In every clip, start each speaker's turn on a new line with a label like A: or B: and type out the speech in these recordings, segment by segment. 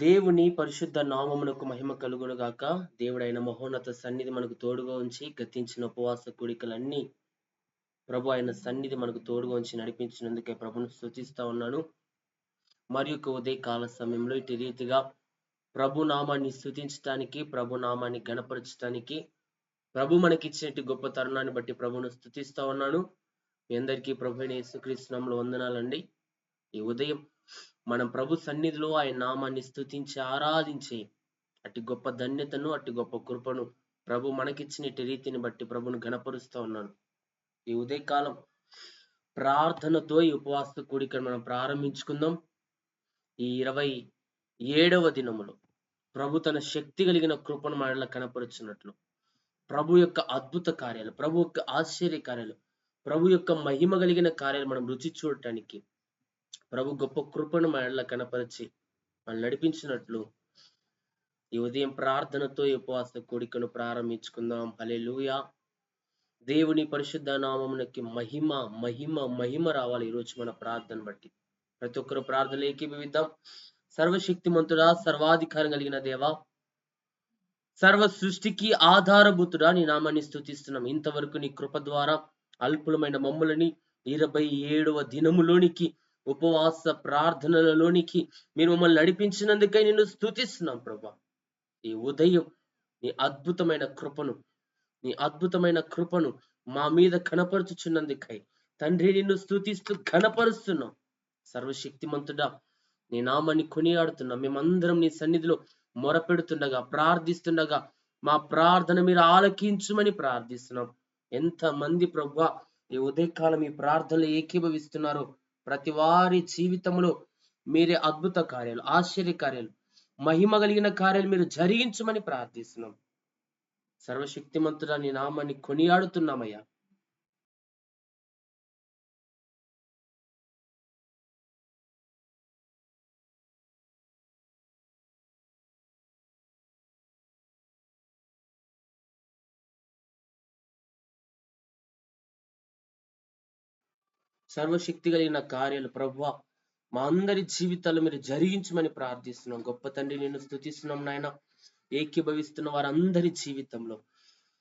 A: దేవుని పరిశుద్ధ నామమునకు మహిమ కలుగును గాక. దేవుడైన మహోన్నత సన్నిధి మనకు తోడుగా ఉంచి గతించిన ఉపవాస కూడికలన్నీ ప్రభు అయిన సన్నిధి మనకు తోడుగా ఉంచి నడిపించినందుకే ప్రభును స్తుతిస్తా ఉన్నాను. మరి యొక్క ఉదయకాల సమయంలో ఇటు రీతిగా ప్రభు నామాన్ని స్తుతించడానికి, ప్రభు నామాన్ని గణపరచడానికి, ప్రభు మనకిచ్చినట్టు గొప్ప తరుణాన్ని బట్టి ప్రభును స్తుతిస్తా ఉన్నాను. మీ అందరికీ ప్రభు అయిన యేసుక్రీస్తు నామములో వందనాలండి. ఈ ఉదయం మనం ప్రభు సన్నిధిలో ఆయన నామాన్ని స్తుతించి ఆరాధించి అట్టి గొప్ప ధన్యతను, అట్టి గొప్ప కృపను ప్రభు మనకిచ్చిన ఇట్టి రీతిని బట్టి ప్రభును ఘనపరుస్తూ ఉన్నాను. ఈ ఉదయకాలం ప్రార్థనతో ఈ ఉపవాస కూడికను మనం ప్రారంభించుకుందాం. ఈ 27వ దినములో ప్రభు తన శక్తి కలిగిన కృపను మనలో కనపరుచున్నట్లు, ప్రభు యొక్క అద్భుత కార్యాలు, ప్రభు యొక్క ఆశ్చర్య కార్యాలు, ప్రభు యొక్క మహిమ కలిగిన కార్యాలు మనం రుచి చూడటానికి ప్రభు గొప్ప కృపను మనలో కనపరిచి మనం నడిపించినట్లు ఈ ఉదయం ప్రార్థనతో ఈ ఉపవాస కూడికను ప్రారంభించుకుందాం. హల్లెలూయా. దేవుని పరిశుద్ధ నామమునకి మహిమ మహిమ మహిమ రావాలి. ఈరోజు మన ప్రార్థన బట్టి ప్రతి ఒక్కరు ప్రార్థనలు ఏకీభవిద్దాం. సర్వశక్తిమంతుడా, సర్వాధికారం కలిగిన దేవా, సర్వ సృష్టికి ఆధారభూతుడా, నీ నామాన్ని స్తుతిస్తున్నాం. ఇంతవరకు నీ కృప ద్వారా అల్పులమైన మమ్ములని 27వ దినములోనికి, ఉపవాస ప్రార్థనలలోనికి మీరు మమ్మల్ని నడిపించినందుకై నిన్ను స్తుతిస్తున్నాం ప్రభా. ఈ ఉదయం నీ అద్భుతమైన కృపను మా మీద కనపరుచుచున్నందుకై తండ్రి నిన్ను స్తుతిస్తూ ఘనపరుస్తున్నాం. సర్వశక్తిమంతుడా, నీ నామాన్ని కొనియాడుతున్నాం. మేమందరం నీ సన్నిధిలో మొరపెడుతుండగా, ప్రార్థిస్తుండగా మా ప్రార్థన మీరు ఆలకించుమని ప్రార్థిస్తున్నాం. ఎంతమంది ప్రభువా ఈ ఉదయకాలం ఈ ప్రార్థనలు ఏకీభవిస్తున్నారో ప్రతి వారి జీవితంలో మీరే అద్భుత కార్యాలు, ఆశ్చర్య కార్యాలు, మహిమ కలిగిన కార్యాలు మీరు జరిగించమని ప్రార్థిస్తున్నాం. సర్వశక్తిమంతుడా, నీ నామాన్ని కొనియాడుతున్నామయ్యా. సర్వశక్తి కలిగిన కార్యాలు ప్రభువా మా అందరి జీవితాల్లో మీరు జరిగించమని ప్రార్థిస్తున్నాం. గొప్ప తండ్రి నిన్ను స్తుతిస్తున్నాం నాయన. ఏకీభవిస్తున్న వారందరి జీవితంలో,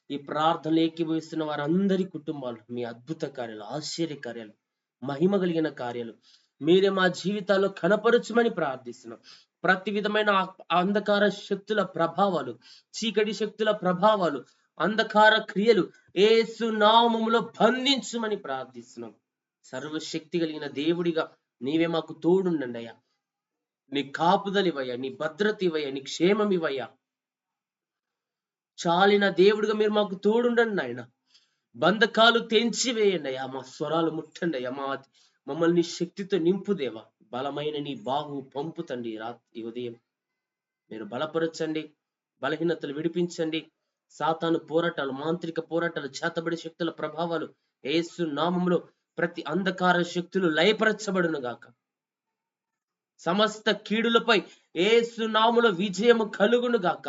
A: ఈ ప్రార్థనలు ఏకీభవిస్తున్న వారందరి కుటుంబాలు మీ అద్భుత కార్యాలు, ఆశ్చర్య కార్యాలు, మహిమ కలిగిన కార్యాలు మీరే మా జీవితాల్లో కనపరచమని ప్రార్థిస్తున్నాం. ప్రతి విధమైన అంధకార శక్తుల ప్రభావాలు, చీకటి శక్తుల ప్రభావాలు, అంధకార క్రియలు యేసు నామములో బంధించమని ప్రార్థిస్తున్నాం. సర్వశక్తి కలిగిన దేవుడిగా నీవే మాకు తోడుండండి అయ్యా. నీ కాపుదలు ఇవ్వయ్యా, నీ భద్రత ఇవ్వయ్యా, నీ క్షేమం ఇవ్వయ్యా. చాలిన దేవుడిగా మీరు మాకు తోడుండండి నాయన. బంధకాలు తెంచి వేయండి అయ్యా. మా స్వరాలు ముట్టండి అయ్యా. మమ్మల్ని శక్తితో నింపుదేవా. బలమైన నీ బాహు పంపుతండి. ఈ ఉదయం మీరు బలపరచండి, బలహీనతలు విడిపించండి. సాతాను పోరాటాలు, మాంత్రిక పోరాటాలు, చేతబడి శక్తుల ప్రభావాలు యేసు నామములో ప్రతి అంధకార శక్తులు లయపరచబడును గాక. సమస్త కీడులపై యేసు నామములో విజయము కలుగును గాక.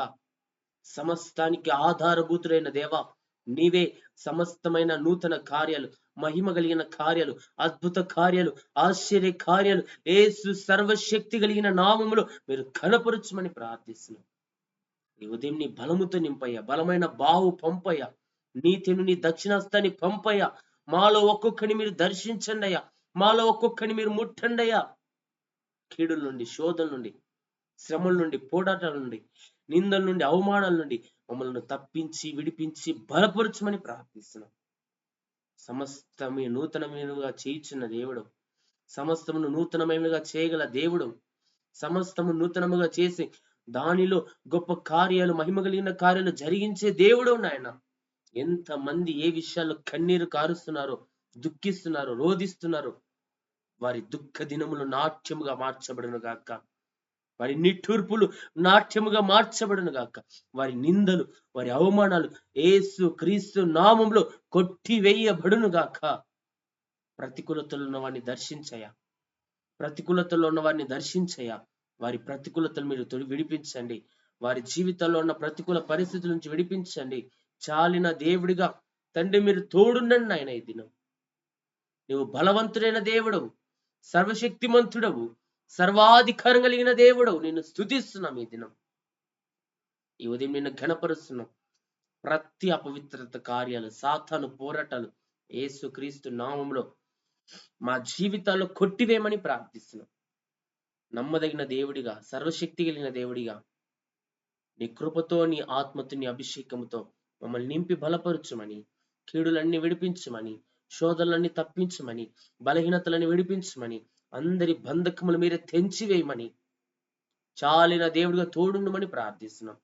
A: సమస్తానికి ఆధారభూతుడైన దేవా, నీవే సమస్తమైన నూతన కార్యాలు, మహిమ కలిగిన కార్యాలు, అద్భుత కార్యాలు, ఆశ్చర్య కార్యాలు యేసు సర్వశక్తి కలిగిన నామములో మీరు కనపరచమని ప్రార్థిస్తున్నాం. ఈ ఉదయం నీ బలముతో నింపయ్యా. బలమైన బావు పంపయ్యా. నీతిని నీ దక్షిణాస్తాన్ని పంపయ్యా. మాలో ఒక్కొక్కని మీరు దర్శించండి అయ్యా. మాలో ఒక్కొక్కని మీరు ముట్టండి అయ్యా. కీడుల నుండి, శోధల నుండి, శ్రమల నుండి, పోరాటాల నుండి, నిందల నుండి, అవమానాల నుండి మమ్మల్ని తప్పించి విడిపించి బలపరచమని ప్రార్థిస్తున్నాం. సమస్తము నూతనమైనగా చేయుచున్న దేవుడు, సమస్తమును నూతనమైనగా చేయగల దేవుడు, సమస్తము నూతనముగా చేసి దానిలో గొప్ప కార్యాలు, మహిమ కలిగిన కార్యాలు జరిగించే దేవుడు నాయన. ఎంతమంది ఏ విషయాల్లో కన్నీరు కారుస్తున్నారో, దుఃఖిస్తున్నారో, రోధిస్తున్నారో వారి దుఃఖ దినములు నాట్యముగా మార్చబడును గాక. వారి నిట్టూర్పులు నాట్యముగా మార్చబడును గాక. వారి నిందలు, వారి అవమానాలు యేసు క్రీస్తు నామములో కొట్టివేయబడును గాక. ప్రతికూలతలు ఉన్న వారిని దర్శించయ్యా. ప్రతికూలతలో ఉన్న వారిని దర్శించయ్యా. వారి ప్రతికూలతలు మీరు విడిపించండి. వారి జీవితాల్లో ఉన్న ప్రతికూల పరిస్థితుల నుంచి విడిపించండి. చాలిన దేవుడిగా తండ్రి మీరు తోడుండండి ఆయన. ఈ దినం నువ్వు బలవంతుడైన దేవుడవు, సర్వశక్తిమంతుడవు, సర్వాధికారం కలిగిన దేవుడు, నిన్ను స్తుతిస్తున్నాం ఈ దినం. ఈ ఉదయం నిన్ను ఘనపరుస్తున్నాం. ప్రతి అపవిత్రత కార్యాలు, సాతాను పోరాటాలు యేసుక్రీస్తు నామములో మా జీవితాల్లో కొట్టివేయమని ప్రార్థిస్తున్నాం. నమ్మదగిన దేవుడిగా, సర్వశక్తి కలిగిన దేవుడిగా, నీ కృపతో, నీ ఆత్మతో, నీ అభిషేకముతో మమ్మల్ని నింపి బలపరచుమని, కీడులన్నీ విడిపించమని, శోధనలన్నీ తప్పించమని, బలహీనతలని విడిపించమని, అందరి బంధకములు మీరే తెంచివేయమని, చాలిన దేవుడిగా తోడుండమని ప్రార్థిస్తున్నాం.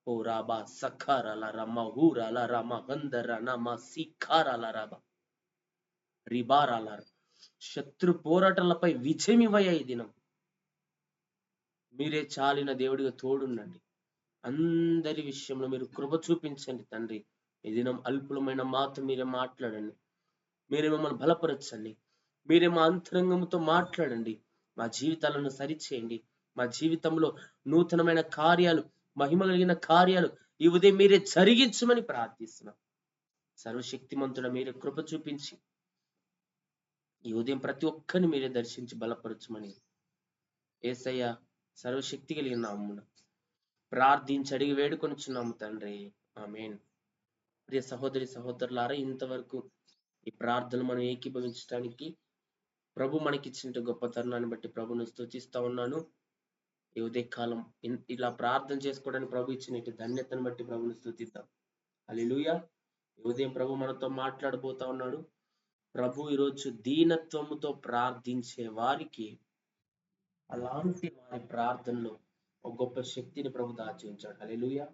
A: ఓ రాబా సఖారాల రమ హూరాల రమ హందర నమ సిఖారాల రబ రిబారాల. శత్రు పోరాటాలపై విజయం ఇవ్వయ్యా ఈ దినం. మీరే చాలిన దేవుడిగా తోడుండండి. అందరి విషయంలో మీరు కృప చూపించండి తండ్రి. ఈ దినం అల్పులమైన మాతో మీరే మాట్లాడండి. మీరే మమ్మల్ని బలపరచండి. మీరే మా అంతరంగంతో మాట్లాడండి. మా జీవితాలను సరిచేయండి. మా జీవితంలో నూతనమైన కార్యాలు, మహిమ కలిగిన కార్యాలు ఈ ఉదయం మీరే జరిగించమని ప్రార్థిస్తున్నాం. సర్వశక్తిమంతుడ మీరే కృప చూపించి ఈ ఉదయం ప్రతి ఒక్కరిని మీరే దర్శించి బలపరచమని యేసయ్య సర్వశక్తి కలిగిన నామమున ప్రార్థించి అడిగి వేడుకొనుచున్నాము తండ్రి. ఆమేన్. ప్రియ సహోదరి సహోదరులారా, ఇంతవరకు ఈ ప్రార్థనలు మనం ఏకీభవించడానికి ప్రభు మనకిచ్చిన గొప్ప తరుణాన్ని బట్టి ప్రభును స్తుతిస్తా ఉన్నాను. ఈ ఉదయకాలం ఇలా ప్రార్థన చేసుకోవడానికి ప్రభు ఇచ్చిన ధన్యతను బట్టి ప్రభును స్తుతిద్దాం. హల్లెలూయా. ఈ ఉదయం ప్రభు మనతో మాట్లాడబోతా ఉన్నాడు. ప్రభు ఈరోజు దీనత్వముతో ప్రార్థించే వారికి, అలాంటి వారి ప్రార్థనలో ఒక గొప్ప శక్తిని ప్రభు దాచి ఉంచాడు. హల్లెలూయా.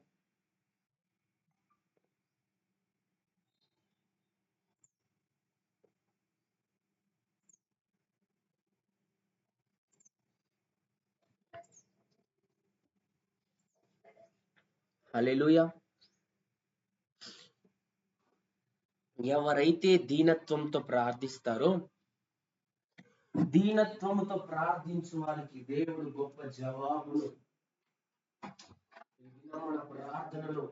A: హల్లెలూయా. ఎవరైతే దీనత్వంతో ప్రార్థిస్తారో, దీనత్వంతో ప్రార్థించు వారికి దేవుడు గొప్ప జవాబును మన ప్రార్థనలో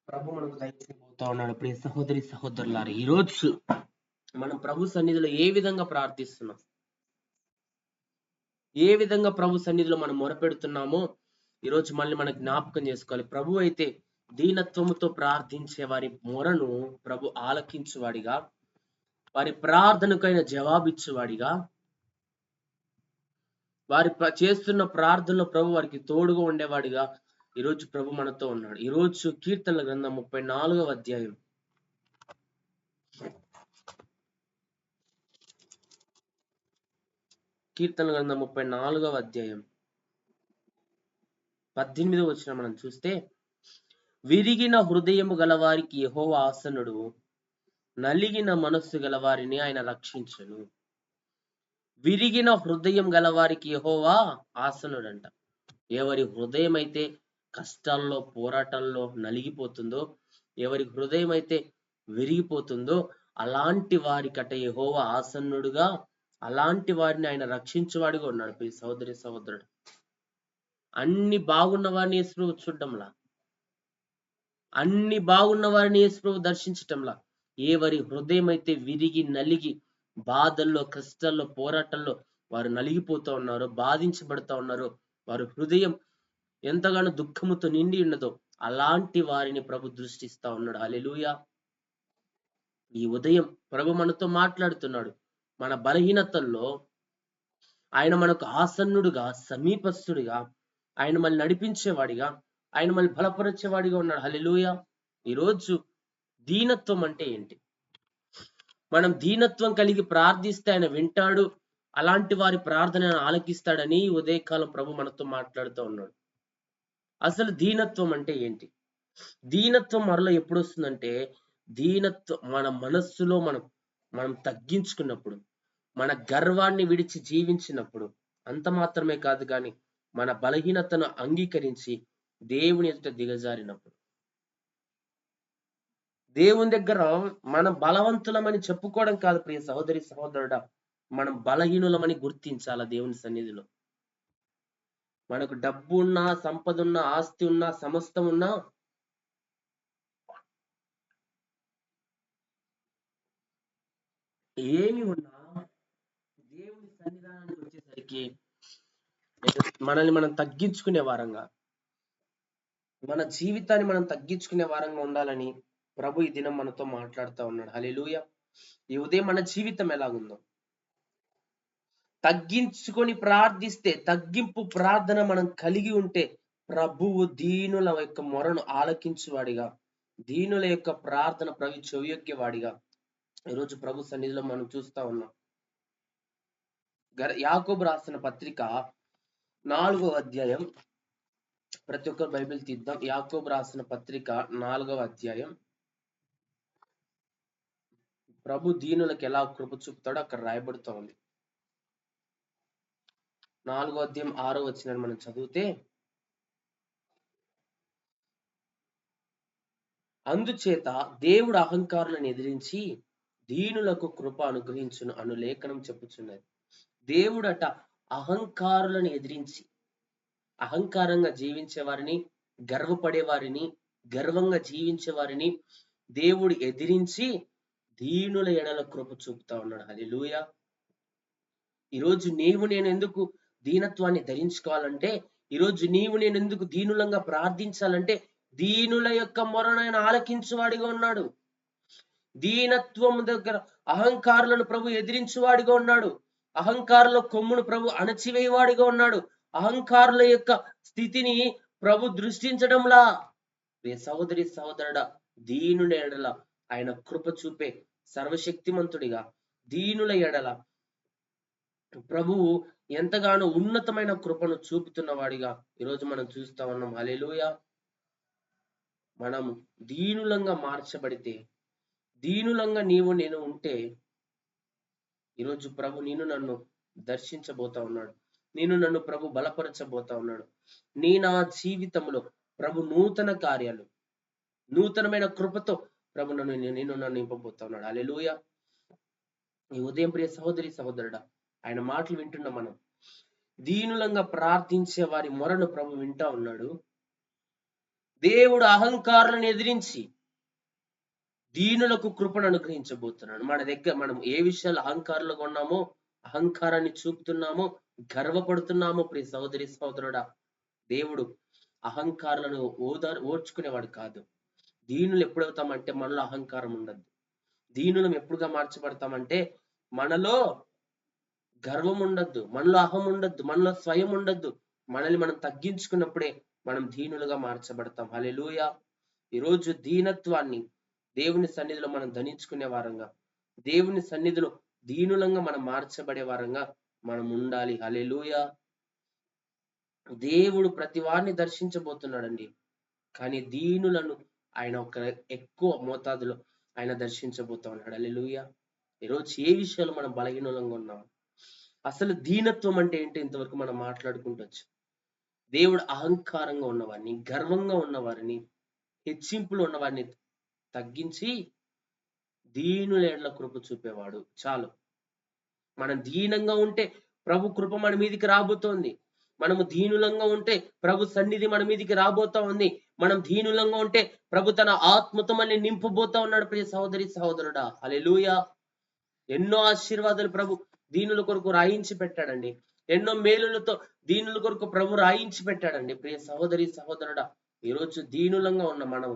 A: ప్రభు మనకు దయచేయబోతా ఉన్నాడు. ప్రియ సహోదరి సహోదరులారా, ఈరోజు మనం ప్రభు సన్నిధిలో ఏ విధంగా ప్రార్థిస్తున్నాం, ఏ విధంగా ప్రభు సన్నిధిలో మనం మొరపెడుతున్నామో ఈరోజు మళ్ళీ మనం జ్ఞాపకం చేసుకోవాలి. ప్రభు అయితే దీనత్వముతో ప్రార్థించే వారి మొరను ప్రభు ఆలకించువాడిగా, వారి ప్రార్థనకైన జవాబిచ్చువాడిగా, వారి చేస్తున్న ప్రార్థనలో ప్రభు వారికి తోడుగా ఉండేవాడిగా ఈరోజు ప్రభు మనతో ఉన్నాడు. ఈరోజు కీర్తనల గ్రంథం 34వ అధ్యాయం కీర్తనల గ్రంథం 34వ అధ్యాయం 18వ వచనం మనం చూస్తే, విరిగిన హృదయము గలవారికి యెహోవా ఆసనుడు, నలిగిన మనస్సు గలవారిని ఆయన రక్షించును. విరిగిన హృదయం గలవారికి యెహోవా ఆసనుడంట. ఎవరి హృదయం అయితే కష్టాల్లో, పోరాటాల్లో నలిగిపోతుందో, ఎవరి హృదయం అయితే విరిగిపోతుందో అలాంటి వారికట యెహోవా ఆసన్నుడుగా, అలాంటి వారిని ఆయన రక్షించేవాడిగా ఉన్నాడు. ప్రియ సహోదరి సహోదరుడు, అన్ని బాగున్న వారిని యేసు ప్రభు చూడటంలా, అన్ని బాగున్న వారిని యేసు ప్రభు దర్శించటంలా, ఎవరి హృదయం అయితే విరిగి నలిగి బాధల్లో, కష్టాల్లో, పోరాటాల్లో వారు నలిగిపోతూ ఉన్నారో, బాధించబడుతూ ఉన్నారో, వారి హృదయం ఎంతగానో దుఃఖముతో నిండి ఉన్నదో అలాంటి వారిని ప్రభు దృష్టిస్తా ఉన్నాడు. హల్లెలూయా. ఈ ఉదయం ప్రభు మనతో మాట్లాడుతున్నాడు. మన బలహీనతల్లో ఆయన మనకు ఆసన్నుడుగా, సమీపస్తుడిగా, ఆయన మనల్ని నడిపించేవాడిగా, ఆయన మనల్ని బలపరిచేవాడిగా ఉన్నాడు. హల్లెలూయా. ఈరోజు దీనత్వం అంటే ఏంటి? మనం దీనత్వం కలిగి ప్రార్థిస్తే ఆయన వింటాడు, అలాంటి వారి ప్రార్థనను ఆలకిస్తాడని ఉదయకాలం ప్రభు మనతో మాట్లాడుతూ ఉన్నాడు. అసలు దీనత్వం అంటే ఏంటి? దీనత్వం మనలో ఎప్పుడు వస్తుందంటే, దీనత్వం మన మనస్సులో మనం తగ్గించుకున్నప్పుడు, మన గర్వాన్ని విడిచి జీవించినప్పుడు, అంత మాత్రమే కాదు కానీ మన బలహీనతను అంగీకరించి దేవుని ఎదుట దిగజారినప్పుడు, దేవుని దగ్గర మనం బలవంతులమని చెప్పుకోవడం కాదు ప్రియ సహోదరి సహోదరుడా, మనం బలహీనులమని గుర్తించాల దేవుని సన్నిధిలో. మనకు డబ్బు ఉన్నా, సంపద ఉన్నా, ఆస్తి ఉన్నా, సమస్తం ఉన్నా, ఏమి ఉన్నా దేవుని సన్నిధానానికి వచ్చేసరికి మనల్ని మనం తగ్గించుకునే వారంగా, మన జీవితాన్ని మనం తగ్గించుకునే వారంగా ఉండాలని ప్రభు ఈ దినం మనతో మాట్లాడుతూ ఉన్నాడు. హల్లెలూయా. ఈ ఉదయం మన జీవితం ఎలాగుందో తగ్గించుకొని ప్రార్థిస్తే, తగ్గింపు ప్రార్థన మనం కలిగి ఉంటే ప్రభువు దీనుల యొక్క మొరను ఆలకించువాడిగా, దీనుల యొక్క ప్రార్థన చెవియొగ్గేవాడిగా ఈరోజు ప్రభు సన్నిధిలో మనం చూస్తా ఉన్నాం. యాకోబు రాసిన పత్రిక 4వ అధ్యాయం, ప్రతి ఒక్కరు బైబిల్ తీద్దాం. యాకోబు రాసిన పత్రిక 4వ అధ్యాయం. ప్రభు దీనులకు ఎలా కృప చూపుతాడో అక్కడ రాయబడుతూ ఉంది. 4వ అధ్యాయం 6వ వచనాన్ని మనం చదివితే, అందుచేత దేవుడు అహంకారులను ఎదిరించి దీనులకు కృప అనుగ్రహించును అను లేఖనం చెప్పుచున్నది. దేవుడట అహంకారులను ఎదిరించి, అహంకారంగా జీవించే వారిని, గర్వపడే వారిని, గర్వంగా జీవించే వారిని దేవుడు ఎదిరించి దీనుల ఎడల కృప చూపుతా ఉన్నాడు. హల్లెలూయా. ఈరోజు నీవు నేను ఎందుకు దీనత్వాన్ని ధరించుకోవాలంటే, ఈరోజు నీవు నేను ఎందుకు దీనులంగా ప్రార్థించాలంటే, దీనుల యొక్క మొరనైన ఆలకించువాడిగా ఉన్నాడు. దీనత్వం దగ్గర అహంకారులను ప్రభు ఎదిరించువాడిగా ఉన్నాడు. అహంకారుల కొమ్మును ప్రభు అణచివేయవాడిగా ఉన్నాడు. అహంకారుల యొక్క స్థితిని ప్రభు దృష్టించడంలా. సహోదరి సహోదరుడా, దీనుల ఎడల ఆయన కృప చూపే సర్వశక్తిమంతుడిగా, దీనుల ఎడల ప్రభువు ఎంతగానో ఉన్నతమైన కృపను చూపుతున్న వాడిగా ఈరోజు మనం చూస్తా ఉన్నాం. హల్లెలూయా. మనం దీనులంగా మార్చబడితే, దీనులంగా నీవు నేను ఉంటే ఈరోజు ప్రభు నిన్ను నన్ను దర్శించబోతా ఉన్నాడు. నేను నన్ను ప్రభు బలపరచబోతా ఉన్నాడు. నా జీవితంలో ప్రభు నూతన కార్యాలు, నూతనమైన కృపతో ప్రభు నన్ను నింపబోతా ఉన్నాడు. హల్లెలూయా. ఈ ఉదయం ప్రియ సహోదరి సహోదరుడా, ఆయన మాటలు వింటున్న మనం దీనులంగా ప్రార్థించే వారి మొరను ప్రభు వింటా ఉన్నాడు. దేవుడు అహంకారులను ఎదిరించి దీనులకు కృపను అనుగ్రహించబోతున్నాడు. మన దగ్గర మనం ఏ విషయాలు అహంకారులుగా ఉన్నామో, అహంకారాన్ని చూపుతున్నామో, గర్వపడుతున్నామో ప్రియ సహోదరి సహోదరుడా, దేవుడు అహంకారులను ఓర్చుకునేవాడు కాదు. దీనులు ఎప్పుడవుతామంటే మనలో అహంకారం ఉండద్దు. దీనులం ఎప్పుడుగా మార్చబడతామంటే మనలో గర్వం ఉండద్దు, మనలో అహం ఉండద్దు, మనలో స్వయం ఉండద్దు. మనల్ని మనం తగ్గించుకున్నప్పుడే మనం దీనులుగా మార్చబడతాం. హల్లెలూయా. ఈరోజు దీనత్వాన్ని దేవుని సన్నిధిలో మనం ధరించుకునే వారంగా, దేవుని సన్నిధిలో దీనులంగా మనం మార్చబడే వారంగా మనం ఉండాలి. హల్లెలూయా. దేవుడు ప్రతి వారిని దర్శించబోతున్నాడండి. కానీ దీనులను ఆయన ఒక ఎక్కువ మోతాదులో ఆయన దర్శించబోతా ఉన్నాడు. హల్లెలూయా. ఈరోజు ఏ విషయాలు మనం బలహీనంగా ఉన్నాం? అసలు దీనత్వం అంటే ఏంటో ఇంతవరకు మనం మాట్లాడుకుంటొచ్చు. దేవుడు అహంకారంగా ఉన్నవారిని, గర్వంగా ఉన్నవారిని, హెచ్చింపులు ఉన్నవారిని తగ్గించి దీనుల ఎడల కృప చూపేవాడు. చాలు. మనం దీనంగా ఉంటే ప్రభు కృప మన మీదికి రాబోతోంది. మనము దీనులంగా ఉంటే ప్రభు సన్నిధి మన మీదికి రాబోతా ఉంది. మనం దీనులంగా ఉంటే ప్రభు తన ఆత్మతో మనల్ని నింపబోతా ఉన్నాడు. ప్రియ సహోదరి సహోదరుడా, హల్లెలూయా. ఎన్నో ఆశీర్వాదాలు ప్రభు దీనుల కొరకు రాయించి పెట్టాడండి. ఎన్నో మేలులతో దీనుల కొరకు ప్రభు రాయించి పెట్టాడండి. ప్రియ సహోదరి సహోదరుడా, ఈరోజు దీనులంగా ఉన్న మనం,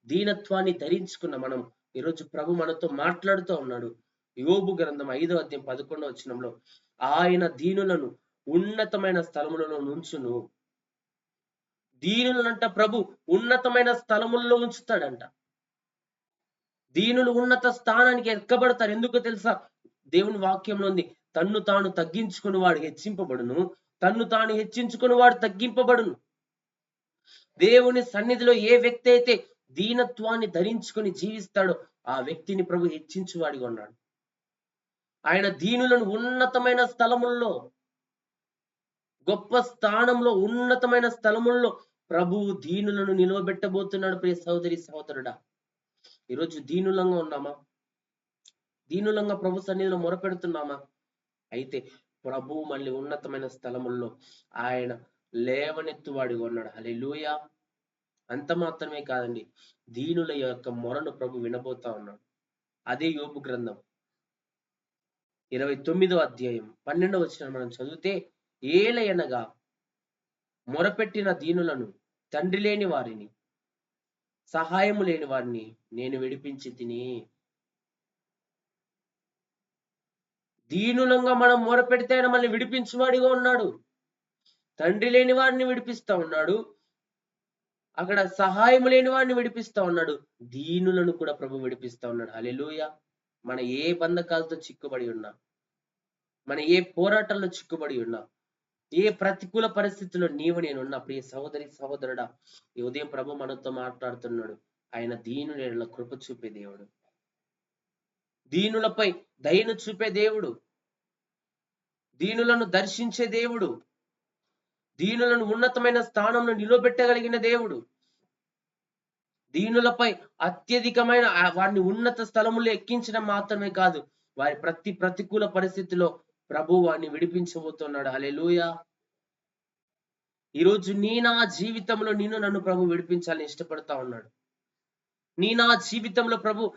A: దీనత్వాన్ని ధరించుకున్న మనం, ఈరోజు ప్రభు మనతో మాట్లాడుతూ ఉన్నాడు. యోబు గ్రంథం 5వ అధ్యాయం 11వ వచనంలో, ఆయన దీనులను ఉన్నతమైన స్థలములలో నుంచును. దీనులనంట ప్రభు ఉన్నతమైన స్థలముల్లో ఉంచుతాడంట. దీనులు ఉన్నత స్థానానికి ఎక్కబడతారు. ఎందుకో తెలుసా? దేవుని వాక్యంలో ఉంది, తన్ను తాను తగ్గించుకుని వాడు హెచ్చింపబడును, తన్ను తాను హెచ్చించుకుని వాడు తగ్గింపబడును. దేవుని సన్నిధిలో ఏ వ్యక్తి అయితే దీనత్వాన్ని ధరించుకొని జీవిస్తాడో ఆ వ్యక్తిని ప్రభు హెచ్చించువాడిగా ఉన్నాడు. ఆయన దీనులను ఉన్నతమైన స్థలముల్లో, గొప్ప స్థానంలో, ఉన్నతమైన స్థలముల్లో ప్రభువు దీనులను నిలవబెట్టబోతున్నాడు. ప్రియ సహోదరి సహోదరుడా, ఈరోజు దీనులంగా ఉన్నామా? దీనులంగా ప్రభు సన్నిధిలో మొరపెడుతున్నామా? అయితే ప్రభు మళ్ళీ ఉన్నతమైన స్థలముల్లో ఆయన లేవనెత్తువాడిగా ఉన్నాడు. హల్లెలూయా. అంత మాత్రమే కాదండి, దీనుల యొక్క మొరను ప్రభు వినబోతా ఉన్నాడు. అదే యోబు గ్రంథం 29వ అధ్యాయం 12వ వచనం మనం చదివితే, ఏలయనగా మొరపెట్టిన దీనులను, తండ్రి లేని వారిని, సహాయము లేని వారిని నేను విడిపించి తిని. దీనులంగా మనం మొరపెడితే ఆయన మనల్ని విడిపించువాడిగా ఉన్నాడు. తండ్రి లేని వారిని విడిపిస్తా ఉన్నాడు, అక్కడ సహాయం లేని వారిని విడిపిస్తా ఉన్నాడు, దీనులను కూడా ప్రభు విడిపిస్తా ఉన్నాడు. హల్లెలూయా. మన ఏ బంధకాలతో చిక్కుబడి ఉన్నా, మన ఏ పోరాటాల్లో చిక్కుబడి ఉన్నా, ఏ ప్రతికూల పరిస్థితుల్లో నీవు నేనున్నా, ప్రియ సహోదరి సహోదరుడా, ఈ ఉదయం ప్రభు మనతో మాట్లాడుతున్నాడు. ఆయన దీనుల కృప చూపే దేవుడు, దీనులపై దయను చూపే దేవుడు, దీనులను దర్శించే దేవుడు, దీనులను ఉన్నతమైన స్థానంలో నిలబెట్టగలిగిన దేవుడు, దీనులపై అత్యధికమైన వారిని ఉన్నత స్థలములో ఎక్కించడం మాత్రమే కాదు, వారి ప్రతికూల పరిస్థితిలో ప్రభు వారిని విడిపించబోతున్నాడు. హల్లెలూయా. ఈరోజు నా జీవితంలో నన్ను ప్రభు విడిపించాలని ఇష్టపడతా ఉన్నాడు. నా జీవితంలో ప్రభు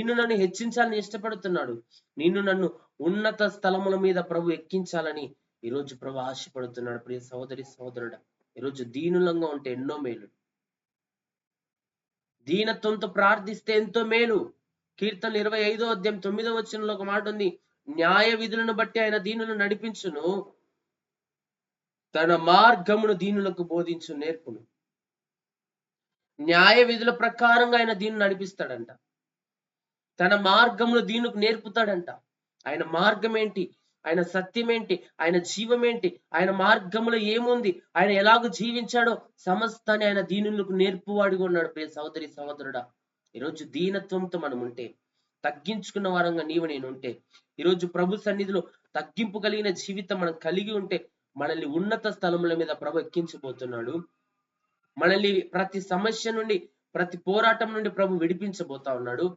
A: నన్ను హెచ్చించాలని ఇష్టపడుతున్నాడు. నన్ను ఉన్నత స్థలముల మీద ప్రభు ఎక్కించాలని ఈరోజు ప్రభు ఆశపడుతున్నాడు. ప్రియ సహోదరి సహోదరుడా, ఈరోజు దీనులంగా ఉంటే ఎన్నో మేలు, దీనత్వంతో ప్రార్థిస్తే ఎంతో మేలు. కీర్తన 25:9 ఒక మాట ఉంది, న్యాయ విధులను బట్టి ఆయన దీనులను నడిపించును, తన మార్గమును దీనులకు బోధించు నేర్పును. న్యాయ విధుల ప్రకారంగా ఆయన దీన్ని నడిపిస్తాడంట, తన మార్గమును దీనుకు నేర్పుతాడంట. ఆయన మార్గం ఏంటి, ఆయన సత్యం ఏంటి, ఆయన జీవం ఏంటి, ఆయన మార్గంలో ఏముంది, ఆయన ఎలాగ జీవించాడో సమస్తాన్ని ఆయన దీనులకు నేర్పువాడిగా ఉన్నాడు. ప్రియ సహోదరి సహోదరుడా, ఈరోజు దీనత్వంతో మనం ఉంటే, తగ్గించుకున్న వారంగా నీవు నేను ఉంటే, ఈరోజు ప్రభు సన్నిధిలో తగ్గింపు కలిగిన జీవితం మనం కలిగి ఉంటే, మనల్ని ఉన్నత స్థలముల మీద ప్రభు ఎక్కించబోతున్నాడు. మనల్ని ప్రతి సమస్య నుండి, ప్రతి పోరాటం నుండి ప్రభు విడిపించబోతా ఉన్నాడు.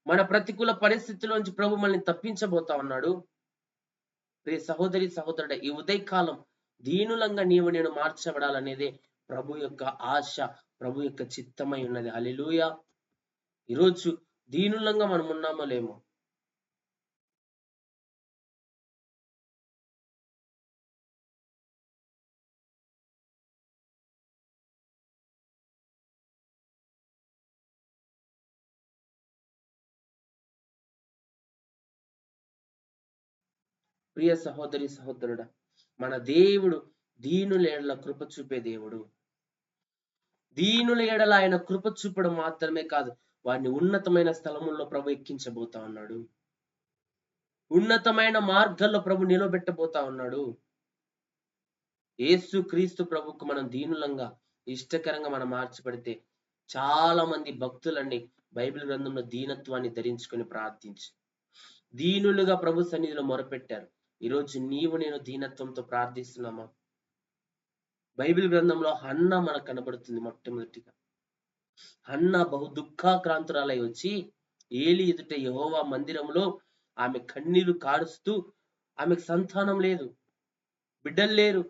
A: మన ప్రతికూల పరిస్థితుల్లోంచి ప్రభు మనల్ని తప్పించబోతా ఉన్నాడు. ప్రియ సహోదరి సహోదరుడ, ఈ ఉదయకాలం దీనులంగా నీవు నేను మార్చబడాలనేదే ప్రభు యొక్క ఆశ, ప్రభు యొక్క చిత్తమై ఉన్నది. హల్లెలూయా. ఈరోజు దీనులంగా మనం ఉన్నామో లేమో, ప్రియ సహోదరి సహోదరుడా, మన దేవుడు దీనుల ఎడల కృప చూపే దేవుడు. దీనుల ఎడల ఆయన కృప చూపడం మాత్రమే కాదు, వారిని ఉన్నతమైన స్థలముల్లో ప్రభు ఎక్కించబోతా ఉన్నాడు. ఉన్నతమైన మార్గాల్లో ప్రభు నిలబెట్టబోతా ఉన్నాడు. యేసు క్రీస్తు ప్రభుకు మనం దీనులంగా, ఇష్టకరంగా మనం మార్చబడితే, చాలా మంది భక్తులండి బైబిల్ గ్రంథంలో దీనత్వాన్ని ధరించుకొని ప్రార్థించి దీనులుగా ప్రభు సన్నిధిలో మొరపెట్టారు. ఈరోజు నీవు నేను దీనత్వంతో ప్రార్థిస్తున్నామా? బైబిల్ గ్రంథంలో హన్న మనకు కనబడుతుంది. మొట్టమొదటిగా హన్న బహు దుఃఖాక్రాంతురాలై వచ్చి ఏలి ఎదుట యెహోవా మందిరంలో ఆమె కన్నీరు కారుస్తూ, ఆమెకు సంతానం లేదు, బిడ్డలు లేరు,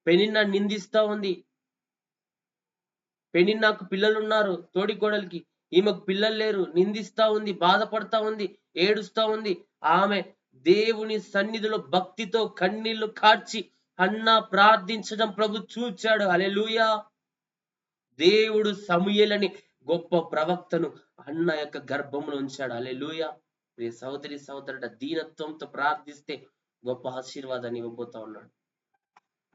A: పెనిన్నా నిందిస్తా ఉంది. పెనిన్నాకు పిల్లలున్నారు, తోడికోడలికి, ఈమెకు పిల్లలు లేరు, నిందిస్తా ఉంది, బాధపడతా ఉంది, ఏడుస్తా ఉంది. ఆమె దేవుని సన్నిధిలో భక్తితో కన్నీళ్లు కార్చి హన్న ప్రార్థించడం ప్రభు చూచాడు. హల్లెలూయా. దేవుడు సమూయేలని గొప్ప ప్రవక్తను హన్న యొక్క గర్భంలో ఉంచాడు. హల్లెలూయా. ప్రియ సహోదరి సహోదరుడ, దీనత్వంతో ప్రార్థిస్తే గొప్ప ఆశీర్వాదాన్ని ఇవ్వబోతా ఉన్నాడు.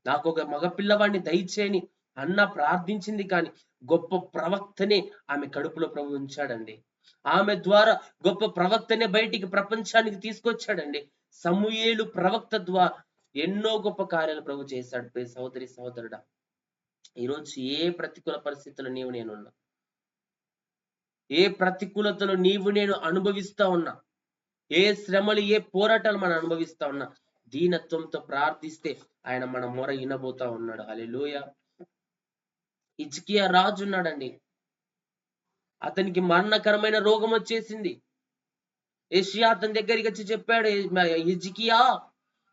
A: నాకు ఒక మగ పిల్లవాడిని దయచేయని అన్న ప్రార్థించింది, కానీ గొప్ప ప్రవక్తనే ఆమె కడుపులో ప్రభు ఉంచాడండి. ఆమె ద్వారా గొప్ప ప్రవక్తనే బయటికి ప్రపంచానికి తీసుకొచ్చాడండి. సమూయేలు ప్రవక్త ద్వారా ఎన్నో గొప్ప కార్యాలు ప్రభు చేశాడు. ప్రియ సహోదరి సహోదరుడా, ఈరోజు ఏ ప్రతికూల పరిస్థితుల్లో నీవు నేనున్నా, ఏ ప్రతికూలతలు నీవు నేను అనుభవిస్తా ఉన్నా, ఏ శ్రమలు, ఏ పోరాటాలు మనం అనుభవిస్తా ఉన్నా, దీనత్వంతో ప్రార్థిస్తే ఆయన మన మొర వినబోతా ఉన్నాడు. హల్లెలూయా. హిజ్కియా రాజు ఉన్నాడండి, అతనికి మరణకరమైన రోగం వచ్చేసింది. యెషయా అతని దగ్గరికి వచ్చి చెప్పాడు, హిజ్కియా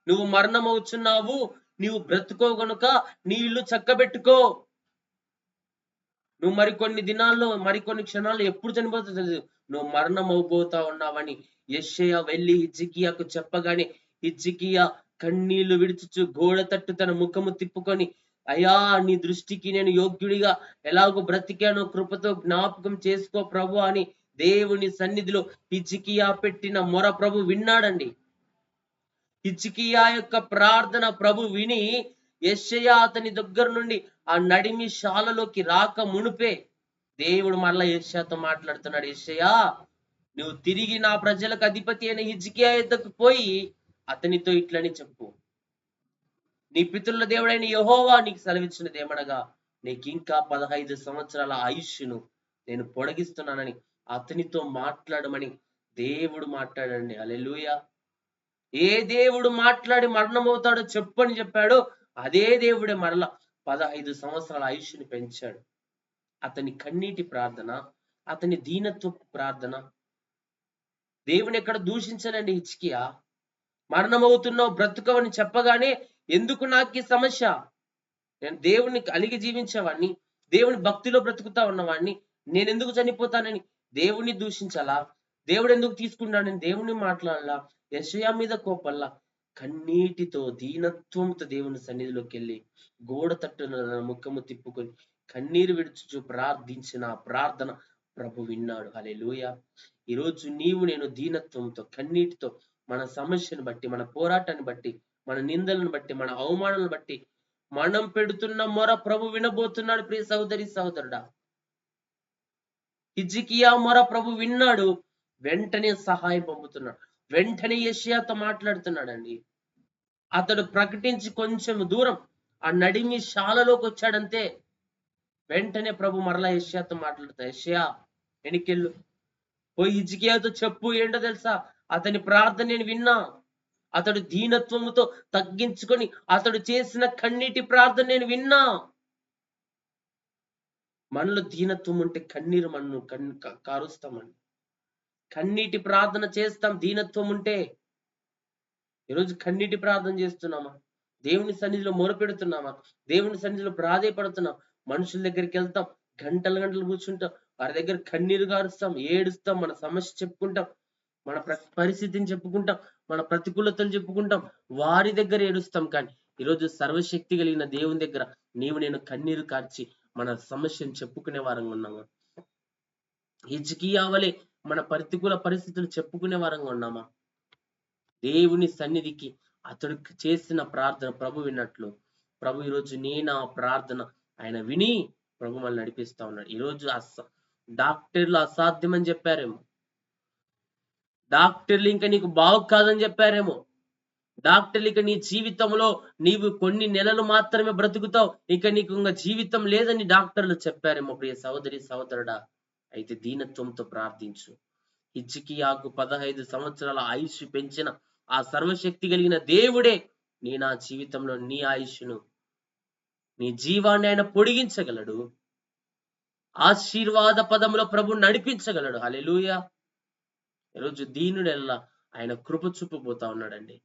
A: నువ్వు మరణం అవుతున్నావు, నీవు బ్రతుకో గనుక నీ ఇల్లు చక్కబెట్టుకో, నువ్వు మరికొన్ని దినాల్లో, మరికొన్ని క్షణాల్లో ఎప్పుడు చనిపోతుందో తెలియదు, నువ్వు మరణం అవబోతా ఉన్నావని యెషయా వెళ్ళి హిజ్కియాకు చెప్పగానే హిజ్కియా కన్నీళ్లు విడుచుచు గోడ తట్టు తన ముఖము తిప్పుకొని, అయ్యా నీ దృష్టికి నేను యోగ్యుడిగా ఎలాగో బ్రతికానో కృపతో జ్ఞాపకం చేసుకో ప్రభు అని దేవుని సన్నిధిలో హిజ్కియా పెట్టిన మొర ప్రభు విన్నాడండి. హిజ్కియా యొక్క ప్రార్థన ప్రభు విని యెషయా అతని దగ్గర నుండి ఆ నడిమి శాలలోకి రాక మునుపే దేవుడు మళ్ళా యెషయాతో మాట్లాడుతున్నాడు. యెషయా, నువ్వు తిరిగి నా ప్రజలకు అధిపతి అయిన హిజ్కియా యొద్దకు పోయి అతనితో ఇట్లని చెప్పు, నీ పితరుల దేవుడైన యెహోవా నీకు సెలవిచ్చినది ఏమనగా, నీకింకా 15 సంవత్సరాల ఆయుష్ను నేను పొడిగిస్తున్నానని అతనితో మాట్లాడమని దేవుడు మాట్లాడండి. హల్లెలూయా. ఏ దేవుడు మాట్లాడి మరణమవుతాడో చెప్పని చెప్పాడో అదే దేవుడే మరలా 15 సంవత్సరాల ఆయుష్ని పెంచాడు. అతని కన్నీటి ప్రార్థన, అతని దీనత్వపు ప్రార్థన దేవుని ఎక్కడ దూషించనండి. హిజ్కియా, మరణమవుతున్నావు బ్రతుకవని చెప్పగానే ఎందుకు నాకు ఈ సమస్య, నేను దేవుణ్ణి కలిగి జీవించేవాడిని, దేవుని భక్తిలో బ్రతుకుతా ఉన్నవాడిని, నేను ఎందుకు చనిపోతానని దేవుణ్ణి దూషించాలా, దేవుడు ఎందుకు తీసుకున్నాడని దేవుణ్ణి మాట్లాడాలా, యెషయా మీద కోపల్లా, కన్నీటితో దీనత్వంతో దేవుని సన్నిధిలోకి వెళ్ళి గోడ తట్టున ముఖము తిప్పుకొని కన్నీరు విడుచుచు ప్రార్థించిన ప్రార్థన ప్రభు విన్నాడు. హల్లెలూయా. ఈరోజు నీవు నేను దీనత్వంతో కన్నీటితో మన సమస్యను బట్టి, మన పోరాటాన్ని బట్టి, మన నిందలను బట్టి, మన అవమానాలను బట్టి మనం పెడుతున్న మొర ప్రభు వినబోతున్నాడు. ప్రియ సహోదరి సహోదరుడా, హిజ్కియా మొర ప్రభు విన్నాడు. వెంటనే సహాయం పంపుతున్నాడు. వెంటనే యెషయాతో మాట్లాడుతున్నాడండి. అతడు ప్రకటించి కొంచెం దూరం ఆ నడిమి శాలలోకి వచ్చాడంతే వెంటనే ప్రభు మరలా యెషయాతో మాట్లాడతా, యెషయా వెనకెళ్ళు, పోయి హిజ్కియాతో చెప్పు, ఏంటో తెలుసా, అతని ప్రార్థన నేను విన్నా, అతడు దీనత్వముతో తగ్గించుకొని అతడు చేసిన కన్నీటి ప్రార్థన నేను విన్నా. మనలో దీనత్వం ఉంటే కన్నీరు మనను కారుస్తామండి. కన్నీటి ప్రార్థన చేస్తాం దీనత్వం ఉంటే. ఈరోజు కన్నీటి ప్రార్థన చేస్తున్నామా? దేవుని సన్నిధిలో మొరపెడుతున్నామా? దేవుని సన్నిధిలో ప్రాధేయపడుతున్నాం? మనుషుల దగ్గరికి వెళ్తాం, గంటలు గంటలు కూర్చుంటాం, వారి దగ్గర కన్నీరు గారుస్తాం, ఏడుస్తాం, మన సమస్య చెప్పుకుంటాం, మన పరిస్థితిని చెప్పుకుంటాం, మన ప్రతికూలతలు చెప్పుకుంటాం, వారి దగ్గర ఏడుస్తాం. కానీ ఈరోజు సర్వశక్తి కలిగిన దేవుని దగ్గర నీవు నేను కన్నీరు కార్చి మన సమస్యను చెప్పుకునే వారంగా ఉన్నామా? హిజ్కియా వలె మన ప్రతికూల పరిస్థితులు చెప్పుకునే వారంగా ఉన్నామా? దేవుని సన్నిధికి అతడు చేసిన ప్రార్థన ప్రభు విన్నట్లు ప్రభు ఈరోజు నా ప్రార్థన ఆయన విని ప్రభు మనల్ని నడిపిస్తా ఉన్నాడు. ఈరోజు డాక్టర్లు అసాధ్యమని చెప్పారేమో, డాక్టర్లు ఇంకా నీకు బాగు కాదని చెప్పారేమో, డాక్టర్లు ఇక నీ జీవితంలో నీవు కొన్ని నెలలు మాత్రమే బ్రతుకుతావు, ఇక నీకు ఇంకా జీవితం లేదని డాక్టర్లు చెప్పారేమో. ప్రియ సహోదరి సహోదరుడా, అయితే దీనత్వంతో ప్రార్థించు. హిజ్కియాకు 15 సంవత్సరాల ఆయుష్ పెంచిన ఆ సర్వశక్తి కలిగిన దేవుడే నా జీవితంలో నీ ఆయుష్ను, నీ జీవాన్ని ఆయన పొడిగించగలడు. ఆశీర్వాద పదములో ప్రభు నడిపించగలడు. హల్లెలూయా. ఈరోజు దీనుడెల్లా ఆయన కృప చూపబోతా ఉన్నాడండి.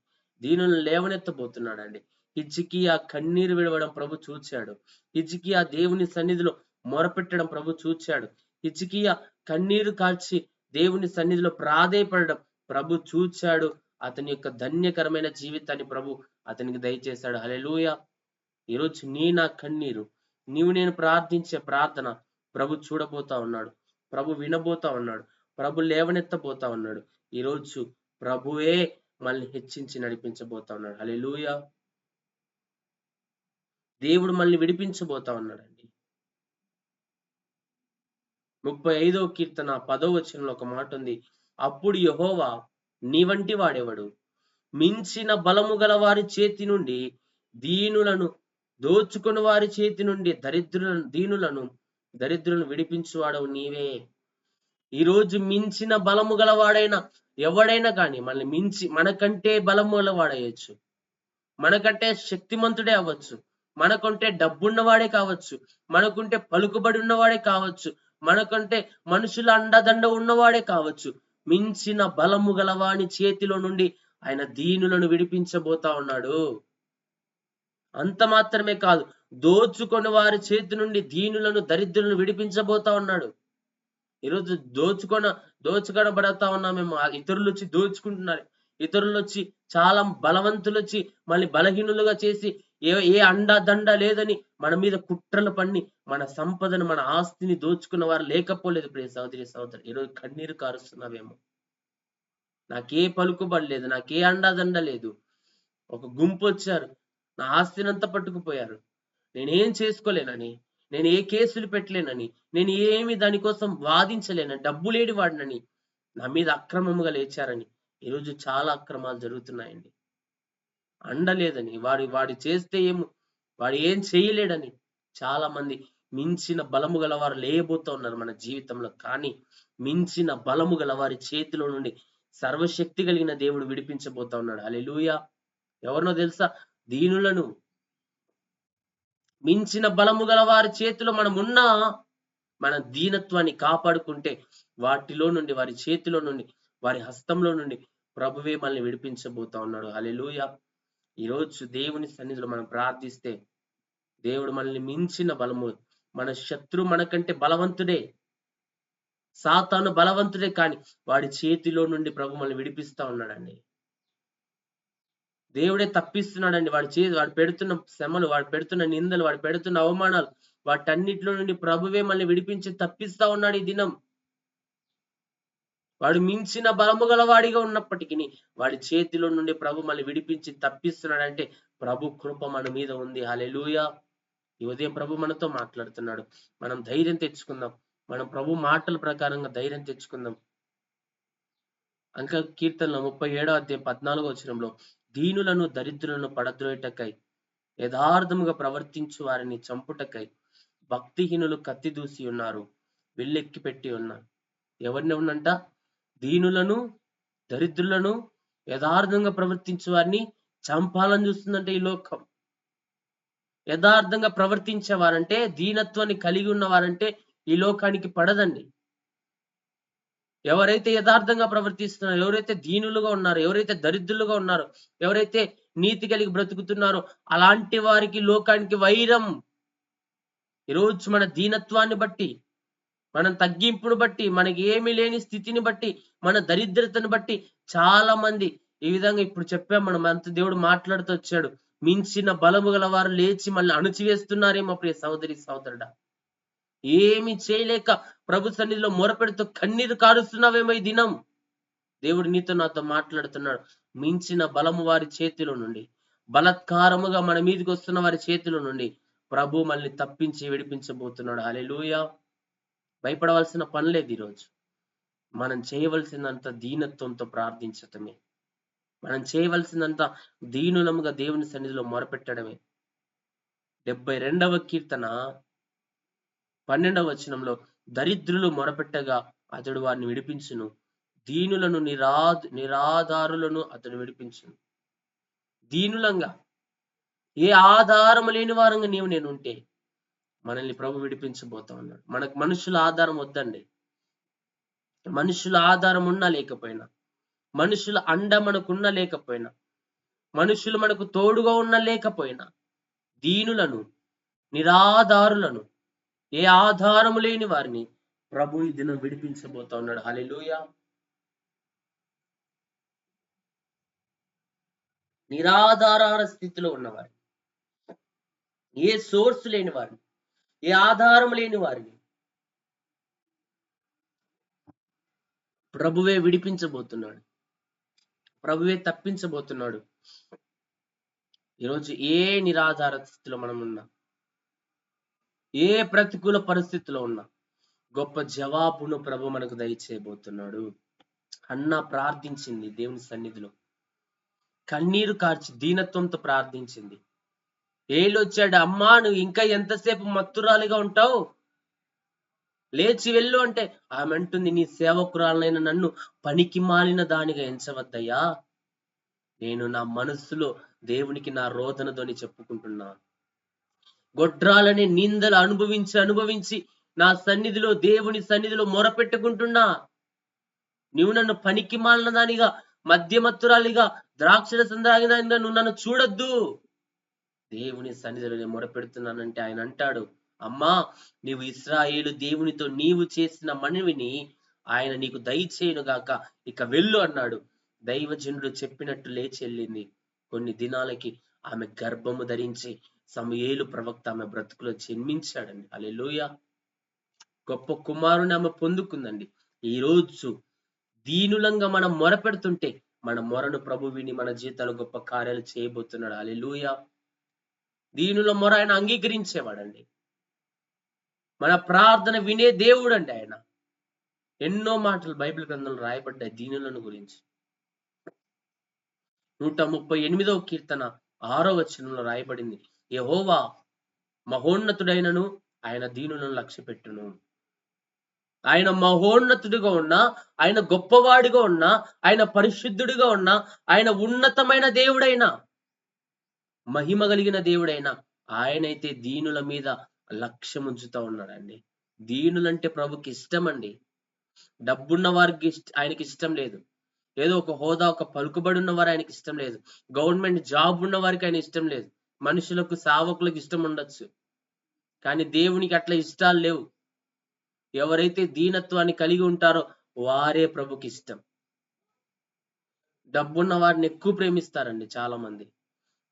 A: దీనులను లేవనెత్తబోతున్నాడండి. హిజ్కియా కన్నీరు విడవడం ప్రభు చూచాడు. హిజ్కియా దేవుని సన్నిధిలో మొరపెట్టడం ప్రభు చూచాడు. హిజ్కియా కన్నీరు కార్చి దేవుని సన్నిధిలో ప్రాధేయపడడం ప్రభు చూచాడు. అతని యొక్క ధన్యకరమైన జీవితాన్ని ప్రభు అతనికి దయచేశాడు. హల్లెలూయా. ఈరోజు నా కన్నీరు, నీవు నేను ప్రార్థించే ప్రార్థన ప్రభు చూడబోతా ఉన్నాడు, ప్రభు వినబోతా ఉన్నాడు, ప్రభు లేవనెత్తబోతా ఉన్నాడు. ఈరోజు ప్రభువే మనల్ని హెచ్చించి నడిపించబోతా ఉన్నాడు. హల్లెలూయా. దేవుడు మనల్ని విడిపించబోతా ఉన్నాడండి. 35వ కీర్తన 10వ వచనంలో ఒక మాట ఉంది, అప్పుడు యెహోవా నీ వంటి వాడెవడు, మించిన బలము గల వారి చేతి నుండి దీనులను దోచుకుని వారి చేతి నుండి దరిద్రులను విడిపించువాడవు నీవే. ఈరోజు మించిన బలము గలవాడైనా ఎవడైనా కానీ మనల్ని మించి మనకంటే బలము గలవాడయ్యొచ్చు, మనకంటే శక్తిమంతుడే అవ్వచ్చు, మనకుంటే డబ్బున్నవాడే కావచ్చు, మనకుంటే పలుకుబడి ఉన్నవాడే కావచ్చు, మనకంటే మనుషుల అండదండ ఉన్నవాడే కావచ్చు. మించిన బలము గలవాని చేతిలో నుండి ఆయన దీనులను విడిపించబోతా ఉన్నాడు. అంత మాత్రమే కాదు, దోచుకొని వారి చేతి నుండి దీనులను దరిద్రులను విడిపించబోతా ఉన్నాడు. ఈరోజు దోచుకొనబడతా ఉన్నామేమో, ఇతరులు వచ్చి దోచుకుంటున్నారు. ఇతరులు వచ్చి, చాలా బలవంతులు వచ్చి మళ్ళీ బలహీనులుగా చేసి, ఏ అండా దండ లేదని మన మీద కుట్రలు పన్ని మన సంపదను, మన ఆస్తిని దోచుకున్న వారు లేకపోలేదు ప్రియ సహోదరి సహోదరు. ఈరోజు కన్నీరు కారుస్తున్నావేమో. నాకే పలుకుబడి లేదు, నాకే అండాదండ లేదు, ఒక గుంపు వచ్చారు, నా ఆస్తినంతా పట్టుకుపోయారు, నేనేం చేసుకోలేనని, నేను ఏ కేసులు పెట్టలేనని, నేను ఏమి దానికోసం వాదించలేనని, డబ్బు లేని వాడినని నా మీద అక్రమముగా లేచారని. ఈరోజు చాలా అక్రమాలు జరుగుతున్నాయండి. అండలేదని, వాడి చేస్తే వాడు ఏం చేయలేడని చాలా మంది మించిన బలము గల వారు లేయబోతూ ఉన్నారు మన జీవితంలో. కానీ మించిన బలము గల వారి చేతిలో నుండి సర్వశక్తి కలిగిన దేవుడు విడిపించబోతా ఉన్నాడు. హల్లెలూయా. ఎవరినో తెలుసా? దీనులను. మించిన బలము గల వారి చేతిలో మనం ఉన్నా, మన దీనత్వాన్ని కాపాడుకుంటే వాటిలో నుండి, వారి చేతిలో నుండి, వారి హస్తంలో నుండి ప్రభువే మనల్ని విడిపించబోతా ఉన్నాడు. హల్లెలూయా. ఈరోజు దేవుని సన్నిధిలో మనం ప్రార్థిస్తే దేవుడు మనల్ని మించిన బలము, మన శత్రు మనకంటే బలవంతుడే, సాతాను బలవంతుడే, కానీ వాడి చేతిలో నుండి ప్రభు మనల్ని విడిపిస్తా ఉన్నాడండి. దేవుడే తప్పిస్తున్నాడండి. వాడు పెడుతున్న శ్రమలు, వాడు పెడుతున్న నిందలు, వాడు పెడుతున్న అవమానాలు, వాటన్నిటిలో నుండి ప్రభువే మనల్ని విడిపించి తప్పిస్తా ఉన్నాడు ఈ దినం. వాడు మించిన బలము గలవాడిగా ఉన్నప్పటికీ వాడి చేతిలో నుండి ప్రభు మనల్ని విడిపించి తప్పిస్తున్నాడంటే ప్రభు కృప మన మీద ఉంది. హల్లెలూయా. ఈ ఉదయం ప్రభు మనతో మాట్లాడుతున్నాడు. మనం ధైర్యం తెచ్చుకుందాం. మనం ప్రభు మాటల ప్రకారంగా ధైర్యం తెచ్చుకుందాం. కీర్తనలో 37వ అధ్యాయం 14వ వచనంలో, దీనులను దరిద్రులను పడద్రోయుటకై, యథార్థముగా ప్రవర్తించు వారిని చంపుటకై భక్తిహీనులు కత్తి దూసి ఉన్నారు, విల్లెక్కి పెట్టి ఉన్నారు. ఎవరిని ఉన్నంట? దీనులను, దరిద్రులను, యథార్థంగా ప్రవర్తించు వారిని చంపాలని చూస్తుందంటే ఈ లోకం. యథార్థంగా ప్రవర్తించేవారంటే, దీనత్వాన్ని కలిగి ఉన్నవారంటే ఈ లోకానికి పడదండి. ఎవరైతే యథార్థంగా ప్రవర్తిస్తున్నారో, ఎవరైతే దీనులుగా ఉన్నారో, ఎవరైతే దరిద్రులుగా ఉన్నారో, ఎవరైతే నీతి కలిగి బ్రతుకుతున్నారో అలాంటి వారికి లోకానికి వైరం. ఈరోజు మన దీనత్వాన్ని బట్టి, మనం తగ్గింపును బట్టి, మనకి ఏమీ లేని స్థితిని బట్టి, మన దరిద్రతను బట్టి చాలా మంది ఈ విధంగా ఇప్పుడు చెప్పాం మనం, అంత దేవుడు మాట్లాడుతూ వచ్చాడు. మించిన బలము గల వారు లేచి మళ్ళీ అణచివేస్తున్నారేమో ప్రియ సహోదరి సహోదరుడా. ఏమి చేయలేక ప్రభు సన్నిధిలో మొరపెడుతూ కన్నీరు కారుస్తున్నావేమో ఈ దినం. దేవుడు నీతో నాతో మాట్లాడుతున్నాడు. మించిన బలము వారి చేతిలో నుండి, బలత్కారముగా మన మీదకి వస్తున్న వారి చేతిలో నుండి ప్రభు మనల్ని తప్పించి విడిపించబోతున్నాడు. హల్లెలూయా. భయపడవలసిన పని లేదు. ఈరోజు మనం చేయవలసినంత దీనత్వంతో ప్రార్థించటమే. మనం చేయవలసినంత దీనులముగా దేవుని సన్నిధిలో మొరపెట్టడమే. 72వ కీర్తన 12వ వచనంలో, దరిద్రులు మొరపెట్టగా అతడు వారిని విడిపించును, దీనులను నిరాధారులను అతడు విడిపించును. దీనులంగా, ఏ ఆధారము లేని వారంగా నేను ఉంటే మనల్ని ప్రభు విడిపించబోతా ఉన్నాడు. మనకు మనుషుల ఆధారం వద్దండి. మనుషుల ఆధారం ఉన్నా లేకపోయినా, మనుషుల అండ మనకున్నా లేకపోయినా, మనుషులు మనకు తోడుగా ఉన్నా లేకపోయినా, దీనులను, నిరాధారులను, ఏ ఆధారము లేని వారిని ప్రభు ఈ దినం విడిపించబోతా ఉన్నాడు. హల్లెలూయా. నిరాధార స్థితిలో ఉన్నవారిని, ఏ సోర్స్ లేని వారిని, ఏ ఆధారం లేని వారిని ప్రభువే విడిపించబోతున్నాడు. ప్రభువే తప్పించబోతున్నాడు. ఈరోజు ఏ నిరాధార స్థితిలో మనం ఉన్నా, ఏ ప్రతికూల పరిస్థితిలో ఉన్నా గొప్ప జవాబును ప్రభు మనకు దయచేయబోతున్నాడు. అన్న ప్రార్థించింది దేవుని సన్నిధిలో, కన్నీరు కార్చి దీనత్వంతో ప్రార్థించింది. ఏలొచ్చాడు, అమ్మా నువ్వు ఇంకా ఎంతసేపు మత్తురాలిగా ఉంటావు, లేచి వెళ్ళు అంటే ఆమె అంటుంది, నీ సేవకురాలైన నన్ను పనికి మాలిన దానిగా ఎంచవద్దయ్యా. నేను నా మనస్సులో దేవునికి నా రోదన ధ్వని చెప్పుకుంటున్నా. గొడ్రాలని నిందలు అనుభవించి నా సన్నిధిలో, దేవుని సన్నిధిలో మొరపెట్టుకుంటున్నా. నువ్వు నన్ను పనికి మాలిన దానిగా, మద్యమత్తురాలిగా, ద్రాక్షరసం తాగిన దానిగా నువ్వు నన్ను చూడొద్దు. దేవుని సన్నిధిలో నేను మొరపెడుతున్నానంటే ఆయన అంటాడు, అమ్మా నీవు ఇశ్రాయేలు దేవునితో నీవు చేసిన మనవిని ఆయన నీకు దయచేయును గాక, ఇక వెళ్ళు అన్నాడు. దైవజనుడు చెప్పినట్టు లేచి వెళ్ళింది. కొన్ని దినాలకి ఆమె గర్భము ధరించి సమూయేలు ప్రవక్త ఆమె బ్రతుకులో జన్మించాడండి. హల్లెలూయా. గొప్ప కుమారుని ఆమె పొందుకుందండి. ఈ రోజు దీనులంగా మనం మొరపెడుతుంటే మన మొరను ప్రభు విని మన జీవితాలు గొప్ప కార్యాలు చేయబోతున్నాడు. హల్లెలూయా. దీనుల మొర ఆయన అంగీకరించేవాడండి. మన ప్రార్థన వినే దేవుడండి ఆయన. ఎన్నో మాటలు బైబిల్ గ్రంథంలో రాయబడ్డాయి దీనులను గురించి. 138వ కీర్తన 6వ వచనంలో రాయబడింది, యెహోవా మహోన్నతుడైనను ఆయన దీనులను లక్ష్యపెట్టును. ఆయన మహోన్నతుడిగా ఉన్నా, ఆయన గొప్పవాడిగా ఉన్నా, ఆయన పరిశుద్ధుడిగా ఉన్నా, ఆయన ఉన్నతమైన దేవుడైనా, మహిమ కలిగిన దేవుడైనా ఆయనైతే దీనుల మీద లక్ష్యం ఉంచుతా ఉన్నాడండి. దీనులంటే ప్రభుకి ఇష్టం అండి. డబ్బున్న వారికి ఆయనకి ఇష్టం లేదు. ఏదో ఒక హోదా, ఒక పలుకుబడి ఉన్న వారు ఆయనకి ఇష్టం లేదు. గవర్నమెంట్ జాబ్ ఉన్న వారికి ఆయన ఇష్టం లేదు. మనుషులకు, సేవకులకు ఇష్టం ఉండొచ్చు, కానీ దేవునికి అట్లా ఇష్టాలు లేవు. ఎవరైతే దీనత్వాన్ని కలిగి ఉంటారో వారే ప్రభుకి ఇష్టం. డబ్బున్న వారిని ఎక్కువ ప్రేమిస్తారండి చాలా మంది.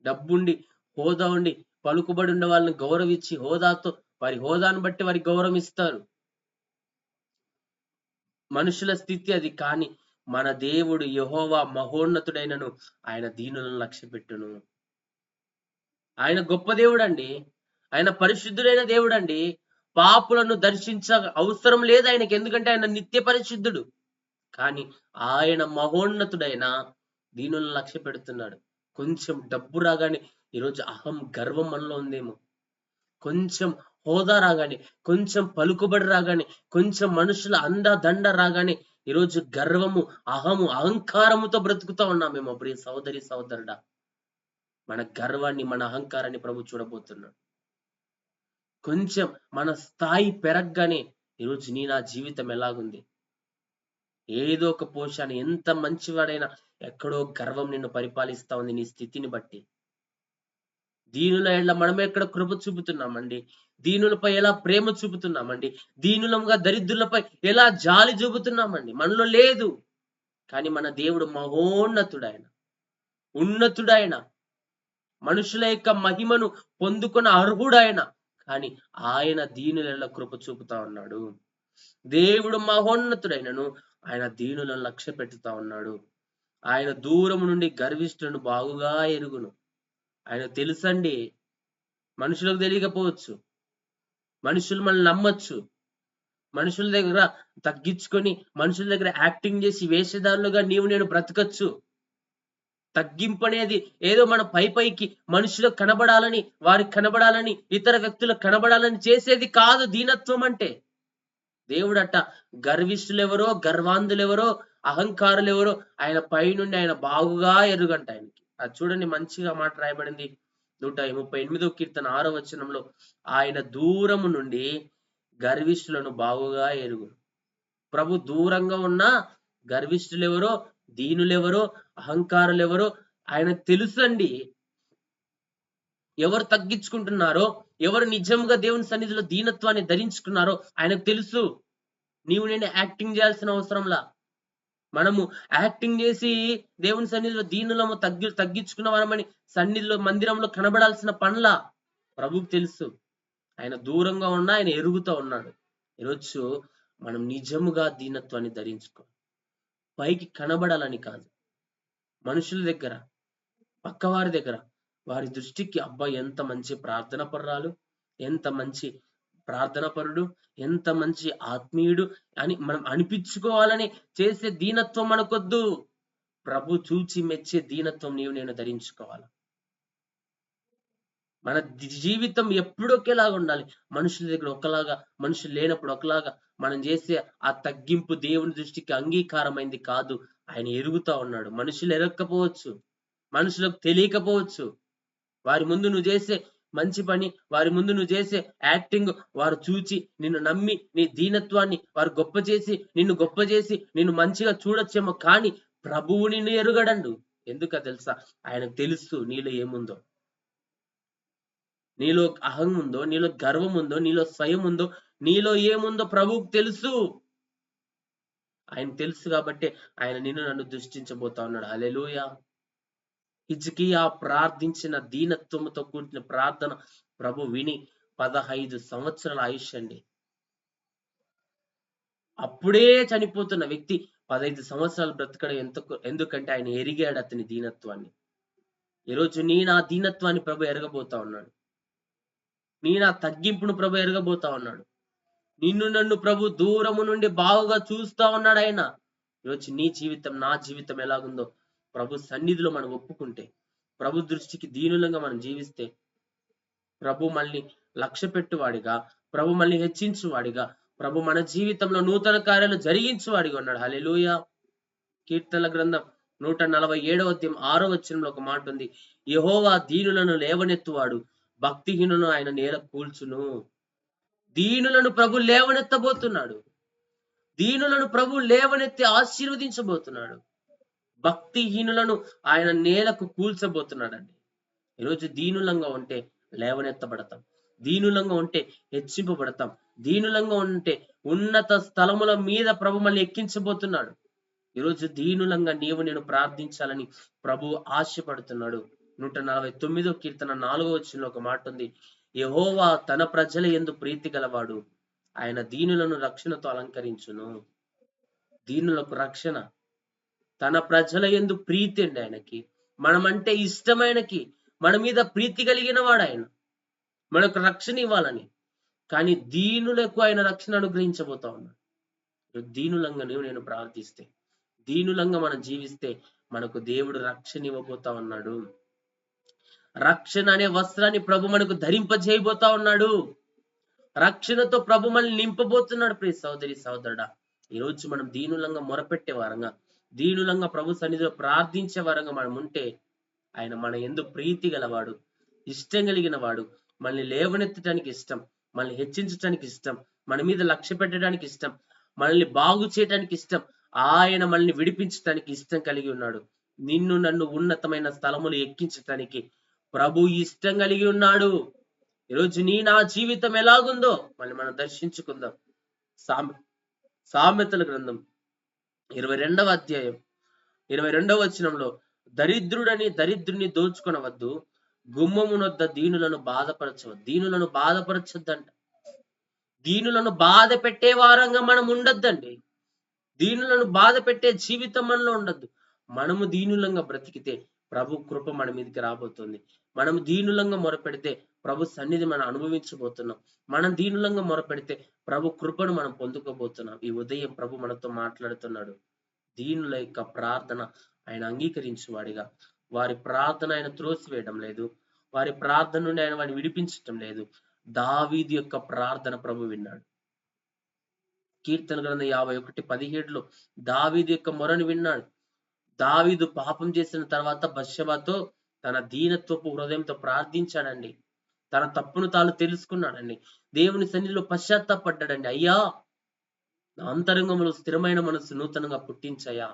A: డబ్బుండి, హోదా ఉండి, పలుకుబడి ఉన్న వాళ్ళని గౌరవించి, హోదాతో వారి హోదాను బట్టి వారికి గౌరవం ఇస్తారు. మనుషుల స్థితి అది. కానీ మన దేవుడు యెహోవా మహోన్నతుడైనను ఆయన దీనులను లక్ష్యపెట్టును. ఆయన గొప్ప దేవుడండి. ఆయన పరిశుద్ధుడైన దేవుడండి. పాపులను దర్శించ అవసరం లేదు ఆయనకి, ఎందుకంటే ఆయన నిత్య పరిశుద్ధుడు. కానీ ఆయన మహోన్నతుడైన దీనులను లక్ష్య పెడుతున్నాడు. కొంచెం డబ్బు రాగానే ఈరోజు అహం, గర్వం మనలో ఉందేమో. కొంచెం హోదా రాగానే, కొంచెం పలుకుబడి రాగానే, కొంచెం మనుషుల అండదండ రాగానే ఈరోజు గర్వము, అహము, అహంకారముతో బ్రతుకుతా ఉన్నామేమో. ప్రియ సోదరి సోదరుడా, మన గర్వాన్ని, మన అహంకారాన్ని ప్రభు చూడబోతున్నాడు. కొంచెం మన స్థాయి పెరగగానే ఈరోజు నా జీవితం ఎలాగుంది, ఏదో ఒక పోషణ, ఎంత మంచివాడైనా ఎక్కడో గర్వం నిన్ను పరిపాలిస్తా ఉంది నీ స్థితిని బట్టి. దీనుల ఎడల మనమే ఎక్కడ కృప చూపుతున్నామండి? దీనులపై ఎలా ప్రేమ చూపుతున్నామండి? దీనులంగా దరిద్రులపై ఎలా జాలి చూపుతున్నామండి? మనలో లేదు. కానీ మన దేవుడు మహోన్నతుడాయన, ఉన్నతుడాయన, మనుషుల యొక్క మహిమను పొందుకున్న అర్హుడాయన. కానీ ఆయన దీనుల కృప చూపుతా ఉన్నాడు. దేవుడు మహోన్నతుడైనను ఆయన దీనులను లక్ష్య పెట్టుతా ఉన్నాడు. ఆయన దూరం నుండి గర్విష్ఠులను బాగుగా ఎరుగును. ఆయన తెలుసండి. మనుషులకు తెలియకపోవచ్చు, మనుషులు మనల్ని నమ్మొచ్చు, మనుషుల దగ్గర తగ్గించుకొని, మనుషుల దగ్గర యాక్టింగ్ చేసి వేషధారులుగా నీవు నేను బ్రతకచ్చు. తగ్గింపు అనేది ఏదో మన పైకి మనుషులకు కనబడాలని, వారికి కనబడాలని, ఇతర వ్యక్తులకు కనబడాలని చేసేది కాదు దీనత్వం అంటే. దేవుడట గర్విష్ఠులెవరో, గర్వాంధులెవరో, అహంకారులెవరో ఆయన పైనుండి ఆయన బాగుగా ఎరుగంట ఆయనకి. అది చూడండి, మంచిగా మాట రాయబడింది 138వ కీర్తన 6వ వచనంలో, ఆయన దూరము నుండి గర్విష్ఠులను బాగుగా ఎరుగు. ప్రభు దూరంగా ఉన్న గర్విష్ఠులెవరో, దీనులెవరో, అహంకారులెవరో ఆయనకు తెలుసండి. ఎవరు తగ్గించుకుంటున్నారో, ఎవరు నిజంగా దేవుని సన్నిధిలో దీనత్వాన్ని ధరించుకున్నారో ఆయనకు తెలుసు. నీవు నేను యాక్టింగ్ చేయాల్సిన అవసరంలా. మనము యాక్టింగ్ చేసి దేవుని సన్నిధిలో దీనులము తగ్గించుకున్న వారమని సన్నిధిలో, మందిరంలో కనబడాల్సిన పనులా. ప్రభుకు తెలుసు. ఆయన దూరంగా ఉన్నా ఆయన ఎరుగుతూ ఉన్నాడు. ఈరోజు మనం నిజముగా దీనత్వాన్ని ధరించుకో. పైకి కనబడాలని కాదు, మనుషుల దగ్గర, పక్కవారి దగ్గర, వారి దృష్టికి అబ్బా ఎంత మంచి ప్రార్థన పరురాలు, ఎంత మంచి ప్రార్థన పరుడు, ఎంత మంచి ఆత్మీయుడు అని మనం అనిపించుకోవాలని చేసే దీనత్వం మనకొద్దు. ప్రభు చూచి మెచ్చే దీనత్వం నీవు నేను ధరించుకోవాలి. మన జీవితం ఎప్పుడు ఒకేలాగా ఉండాలి. మనుషుల దగ్గర ఒకలాగా, మనుషులు లేనప్పుడు ఒకలాగా. మనం చేసే ఆ తగ్గింపు దేవుని దృష్టికి అంగీకారమైంది కాదు. ఆయన ఎరుగుతా ఉన్నాడు. మనుషులు ఎరగకపోవచ్చు, మనుషులకు తెలియకపోవచ్చు. వారి ముందు నువ్వు చేసే మంచి పని, వారి ముందు నువ్వు చేసే యాక్టింగ్ వారు చూచి నిన్ను నమ్మి నీ దీనత్వాన్ని వారు గొప్ప చేసి, నిన్ను మంచిగా చూడొచ్చేమో. కానీ ప్రభువు నిన్ను ఎరుగడండు. ఎందుక తెలుసా? ఆయనకు తెలుసు నీలో ఏముందో. నీలో అహం ఉందో, నీలో గర్వం ఉందో, నీలో స్వయం ఉందో, నీలో ఏముందో ప్రభువుకు తెలుసు. ఆయన తెలుసు కాబట్టి ఆయన నిన్ను నన్ను దృష్టించబోతా ఉన్నాడు. హల్లెలూయా. హిజ్కియా ప్రార్థించిన దీనత్వముతో కూడిన ప్రార్థన ప్రభు విని 15 సంవత్సరాల ఆయుష్ అండి. అప్పుడే చనిపోతున్న వ్యక్తి 15 సంవత్సరాలు బ్రతకడం ఎందుకంటే ఆయన ఎరిగాడు అతని దీనత్వాన్ని. ఈరోజు నీ నా దీనత్వాన్ని ప్రభు ఎరగబోతా ఉన్నాడు. నీ నా తగ్గింపును ప్రభు ఎరగబోతా ఉన్నాడు. నిన్ను నన్ను ప్రభు దూరము నుండి బాగుగా చూస్తా ఉన్నాడు ఆయన. ఈరోజు నీ జీవితం నా జీవితం ఎలాగుందో ప్రభు సన్నిధిలో మనం ఒప్పుకుంటే, ప్రభు దృష్టికి దీనులంగా మనం జీవిస్తే ప్రభు మనల్ని లక్ష్యపెట్టువాడిగా, ప్రభు మనల్ని హెచ్చించువాడిగా, ప్రభు మన జీవితంలో నూతన కార్యాలు జరిగించువాడిగా ఉన్నాడు. హల్లెలూయా. కీర్తనల గ్రంథం 147వ అధ్యాయం 6వ వచనంలో ఒక మాట ఉంది. యెహోవా దీనులను లేవనెత్తువాడు, భక్తిహీనులను ఆయన నేల కూల్చును. దీనులను ప్రభు లేవనెత్తబోతున్నాడు. దీనులను ప్రభు లేవనెత్తి ఆశీర్వదించబోతున్నాడు. భక్తిహీనులను ఆయన నేలకు కూల్చబోతున్నాడండి. ఈరోజు దీనులంగా ఉంటే లేవనెత్తబడతాం. దీనులంగా ఉంటే హెచ్చింపబడతాం. దీనులంగా ఉంటే ఉన్నత స్థలముల మీద ప్రభు మళ్ళీ ఎక్కించబోతున్నాడు. ఈరోజు దీనులంగా నేను ప్రార్థించాలని ప్రభు ఆశపడుతున్నాడు. 149వ కీర్తన 4వ వచనంలో ఒక మాట ఉంది. యెహోవా తన ప్రజల యందు ప్రీతి గలవాడు, ఆయన దీనులను రక్షణతో అలంకరించును. దీనులకు రక్షణ, తన ప్రజల యందు ప్రీతి అండి ఆయనకి. మనమంటే ఇష్టమైనకి, మన మీద ప్రీతి కలిగిన వాడు ఆయన, మనకు రక్షణ ఇవ్వాలని. కానీ దీనులకు ఆయన రక్షణ అనుగ్రహించబోతా ఉన్నాడు. దీనులంగా నేను ప్రార్థిస్తే, దీనులంగా మనం జీవిస్తే మనకు దేవుడు రక్షణ ఇవ్వబోతా ఉన్నాడు. రక్షణ అనే వస్త్రాన్ని ప్రభు మనకు ధరింపజేయబోతా ఉన్నాడు. రక్షణతో ప్రభు మనల్ని నింపబోతున్నాడు. ప్రియ సోదరి సోదరుడా, ఈరోజు మనం దీనులంగా మొరపెట్టే వారంగా, దీనులంగా ప్రభు సన్నిధిలో ప్రార్థించే వారంగా మనం ఉంటే ఆయన మన యందు ప్రీతి గలవాడు, ఇష్టం కలిగిన వాడు, మనల్ని లేవనెత్తడానికి ఇష్టం, మనల్ని హెచ్చించడానికి ఇష్టం, మన మీద లక్ష్య పెట్టడానికి ఇష్టం, మనల్ని బాగు చేయడానికి ఇష్టం, ఆయన మనల్ని విడిపించడానికి ఇష్టం కలిగి ఉన్నాడు. నిన్ను నన్ను ఉన్నతమైన స్థలములు ఎక్కించటానికి ప్రభు ఇష్టం కలిగి ఉన్నాడు. ఈరోజు నా జీవితం ఎలాగుందో మనం దర్శించుకుందాం. సామెతల గ్రంథం 22వ అధ్యాయం 22వ వచనంలో, దరిద్రుని దోచుకొనవద్దు, గుమ్మమునొద్ద దీనులను బాధపరచవద్దు. దీనులను బాధపరచొద్దంట. దీనులను బాధ పెట్టే వారంగా మనం ఉండొద్దండి. దీనులను బాధ పెట్టే జీవితం మనలో ఉండద్దు. మనము దీనులంగా బ్రతికితే ప్రభు కృప మన మీదకి రాబోతుంది. మనము దీనులంగా మొరపెడితే ప్రభు సన్నిధి మనం అనుభవించబోతున్నాం. మనం దీనులంగా మొరపెడితే ప్రభు కృపను మనం పొందుకోబోతున్నాం. ఈ ఉదయం ప్రభు మనతో మాట్లాడుతున్నాడు. దీనుల యొక్క ప్రార్థన ఆయన అంగీకరించువాడిగా, వారి ప్రార్థన ఆయన త్రోసివేయడం లేదు, వారి ప్రార్థన నుండి ఆయన వాడిని విడిపించటం లేదు. దావీదు యొక్క ప్రార్థన ప్రభు విన్నాడు. కీర్తన గ్రంథం 51:17లో దావీదు యొక్క మొరను విన్నాడు. దావీదు పాపం చేసిన తర్వాత బత్షెబతో తన దీనత్వపు హృదయంతో ప్రార్థించాడండి. తన తప్పును తాను తెలుసుకున్నాడండి. దేవుని సన్నిధిలో పశ్చాత్తాపడ్డాడండి. అయ్యా, నా అంతరంగంలో స్థిరమైన మనసు నూతనంగా పుట్టించయ్యా,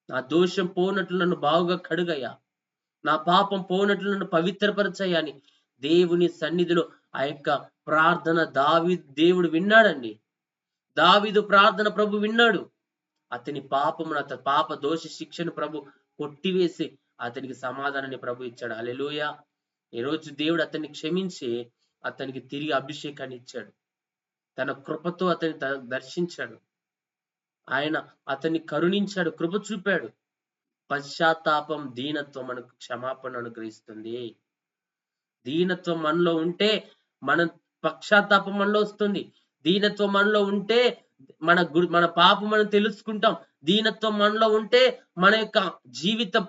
A: నా దోషం పోనట్లు నన్ను బాగుగా కడుగయ్యా, నా పాపం పోనట్లు నన్ను పవిత్రపరచయ్యా అని దేవుని సన్నిధిలో ఆ యొక్క ప్రార్థన దేవుడు విన్నాడండి. దావీదు ప్రార్థన ప్రభు విన్నాడు. అతని పాప దోష శిక్షను ప్రభు కొట్టివేసి అతనికి సమాధానాన్ని ప్రభు ఇచ్చాడు. హల్లెలూయా. ఈరోజు దేవుడు అతన్ని క్షమించి అతనికి తిరిగి అభిషేకాన్ని ఇచ్చాడు. తన కృపతో అతన్ని దర్శించాడు. ఆయన అతన్ని కరుణించాడు, కృప చూపాడు. పశ్చాత్తాపం, దీనత్వం మనకు క్షమాపణ అనుగ్రహిస్తుంది. దీనత్వం మనలో ఉంటే పశ్చాత్తాపం మనలో వస్తుంది. దీనత్వం మనలో ఉంటే మన పాపం మనం తెలుసుకుంటాం. దీనత్వం మనలో ఉంటే మన యొక్క జీవితం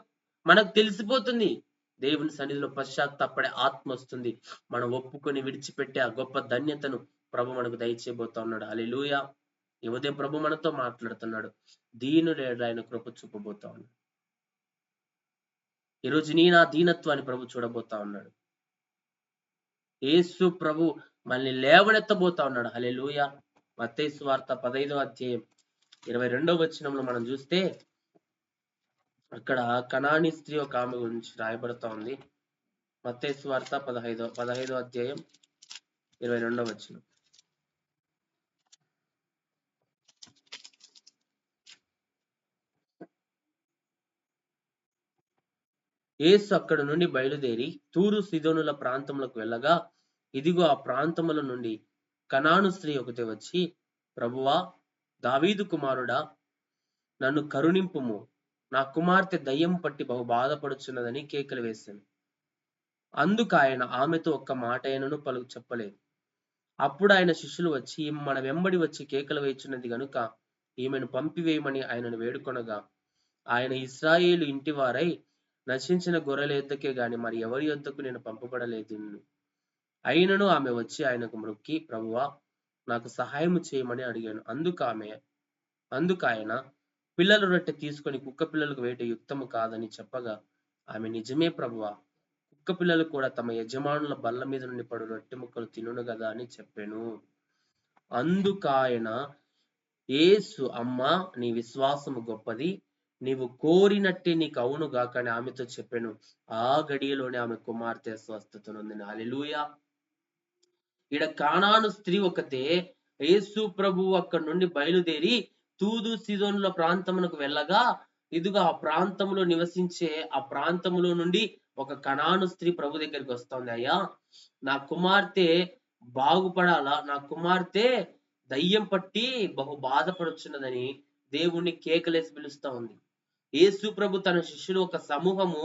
A: మనకు తెలిసిపోతుంది. దేవుని సన్నిధిలో పశ్చాత్తాపడే ఆత్మ వస్తుంది. మనం ఒప్పుకొని విడిచిపెట్టే ఆ గొప్ప ధన్యతను ప్రభు మనకు దయచేయబోతా ఉన్నాడు. హల్లెలూయా. ఈ ఉదయం ప్రభు మనతో మాట్లాడుతున్నాడు. దీనుడైన ఆయన కృప చూపబోతా ఉన్నాడు. ఈరోజు నా దీనత్వాన్ని ప్రభు చూడబోతా ఉన్నాడు. యేసు ప్రభు మనల్ని లేవనెత్తబోతా ఉన్నాడు. హల్లెలూయా. మత్తయి సువార్త 15వ అధ్యాయం 22వ వచనంలో మనం చూస్తే అక్కడ కనానీ స్త్రీ ఒక ఆమె గురించి రాయబడతా ఉంది. మత్తయి సువార్త 15వ అధ్యాయం 22వ వచనం. యేసు అక్కడ నుండి బయలుదేరి తూరు సిదోనుల ప్రాంతములకు వెళ్ళగా, ఇదిగో ఆ ప్రాంతముల నుండి కనాను స్త్రీ ఒకటి వచ్చి, ప్రభువా, దావీదు కుమారుడా, నన్ను కరుణింపుము, నా కుమార్తె దయ్యం పట్టి బహు బాధపడుచున్నదని కేకలు వేశాను. అందుకు ఆయన ఆమెతో ఒక్క మాట అయినను పలుకు చెప్పలేదు. అప్పుడు ఆయన శిష్యులు వచ్చి, ఈమె మన వెంబడి వచ్చి కేకలు వేయుచున్నది గనుక ఈమెను పంపివేయమని ఆయనను వేడుకొనగా, ఆయన ఇశ్రాయేలు ఇంటివారై నశించిన గొర్రెల యొద్దకే గాని మరి ఎవరి యొద్దకు నేను పంపబడలేదు. అయినను ఆమె వచ్చి ఆయనకు మ్రొక్కి, ప్రభువా, నాకు సహాయము చేయమని అడిగాను. అందుకు ఆయన, పిల్లల రొట్టె తీసుకొని కుక్క పిల్లలకు వేట యుక్తము కాదని చెప్పగా, ఆమె, నిజమే ప్రభువా, కుక్క పిల్లలు కూడా తమ యజమానుల బల్ల మీద నుండి పడు రొట్టె ముక్కలు తినును గదా అని చెప్పాను. అందుకాయన, యేసు, అమ్మా, నీ విశ్వాసము గొప్పది, నీవు కోరినట్టే నీకు అవును గాక అని ఆమెతో చెప్పాను. ఆ గడియలోనే ఆమె కుమార్తె స్వస్థత నొందిన. హల్లెలూయా. ఈడ కానాను స్త్రీ ఒకతే యేసు ప్రభువు అక్కడి నుండి బయలుదేరి తూదు సిదోనుల ప్రాంతమునకు వెళ్ళగా, ఇదిగో ఆ ప్రాంతంలో నివసించే ఆ ప్రాంతములో నుండి ఒక కనాను స్త్రీ ప్రభు దగ్గరికి వస్తుంది. అయ్యా, నా కుమార్తె బాగుపడాలా, నా కుమార్తె దయ్యం పట్టి బహు బాధపడుచున్నదని దేవుణ్ణి కేకలేసి పిలుస్తా ఉంది. యేసు ప్రభు తన శిష్యులు ఒక సమూహము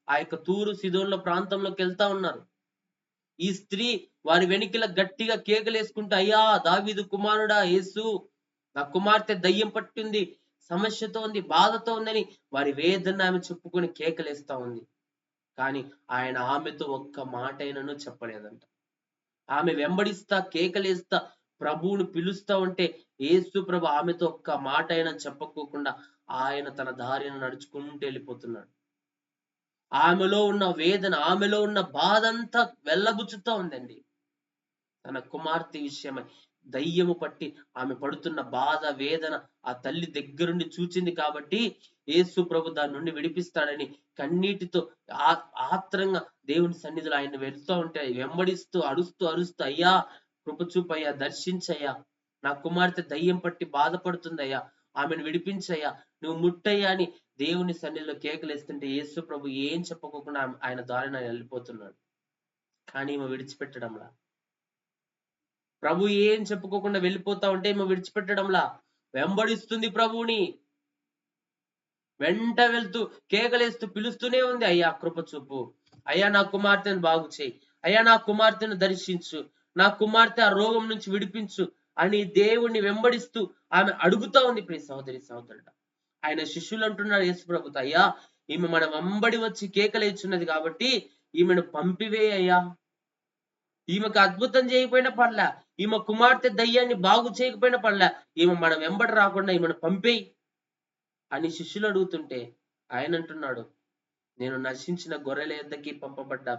A: ఆ యొక్క తూరు సిదోనుల ప్రాంతంలోకి వెళ్తా ఉన్నారు. ఈ స్త్రీ వారి వెనుకల గట్టిగా కేకలేసుకుంటూ, అయ్యా, దావీదు కుమారుడా యేసు, నా కుమార్తె దయ్యం పట్టింది, సమస్యతో ఉంది, బాధతో ఉందని వారి వేదన ఆమె చెప్పుకొని కేకలేస్తా ఉంది. కానీ ఆయన ఆమెతో ఒక్క మాట అయినను చెప్పలేదంట. ఆమె వెంబడిస్తా కేకలేస్తా ప్రభువును పిలుస్తా ఉంటే యేసు ప్రభు ఆమెతో ఒక్క మాట అయినా చెప్పకోకుండా ఆయన తన దారిని నడుచుకుంటూ వెళ్ళిపోతున్నాడు. ఆమెలో ఉన్న వేదన, ఆమెలో ఉన్న బాధ అంతా వెళ్ళబుచ్చుతా ఉందండి. తన కుమార్తె విషయమై దయ్యము పట్టి ఆమె పడుతున్న బాధ, వేదన ఆ తల్లి దగ్గరుండి చూచింది కాబట్టి యేసు ప్రభు దాని నుండి విడిపిస్తాడని కన్నీటితో ఆత్రంగా దేవుని సన్నిధిలో ఆయన వెళ్తూ ఉంటే వెంబడిస్తూ అరుస్తూ, అయ్యా, కృప చూపయ్యా, దర్శించయ్యా, నా కుమార్తె దయ్యం పట్టి బాధపడుతుందయ్యా, ఆమెను విడిపించయ్యా, నువ్వు ముట్టయ్యా అని దేవుని సన్నిధిలో కేకలేస్తుంటే యేసు ప్రభు ఏం చెప్పకోకుండా ఆయన దారిన వెళ్ళిపోతున్నాడు. కానీ ఈమె విడిచిపెట్టడంలా. ప్రభు ఏం చెప్పుకోకుండా వెళ్ళిపోతా ఉంటే ఈమె విడిచిపెట్టడంలా, వెంబడిస్తుంది ప్రభువుని. వెంట వెళ్తూ కేకలేస్తూ పిలుస్తూనే ఉంది, అయ్యా కృప చూపు, అయ్యా నా కుమార్తెను బాగు చేయి, అయ్యా నా కుమార్తెను దర్శించు, నా కుమార్తె ఆ రోగం నుంచి విడిపించు అని దేవుణ్ణి వెంబడిస్తూ ఆమె అడుగుతా ఉంది. ప్రియ సహోదరి సహోదరుడా, ఆయన శిష్యులు అంటున్నారు యేసు ప్రభుతో, అయ్యా, ఈమె మన వెంబడి వచ్చి కేకలేచున్నది కాబట్టి ఈమెను పంపివేయ్యా. ఈమెకు అద్భుతం చేయకపోయినా పర్లే, ఈమె కుమార్తె దయ్యాన్ని బాగు చేయకపోయినా పర్లే, ఈమె మన వెంబడి రాకుండా ఈమెను పంపేయి అని శిష్యులు అడుగుతుంటే ఆయన అంటున్నాడు, నేను నశించిన గొర్రెల యొద్దకి పంపబడ్డా.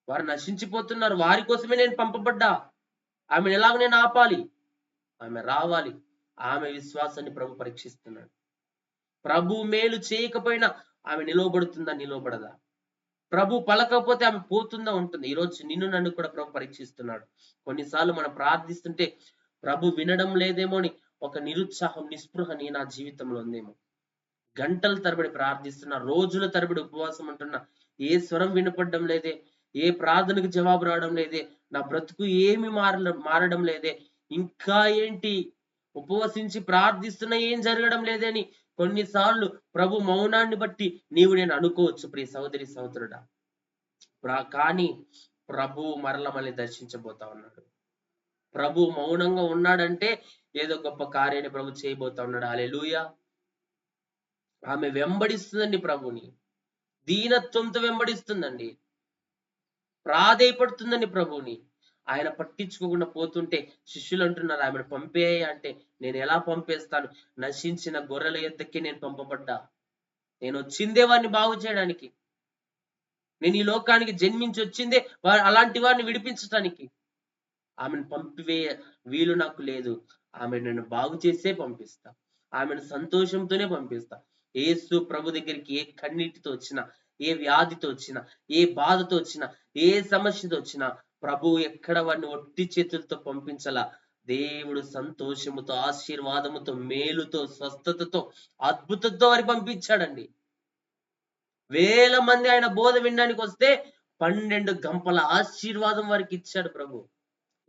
A: వారు నశించిపోతున్నారు, వారి కోసమే నేను పంపబడ్డా. ఆమెను ఎలాగ నేను ఆపాలి? ఆమె రావాలి. ఆమె విశ్వాసాన్ని ప్రభు పరీక్షిస్తున్నాడు. ప్రభు మేలు చేయకపోయినా ఆమె నిలవబడుతుందా, నిలవబడదా? ప్రభు పలకపోతే ఆమె పోతుందా, ఉంటుంది? ఈరోజు నిన్ను నన్ను కూడా ప్రభు పరీక్షిస్తున్నాడు. కొన్నిసార్లు మనం ప్రార్థిస్తుంటే ప్రభు వినడం లేదేమో అని ఒక నిరుత్సాహం, నిస్పృహ నా జీవితంలో ఉందేమో. గంటల తరబడి ప్రార్థిస్తున్నా, రోజుల తరబడి ఉపవాసం ఉంటున్నా, ఏ స్వరం వినపడడం లేదే, ఏ ప్రార్థనకు జవాబు రావడం లేదే, నా బ్రతుకు ఏమి మారడం లేదే, ఇంకా ఏంటి ఉపవసించి ప్రార్థిస్తున్నా ఏం జరగడం లేదని కొన్నిసార్లు ప్రభు మౌనాన్ని బట్టి నీవు నేను అనుకోవచ్చు ప్రియ సహోదరి సహోదరుడా. కానీ ప్రభు మరల మళ్ళీ దర్శించబోతా ఉన్నాడు. ప్రభు మౌనంగా ఉన్నాడంటే ఏదో గొప్ప కార్యాన్ని ప్రభు చేయబోతా ఉన్నాడు. హల్లెలూయా. ఆమె వెంబడిస్తుందండి ప్రభుని, దీనత్వంతో వెంబడిస్తుందండి, ప్రాధేయపడుతుందండి ప్రభుని. ఆయన పట్టించుకోకుండా పోతుంటే శిష్యులు అంటున్నారు, ఆమెను పంపేయ అంటే, నేను ఎలా పంపేస్తాను? నశించిన గొర్రెల యొద్దకి నేను పంపబడ్డా. నేను వచ్చిందే వారిని బాగు చేయడానికి. నేను ఈ లోకానికి జన్మించి వచ్చిందే అలాంటి వారిని విడిపించడానికి. ఆమెను పంపివేయ వీలు నాకు లేదు. ఆమె నన్ను బాగు చేసే పంపిస్తా. ఆమెను సంతోషంతోనే పంపిస్తా. యేసు ప్రభు దగ్గరికి ఏ కన్నీటితో వచ్చినా, ఏ వ్యాధితో వచ్చినా, ఏ బాధతో వచ్చినా, ఏ సమస్యతో వచ్చినా ప్రభు ఎక్కడ వారిని ఒట్టి చేతులతో పంపించలా. దేవుడు సంతోషముతో, ఆశీర్వాదముతో, మేలుతో, స్వస్థతతో, అద్భుతంతో వారి పంపించాడండి. వేల మంది ఆయన బోధ వినడానికి వస్తే 12 గంపల ఆశీర్వాదం వారికి ఇచ్చాడు ప్రభు.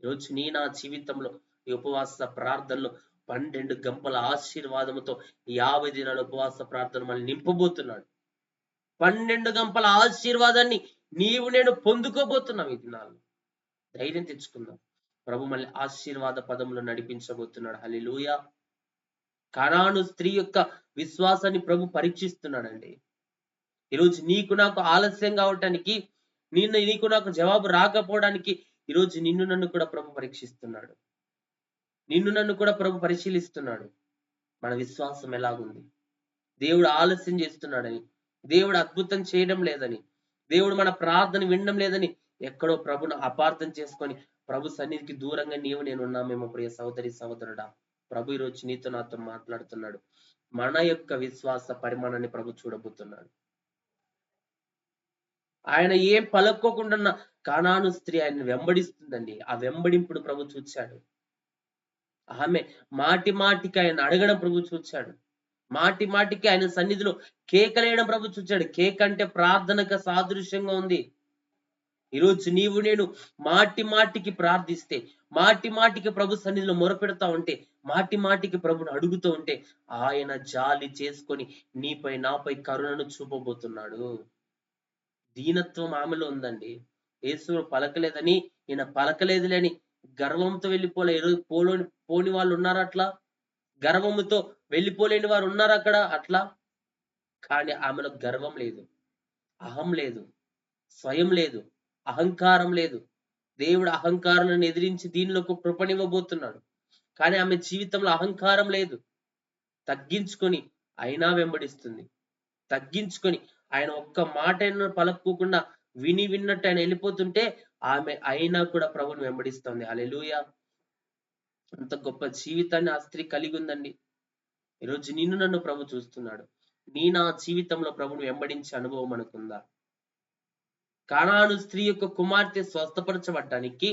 A: ఈరోజు నా జీవితంలో ఈ ఉపవాస ప్రార్థనలో 12 గంపల ఆశీర్వాదముతో 50 దినాల ఉపవాస ప్రార్థన మళ్ళీ నింపబోతున్నాడు. 12 గంపల ఆశీర్వాదాన్ని నీవు నేను పొందుకోబోతున్నాం ఈ దినాల్లో. ధైర్యం తెచ్చుకుందాం. ప్రభు మళ్ళీ ఆశీర్వాద పదములో నడిపించబోతున్నాడు. హల్లెలూయా. కనాను స్త్రీ యొక్క విశ్వాసాన్ని ప్రభు పరీక్షిస్తున్నాడండి. ఈరోజు నీకు నాకు ఆలస్యం కావటానికి, నీకు నాకు జవాబు రాకపోవడానికి ఈరోజు నిన్ను నన్ను కూడా ప్రభు పరీక్షిస్తున్నాడు. నిన్ను నన్ను కూడా ప్రభు పరిశీలిస్తున్నాడు. మన విశ్వాసం ఎలాగుంది? దేవుడు ఆలస్యం చేస్తున్నాడని, దేవుడు అద్భుతం చేయడం లేదని, దేవుడు మన ప్రార్థన వినడం లేదని ఎక్కడో ప్రభును అపార్థం చేసుకొని ప్రభు సన్నిధికి దూరంగా నేను ఉన్నామేమో ప్రియ సహోదరి సహోదరుడా. ప్రభు ఈరోజు నీతో నాతో మాట్లాడుతున్నాడు. మన యొక్క విశ్వాస పరిమాణాన్ని ప్రభు చూడబోతున్నాడు. ఆయన ఏం పలుక్కోకుండా కానాను స్త్రీ ఆయన వెంబడిస్తుందండి. ఆ వెంబడింపుడు ప్రభు చూచాడు. ఆమె మాటి మాటికి ఆయన అడగడం ప్రభు చూచాడు. మాటి మాటికి ఆయన సన్నిధిలో కేకలేయడం ప్రభు చూచాడు. కేక అంటే ప్రార్థనకు సాదృశ్యంగా ఉంది. ఈరోజు నీవు నేను మాటి మాటికి ప్రార్థిస్తే, మాటి మాటికి ప్రభు సన్నిధిలో మొరపెడతా ఉంటే, మాటి మాటికి ప్రభుని అడుగుతూ ఉంటే ఆయన జాలి చేసుకొని నీపై నాపై కరుణను చూపబోతున్నాడు. దీనత్వం ఆమెలో ఉందండి. యేసు పలకలేదని ఈయన పలకలేదులే అని గర్వంతో వెళ్ళిపోలే. ఈరోజు పోని వాళ్ళు ఉన్నారా అట్లా? గర్వముతో వెళ్ళిపోలేని వారు ఉన్నారు అక్కడ అట్లా. కానీ ఆమెలో గర్వం లేదు, అహం లేదు, స్వయం లేదు, అహంకారం లేదు. దేవుడు అహంకారాలను ఎదిరించి దీనిలోకి కృపనివ్వబోతున్నాడు. కానీ ఆమె జీవితంలో అహంకారం లేదు. తగ్గించుకొని అయినా వెంబడిస్తుంది. తగ్గించుకొని ఆయన ఒక్క మాట పలుకోకుండా విన్నట్టు ఆయన వెళ్ళిపోతుంటే ఆమె అయినా కూడా ప్రభుని వెంబడిస్తుంది. హల్లెలూయా. అంత గొప్ప జీవితాన్ని ఆ స్త్రీ కలిగి ఉందండి. ఈరోజు నిన్ను నన్ను ప్రభు చూస్తున్నాడు. నా జీవితంలో ప్రభుని వెంబడించే అనుభవం అనుకుందా? కానాను స్త్రీ యొక్క కుమార్తె స్వస్థపరచబడటానికి,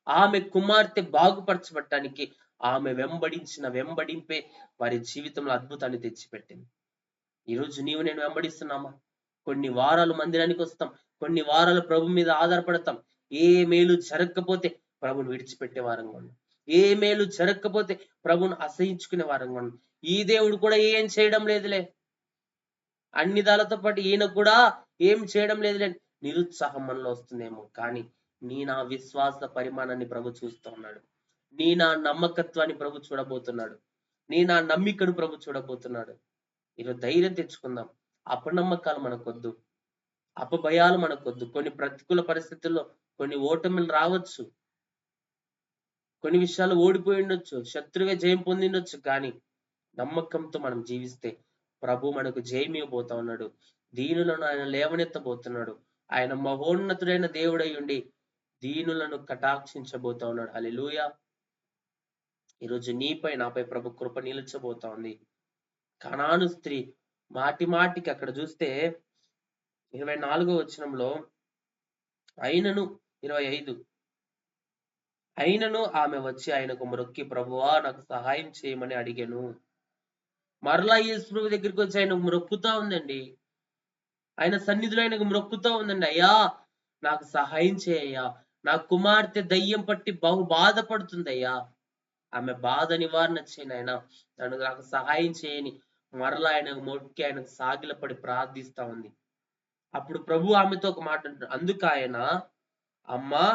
A: ఆమె కుమార్తె బాగుపరచబడటానికి ఆమె వెంబడించిన వెంబడింపే వారి జీవితంలో అద్భుతాన్ని తెచ్చిపెట్టింది. ఈరోజు నేను వెంబడిస్తున్నామా? కొన్ని వారాలు మందిరానికి వస్తాం, కొన్ని వారాలు ప్రభు మీద ఆధారపడతాం. ఏ మేలు జరగకపోతే ప్రభుని విడిచిపెట్టే వారంగా ఉన్నాం. ఏ మేలు జరగకపోతే ప్రభుని అసహించుకునే వారంగా ఉన్నాం. ఈ దేవుడు కూడా ఏం చేయడం లేదులే, అన్ని దాలతో పాటు ఈయన కూడా ఏం చేయడం లేదులే, నిరుత్సాహం మనలో వస్తుందేమో. కానీ నా విశ్వాస పరిమాణాన్ని ప్రభు చూస్తూ ఉన్నాడు. నా నమ్మకత్వాన్ని ప్రభు చూడబోతున్నాడు. నా నమ్మికను ప్రభు చూడబోతున్నాడు. ఈరోజు ధైర్యం తెచ్చుకుందాం. అపనమ్మకాలు మనకొద్దు, అపభయాలు మనకొద్దు. కొన్ని ప్రతికూల పరిస్థితుల్లో కొన్ని ఓటమిలు రావచ్చు, కొన్ని విషయాలు ఓడిపోయి ఉండొచ్చు, శత్రువే జయం పొందిండొచ్చు. కానీ నమ్మకంతో మనం జీవిస్తే ప్రభు మనకు జయం ఇవ్వబోతా ఉన్నాడు. దీనులను ఆయన లేవనెత్తబోతున్నాడు. ఆయన మహోన్నతుడైన దేవుడై ఉండి దీనులను కటాక్షించబోతా ఉన్నాడు. హల్లెలూయా. ఈరోజు నీపై నాపై ప్రభు కృప నిలిచబోతా ఉంది. కనాను స్త్రీ మాటి మాటికి అక్కడ చూస్తే 24వ వచనంలో అయినను 25 అయినను ఆమె వచ్చి ఆయనకు మొక్కి, ప్రభువా నాకు సహాయం చేయమని అడిగాను. మరలా యేసు ప్రభు దగ్గరికి వచ్చి ఆయన మొక్కుతా ఉందండి. ఆయన సన్నిధిలో ఆయనకు మొక్కుతా ఉందండి. అయ్యా నాకు సహాయం చేయయ్యా, నా కుమార్తె దయ్యం పట్టి బహు బాధపడుతుందయ్యా, ఆమె బాధ నివారణ చేయను ఆయన, నాకు సహాయం చేయని మరలా ఆయనకు మొక్కి ఆయనకు సాగిలపడి ప్రార్థిస్తా ఉంది. అప్పుడు ప్రభు ఆమెతో ఒక మాట అంటాడు. అందుకు ఆయన, అమ్మా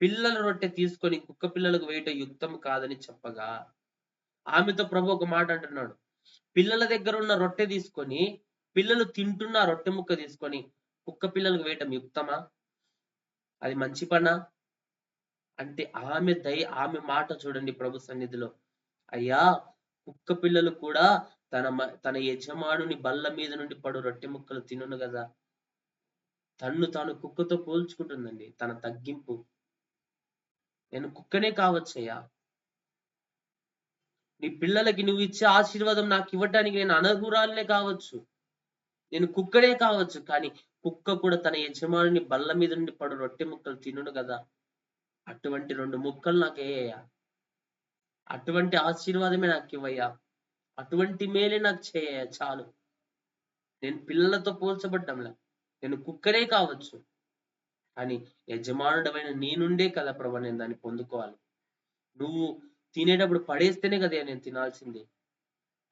A: పిల్లల రొట్టె తీసుకొని కుక్క పిల్లలకు వేయటం యుక్తం కాదని చెప్పగా, ఆమెతో ప్రభు ఒక మాట అంటున్నాడు. పిల్లల దగ్గర ఉన్న రొట్టె తీసుకొని, పిల్లలు తింటున్న రొట్టె ముక్క తీసుకొని కుక్క పిల్లలకు వేయటం యుక్తమా? అది మంచి పనా? అంటే ఆమె మాట చూడండి ప్రభు సన్నిధిలో. అయ్యా కుక్క పిల్లలు కూడా తన యజమానుని బల్ల మీద నుండి పడు రొట్టె ముక్కలు తినును కదా. తన్ను తాను కుక్కతో పోల్చుకుంటుందండి. తన తగ్గింపు. నేను కుక్కనే కావచ్చయ్యా, నీ పిల్లలకి నువ్వు ఇచ్చే ఆశీర్వాదం నాకు ఇవ్వటానికి నేను అనర్హురాలనే కావచ్చు, నేను కుక్కనే కావచ్చు, కానీ కుక్క కూడా తన యజమానుని బల్ల మీద నుండి పడు రొట్టె ముక్కలు తినును కదా. అటువంటి 2 ముక్కలు నాకేయ్యా, అటువంటి ఆశీర్వాదమే నాకు ఇవ్వయ్యా, అటువంటి మేలే నాకు చేయయ్యా చాలు. నేను పిల్లలతో పోల్చబడ్డంలా, నేను కుక్కనే కావచ్చు, కానీ యజమానుడమైన నీ నుండే కదా ప్రభు నేను దాన్ని పొందుకోవాలి. నువ్వు తినేటప్పుడు పడేస్తేనే కదా నేను తినాల్సింది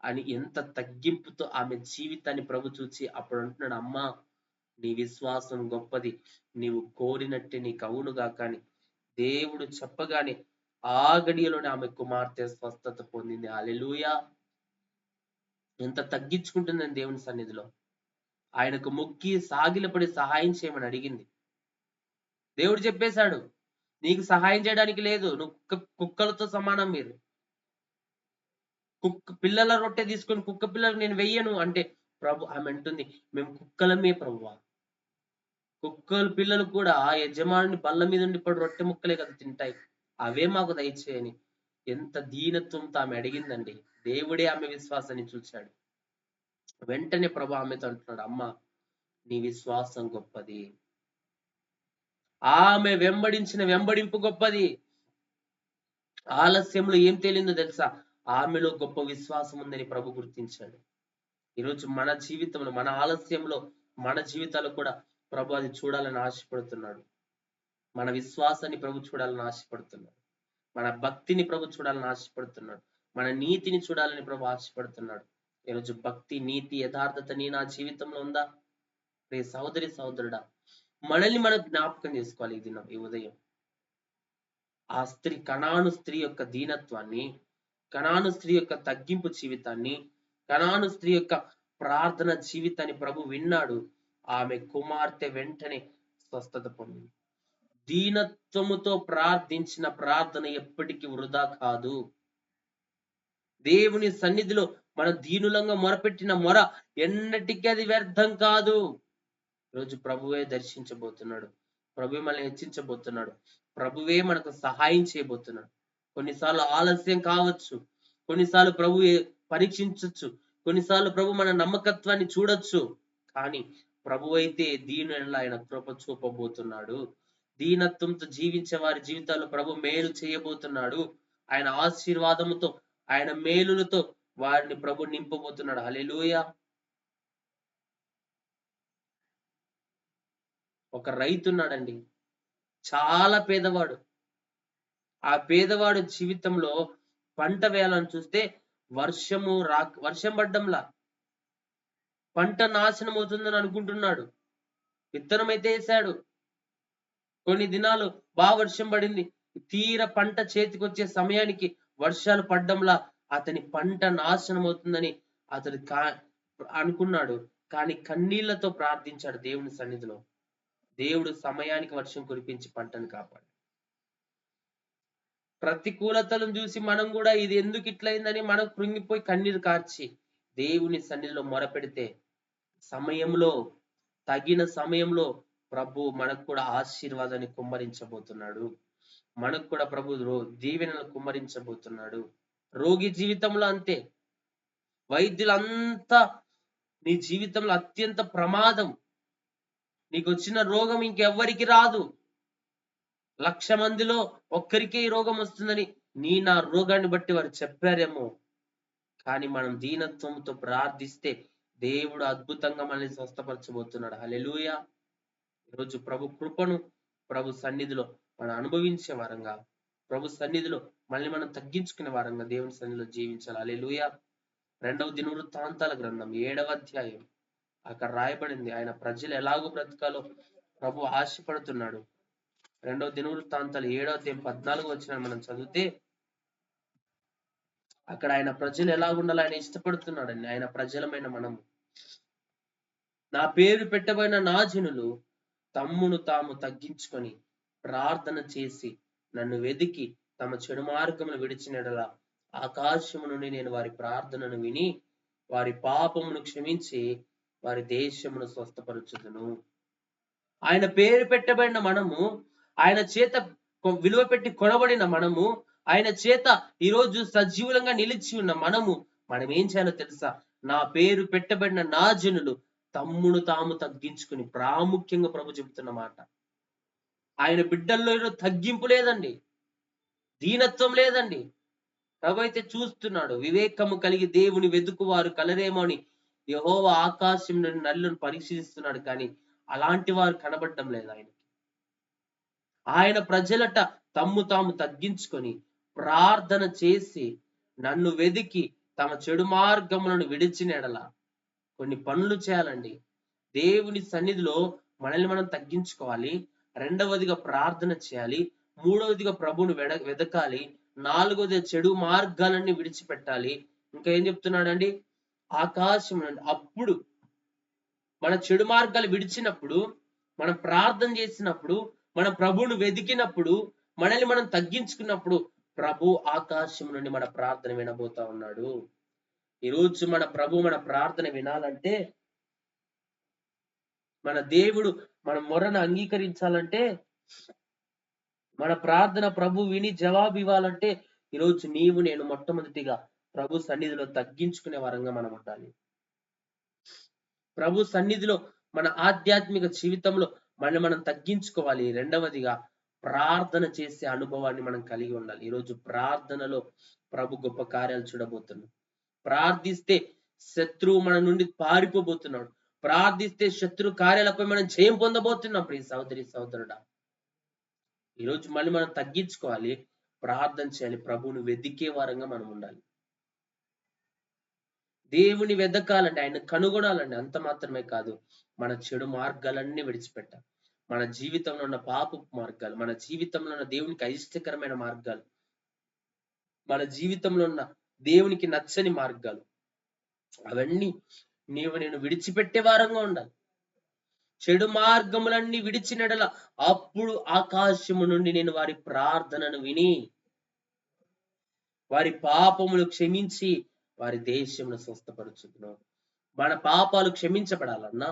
A: అని ఎంత తగ్గింపుతో ఆమె జీవితాన్ని ప్రభు చూచి అప్పుడు అంటున్నాడు, అమ్మా నీ విశ్వాసం గొప్పది, నీవు కోరినట్టే నీకు అవునుగా. కానీ దేవుడు చెప్పగానే ఆ గడియలోనే ఆమె కుమార్తె స్వస్థత పొందింది. హల్లెలూయా! ఎంత తగ్గించుకుంటుందని దేవుని సన్నిధిలో ఆయనకు మొక్కి సాగిలపడి సహాయం చేయమని అడిగింది. దేవుడు చెప్పేశాడు, నీకు సహాయం చేయడానికి లేదు, నువ్వు కుక్కలతో సమానం. మీరు పిల్లల రొట్టె తీసుకొని కుక్క పిల్లలకు నేను వెయ్యను అంటే ప్రభు ఆమె అంటుంది, మేము కుక్కలమే ప్రభువా. కుక్కల పిల్లలు కూడా యజమానుని బల్ల మీద ఉండి ఇప్పుడు రొట్టె ముక్కలే కదా తింటాయి, అవే మాకు దయచేయని ఎంత దీనత్వంతో ఆమె అడిగిందండి. దేవుడే ఆమె విశ్వాసాన్ని చూశాడు. వెంటనే ప్రభు ఆమెతో అంటున్నాడు, అమ్మ నీ విశ్వాసం గొప్పది. ఆమె వెంబడించిన వెంబడింపు గొప్పది. ఆలస్యంలో ఏం తేలిందో తెలుసా? ఆమెలో గొప్ప విశ్వాసం ఉందని ప్రభు గుర్తించాడు. ఈరోజు మన జీవితంలో, మన ఆలస్యంలో, మన జీవితాలు కూడా ప్రభు అది చూడాలని ఆశపడుతున్నాడు. మన విశ్వాసాన్ని ప్రభు చూడాలని ఆశపడుతున్నాడు. మన భక్తిని ప్రభు చూడాలని ఆశపడుతున్నాడు. మన నీతిని చూడాలని ప్రభు ఆశపడుతున్నాడు. ఈరోజు భక్తి, నీతి, యథార్థత నీ నా జీవితంలో ఉందా? రే సహోదరి సహోదరుడా, మనల్ని మనం జ్ఞాపకం చేసుకోవాలి ఈ దినం, ఈ ఉదయం. ఆ స్త్రీ, కనాను స్త్రీ యొక్క దీనత్వాన్ని, కనాను స్త్రీ యొక్క తగ్గింపు జీవితాన్ని, కనాను స్త్రీ యొక్క ప్రార్థన జీవితాన్ని ప్రభు విన్నాడు. ఆమె కుమార్తె వెంటనే స్వస్థత పొందింది. దీనత్వముతో ప్రార్థించిన ప్రార్థన ఎప్పటికీ వృధా కాదు. దేవుని సన్నిధిలో మన దీనులంగా మొరపెట్టిన మొర ఎన్నటికీ అది వ్యర్థం కాదు. ఈరోజు ప్రభువే దర్శించబోతున్నాడు. ప్రభువే మనల్ని హెచ్చించబోతున్నాడు. ప్రభువే మనకు సహాయం చేయబోతున్నాడు. కొన్నిసార్లు ఆలస్యం కావచ్చు, కొన్నిసార్లు ప్రభు పరీక్షించవచ్చు, కొన్నిసార్లు ప్రభు మన నమ్మకత్వాన్ని చూడొచ్చు. కానీ ప్రభు అయితే దీనుల ఆయన కృప చూపబోతున్నాడు. దీనత్వంతో జీవించే వారి జీవితాల్లో ప్రభు మేలు చేయబోతున్నాడు. ఆయన ఆశీర్వాదముతో, ఆయన మేలులతో వారిని ప్రభు నింపబోతున్నాడు. హల్లెలూయా! ఒక రైతున్నాడండి, చాలా పేదవాడు. ఆ పేదవాడు జీవితంలో పంట వేయాలని చూస్తే వర్షం పడ్డంలా, పంట నాశనం అవుతుందని అనుకుంటున్నాడు. విత్తనం అయితే వేశాడు, కొన్ని దినాలు బాగా వర్షం పడింది. తీర పంట చేతికొచ్చే సమయానికి వర్షాలు పడ్డంలా అతని పంట నాశనం అవుతుందని అతడు అనుకున్నాడు. కానీ కన్నీళ్లతో ప్రార్థించాడు దేవుని సన్నిధిలో. దేవుడు సమయానికి వర్షం కురిపించి పంటను కాపాడు. ప్రతికూలతలను చూసి మనం కూడా ఇది ఎందుకు ఇట్లయిందని మనం కృంగిపోయి కన్నీరు కార్చి దేవుని సన్నిధిలో మొరపెడితే సమయంలో, తగిన సమయంలో ప్రభు మనకు కూడా ఆశీర్వాదాన్ని కుమ్మరించబోతున్నాడు. మనకు కూడా ప్రభు దీవెనలు కుమ్మరించబోతున్నాడు. రోగి జీవితంలో అంతే. వైద్యులంతా నీ జీవితంలో అత్యంత ప్రమాదం, నీకు వచ్చిన రోగం ఇంకెవ్వరికి రాదు, 1,00,000 మందిలో ఒక్కరికే ఈ రోగం వస్తుందని నా రోగాన్ని బట్టి వారు చెప్పారేమో. కానీ మనం దీనత్వంతో ప్రార్థిస్తే దేవుడు అద్భుతంగా మనల్ని స్వస్థపరచబోతున్నాడు. హల్లెలూయా! ఈరోజు ప్రభు కృపను, ప్రభు సన్నిధిలో మనం అనుభవించే వారంగా, ప్రభు సన్నిధిలో మళ్ళీ మనం తగ్గించుకునే వారంగా దేవుని సన్నిధిలో జీవించాలి. హల్లెలూయా! 2వ దినవృత్తాంతాల గ్రంథం 7వ అధ్యాయం అక్కడ రాయబడింది. ఆయన ప్రజలు ఎలాగో బ్రతకాలో ప్రభు ఆశపడుతున్నాడు. 2వ దినవృత్తాంతాలు 7వ అధ్యాయం 14వ వచనం మనం చదివితే అక్కడ ఆయన ప్రజలు ఎలా ఉండాలో ఆయన ఇష్టపడుతున్నాడండి. ఆయన ప్రజలమైన మనము, నా పేరు పెట్టబడిన నా జనులు తమ్మును తాము తగ్గించుకొని ప్రార్థన చేసి నన్ను వెదికి తమ చెడు మార్గమును విడిచినడలా ఆకాశము నుండి నేను వారి ప్రార్థనను విని వారి పాపమును క్షమించి వారి దేశమును స్వస్థపరచుదును. ఆయన పేరు పెట్టబడిన మనము, ఆయన చేత విలువ పెట్టి కొనబడిన మనము, ఆయన చేత ఈరోజు సజీవులంగా నిలిచి ఉన్న మనం ఏం చేయాలో తెలుసా? నా పేరు పెట్టబడిన నా జనులు తమ్మును తాము తగ్గించుకుని, ప్రాముఖ్యంగా ప్రభు చెబుతున్న మాట. ఆయన బిడ్డల్లో తగ్గింపు లేదండి, దీనత్వం లేదండి. ప్రభు అయితే చూస్తున్నాడు. వివేకము కలిగి దేవుని వెదుకువారు కలరేమో అని యెహోవా ఆకాశం నుండి నల్లును పరీక్షిస్తున్నాడు, కానీ అలాంటి వారు కనబడటం లేదు ఆయన. ఆయన ప్రజలట తమ్ము తాము తగ్గించుకొని ప్రార్థన చేసి నన్ను వెదికి తమ చెడు మార్గములను విడిచిన ఎడల. కొన్ని పనులు చేయాలండి. దేవుని సన్నిధిలో మనల్ని మనం తగ్గించుకోవాలి. రెండవదిగా ప్రార్థన చేయాలి. మూడవదిగా ప్రభువును వెదకాలి. నాలుగవది చెడు మార్గాలన్నీ విడిచిపెట్టాలి. ఇంకా ఏం చెప్తున్నాడండి? ఆకాశం నుండి అప్పుడు మన చెడు మార్గాలు విడిచినప్పుడు, మనం ప్రార్థన చేసినప్పుడు, మన ప్రభువును వెదికినప్పుడు, మనల్ని మనం తగ్గించుకున్నప్పుడు ప్రభు ఆకాశం నుండి మన ప్రార్థన వినబోతా ఉన్నాడు. ఈరోజు మన ప్రభు మన ప్రార్థన వినాలంటే, మన దేవుడు మన మొరను అంగీకరించాలంటే, మన ప్రార్థన ప్రభు విని జవాబు ఇవ్వాలంటే, ఈరోజు నీవు నేను మొట్టమొదటిగా ప్రభు సన్నిధిలో తగ్గించుకునే వరంగా మనం ఉండాలి. ప్రభు సన్నిధిలో మన ఆధ్యాత్మిక జీవితంలో మనం తగ్గించుకోవాలి. రెండవదిగా ప్రార్థన చేసే అనుభవాన్ని మనం కలిగి ఉండాలి. ఈరోజు ప్రార్థనలో ప్రభు గొప్ప కార్యాలు చూడబోతున్నాడు. ప్రార్థిస్తే శత్రువు మన నుండి పారిపోబోతున్నాడు. ప్రార్థిస్తే శత్రు కార్యాలపై మనం జయం పొందబోతున్నాం. ప్రియ సహోదరి సహోదరుడా, ఈరోజు మనం తగ్గించుకోవాలి, ప్రార్థన చేయాలి, ప్రభువును వెదికే వారంగా మనం ఉండాలి. దేవుని వెదకాలండి, ఆయన కనుగొనాలండి. అంత మాత్రమే కాదు, మన చెడు మార్గాలన్నీ విడిచిపెట్టాలి. మన జీవితంలో ఉన్న పాపపు మార్గాలు, మన జీవితంలో ఉన్న దేవునికి అయిష్టకరమైన మార్గాలు, మన జీవితంలో ఉన్న దేవునికి నచ్చని మార్గాలు, అవన్నీ నేను విడిచిపెట్టే వారంగా ఉండాలి. చెడు మార్గములన్నీ విడిచినడల అప్పుడు ఆకాశము నుండి నేను వారి ప్రార్థనను విని వారి పాపములు క్షమించి వారి దేశమును స్వస్థపరచును. మన పాపాలు క్షమించబడాలన్నా,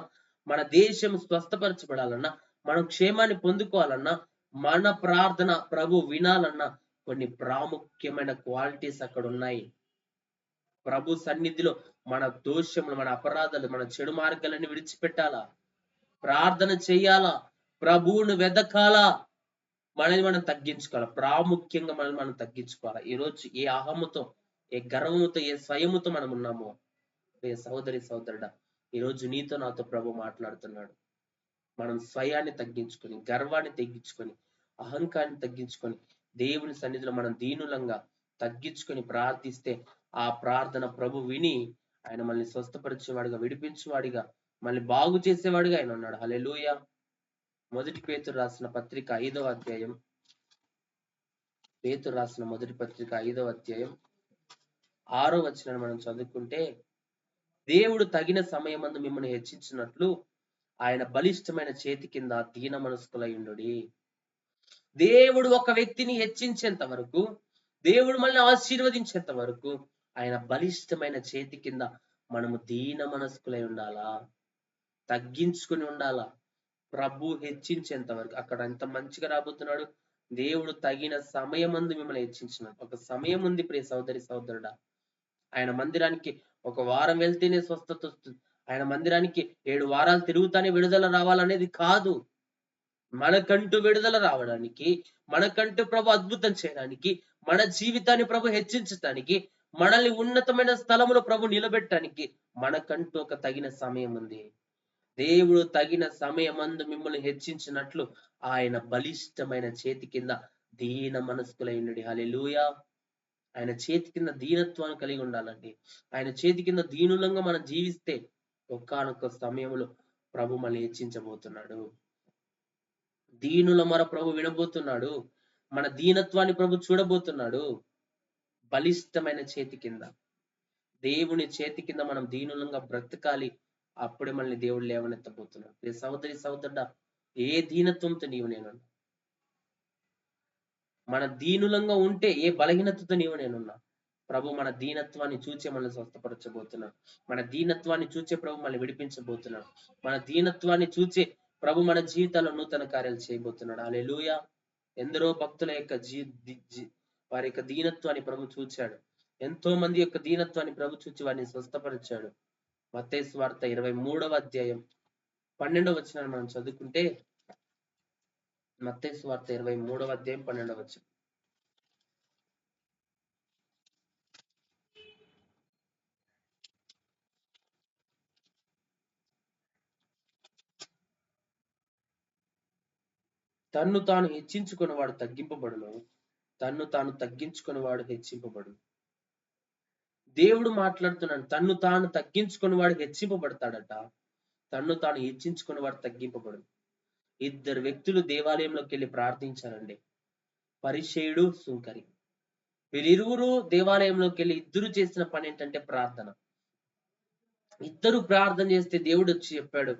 A: మన దేశం స్వస్థపరచబడాలన్నా, మనం క్షేమాన్ని పొందుకోవాలన్నా, మన ప్రార్థన ప్రభు వినాలన్నా కొన్ని ప్రాముఖ్యమైన క్వాలిటీస్ అక్కడ ఉన్నాయి. ప్రభు సన్నిధిలో మన దోషములు, మన అపరాధాలు, మన చెడు మార్గాలన్నీ విడిచిపెట్టాలా, ప్రార్థన చెయ్యాలా, ప్రభువును వెదకాలా, మనల్ని మనం తగ్గించుకోవాలి. ప్రాముఖ్యంగా మనం తగ్గించుకోవాలి. ఈరోజు ఏ అహముతో, ఏ గర్వముతో, ఏ స్వయముతో మనం ఉన్నామో, ఏ సహోదరి సహోదరుడా, ఈరోజు నీతో నాతో ప్రభు మాట్లాడుతున్నాడు. మనం స్వయాన్ని తగ్గించుకొని, గర్వాన్ని తగ్గించుకొని, అహంకారాన్ని తగ్గించుకొని, దేవుని సన్నిధిలో మనం దీనులంగా తగ్గించుకొని ప్రార్థిస్తే ఆ ప్రార్థన ప్రభు విని ఆయన మనల్ని స్వస్థపరిచేవాడిగా, విడిపించేవాడిగా, మనల్ని బాగు చేసేవాడిగా ఆయన ఉన్నాడు. హల్లెలూయా. మొదటి పేతురు రాసిన పత్రిక 5వ అధ్యాయం, పేతురు రాసిన మొదటి పత్రిక 5వ అధ్యాయం 6వ వచనాన్ని మనం చదువుకుంటే, దేవుడు తగిన సమయమందు మిమ్మల్ని హెచ్చించినట్లు ఆయన బలిష్టమైన చేతి కింద దీన మనస్కులయుండుడి. దేవుడు ఒక వ్యక్తిని హెచ్చించేంత వరకు, దేవుడు మనల్ని ఆశీర్వదించేంత వరకు ఆయన బలిష్టమైన చేతి కింద మనము దీన మనస్కులై ఉండాలా, తగ్గించుకుని ఉండాలా. ప్రభు హెచ్చించేంత వరకు. అక్కడ ఎంత మంచిగా రాబోతున్నాడు. దేవుడు తగిన సమయమందు మిమ్మల్ని హెచ్చించిన ఒక సమయం ఉంది. ప్రియ సహోదరి సహోదరుడా, ఆయన మందిరానికి ఒక వారం వెళ్తేనే స్వస్థత వస్తుంది. ఆయన మందిరానికి 7 వారాలు తిరుగుతానే విడుదల రావాలనేది కాదు. మనకంటూ విడుదల రావడానికి, మనకంటూ ప్రభు అద్భుతం చేయడానికి, మన జీవితాన్ని ప్రభు హెచ్చించడానికి, మనల్ని ఉన్నతమైన స్థలములో ప్రభు నిలబెట్టడానికి మనకంటూ ఒక తగిన సమయం ఉంది. దేవుడు తగిన సమయమందు మిమ్మల్ని హెచ్చించినట్లు ఆయన బలిష్టమైన చేతి కింద దీన మనస్కులైనడి. హల్లెలూయా. ఆయన చేతి కింద దీనత్వాన్ని కలిగి ఉండాలండి. ఆయన చేతి కింద దీనులంగా మనం జీవిస్తే ఒకానొక సమయంలో ప్రభు మనల్ని హెచ్చించబోతున్నాడు. దీనుల మొర ప్రభు వినబోతున్నాడు. మన దీనత్వాన్ని ప్రభు చూడబోతున్నాడు. బలిష్టమైన చేతి కింద, దేవుని చేతి కింద మనం దీనులంగా బ్రతకాలి. అప్పుడే మనల్ని దేవుడు లేవనెత్తబోతున్నాడు. సహోదరి సహోదరుడా, ఏ దీనత్వంతో నీవు నేను, మన దీనులంగా ఉంటే ఏ బలహీనతతో నీవు నేనున్నా, ప్రభు మన దీనత్వాన్ని చూచే మనల్ని స్వస్థపరచబోతున్నాడు. మన దీనత్వాన్ని చూచే ప్రభు మనల్ని విడిపించబోతున్నాడు. మన దీనత్వాన్ని చూచే ప్రభు మన జీవితాల్లో నూతన కార్యాలు చేయబోతున్నాడు. హల్లెలూయా. ఎందరో భక్తుల యొక్క వారి యొక్క దీనత్వాన్ని ప్రభు చూచాడు. ఎంతో మంది యొక్క దీనత్వాన్ని ప్రభు చూచి వారిని స్వస్థపరిచాడు. మత్తయి సువార్త 23వ అధ్యాయం 12వ వచనాన్ని మనం చదువుకుంటే, మత్తయి సువార్త 23వ అధ్యాయం 12వ వచనం. తన్ను తాను హెచ్చించుకుని వాడు తగ్గింపబడును, తన్ను తాను తగ్గించుకుని వాడు హెచ్చింపబడును. దేవుడు మాట్లాడుతున్నాడు, తన్ను తాను తగ్గించుకుని వాడు హెచ్చింపబడతాడట, తన్ను తాను హెచ్చించుకుని వాడు తగ్గింపబడు. ఇద్దరు వ్యక్తులు దేవాలయంలోకి వెళ్ళి ప్రార్థించారండి, పరిసయ్యుడు, సుంకరి. వీరిరువురు దేవాలయంలోకి వెళ్ళి ఇద్దరు చేసిన పని ఏంటంటే ప్రార్థన. ఇద్దరు ప్రార్థన చేస్తే దేవుడు వచ్చి చెప్పాడు,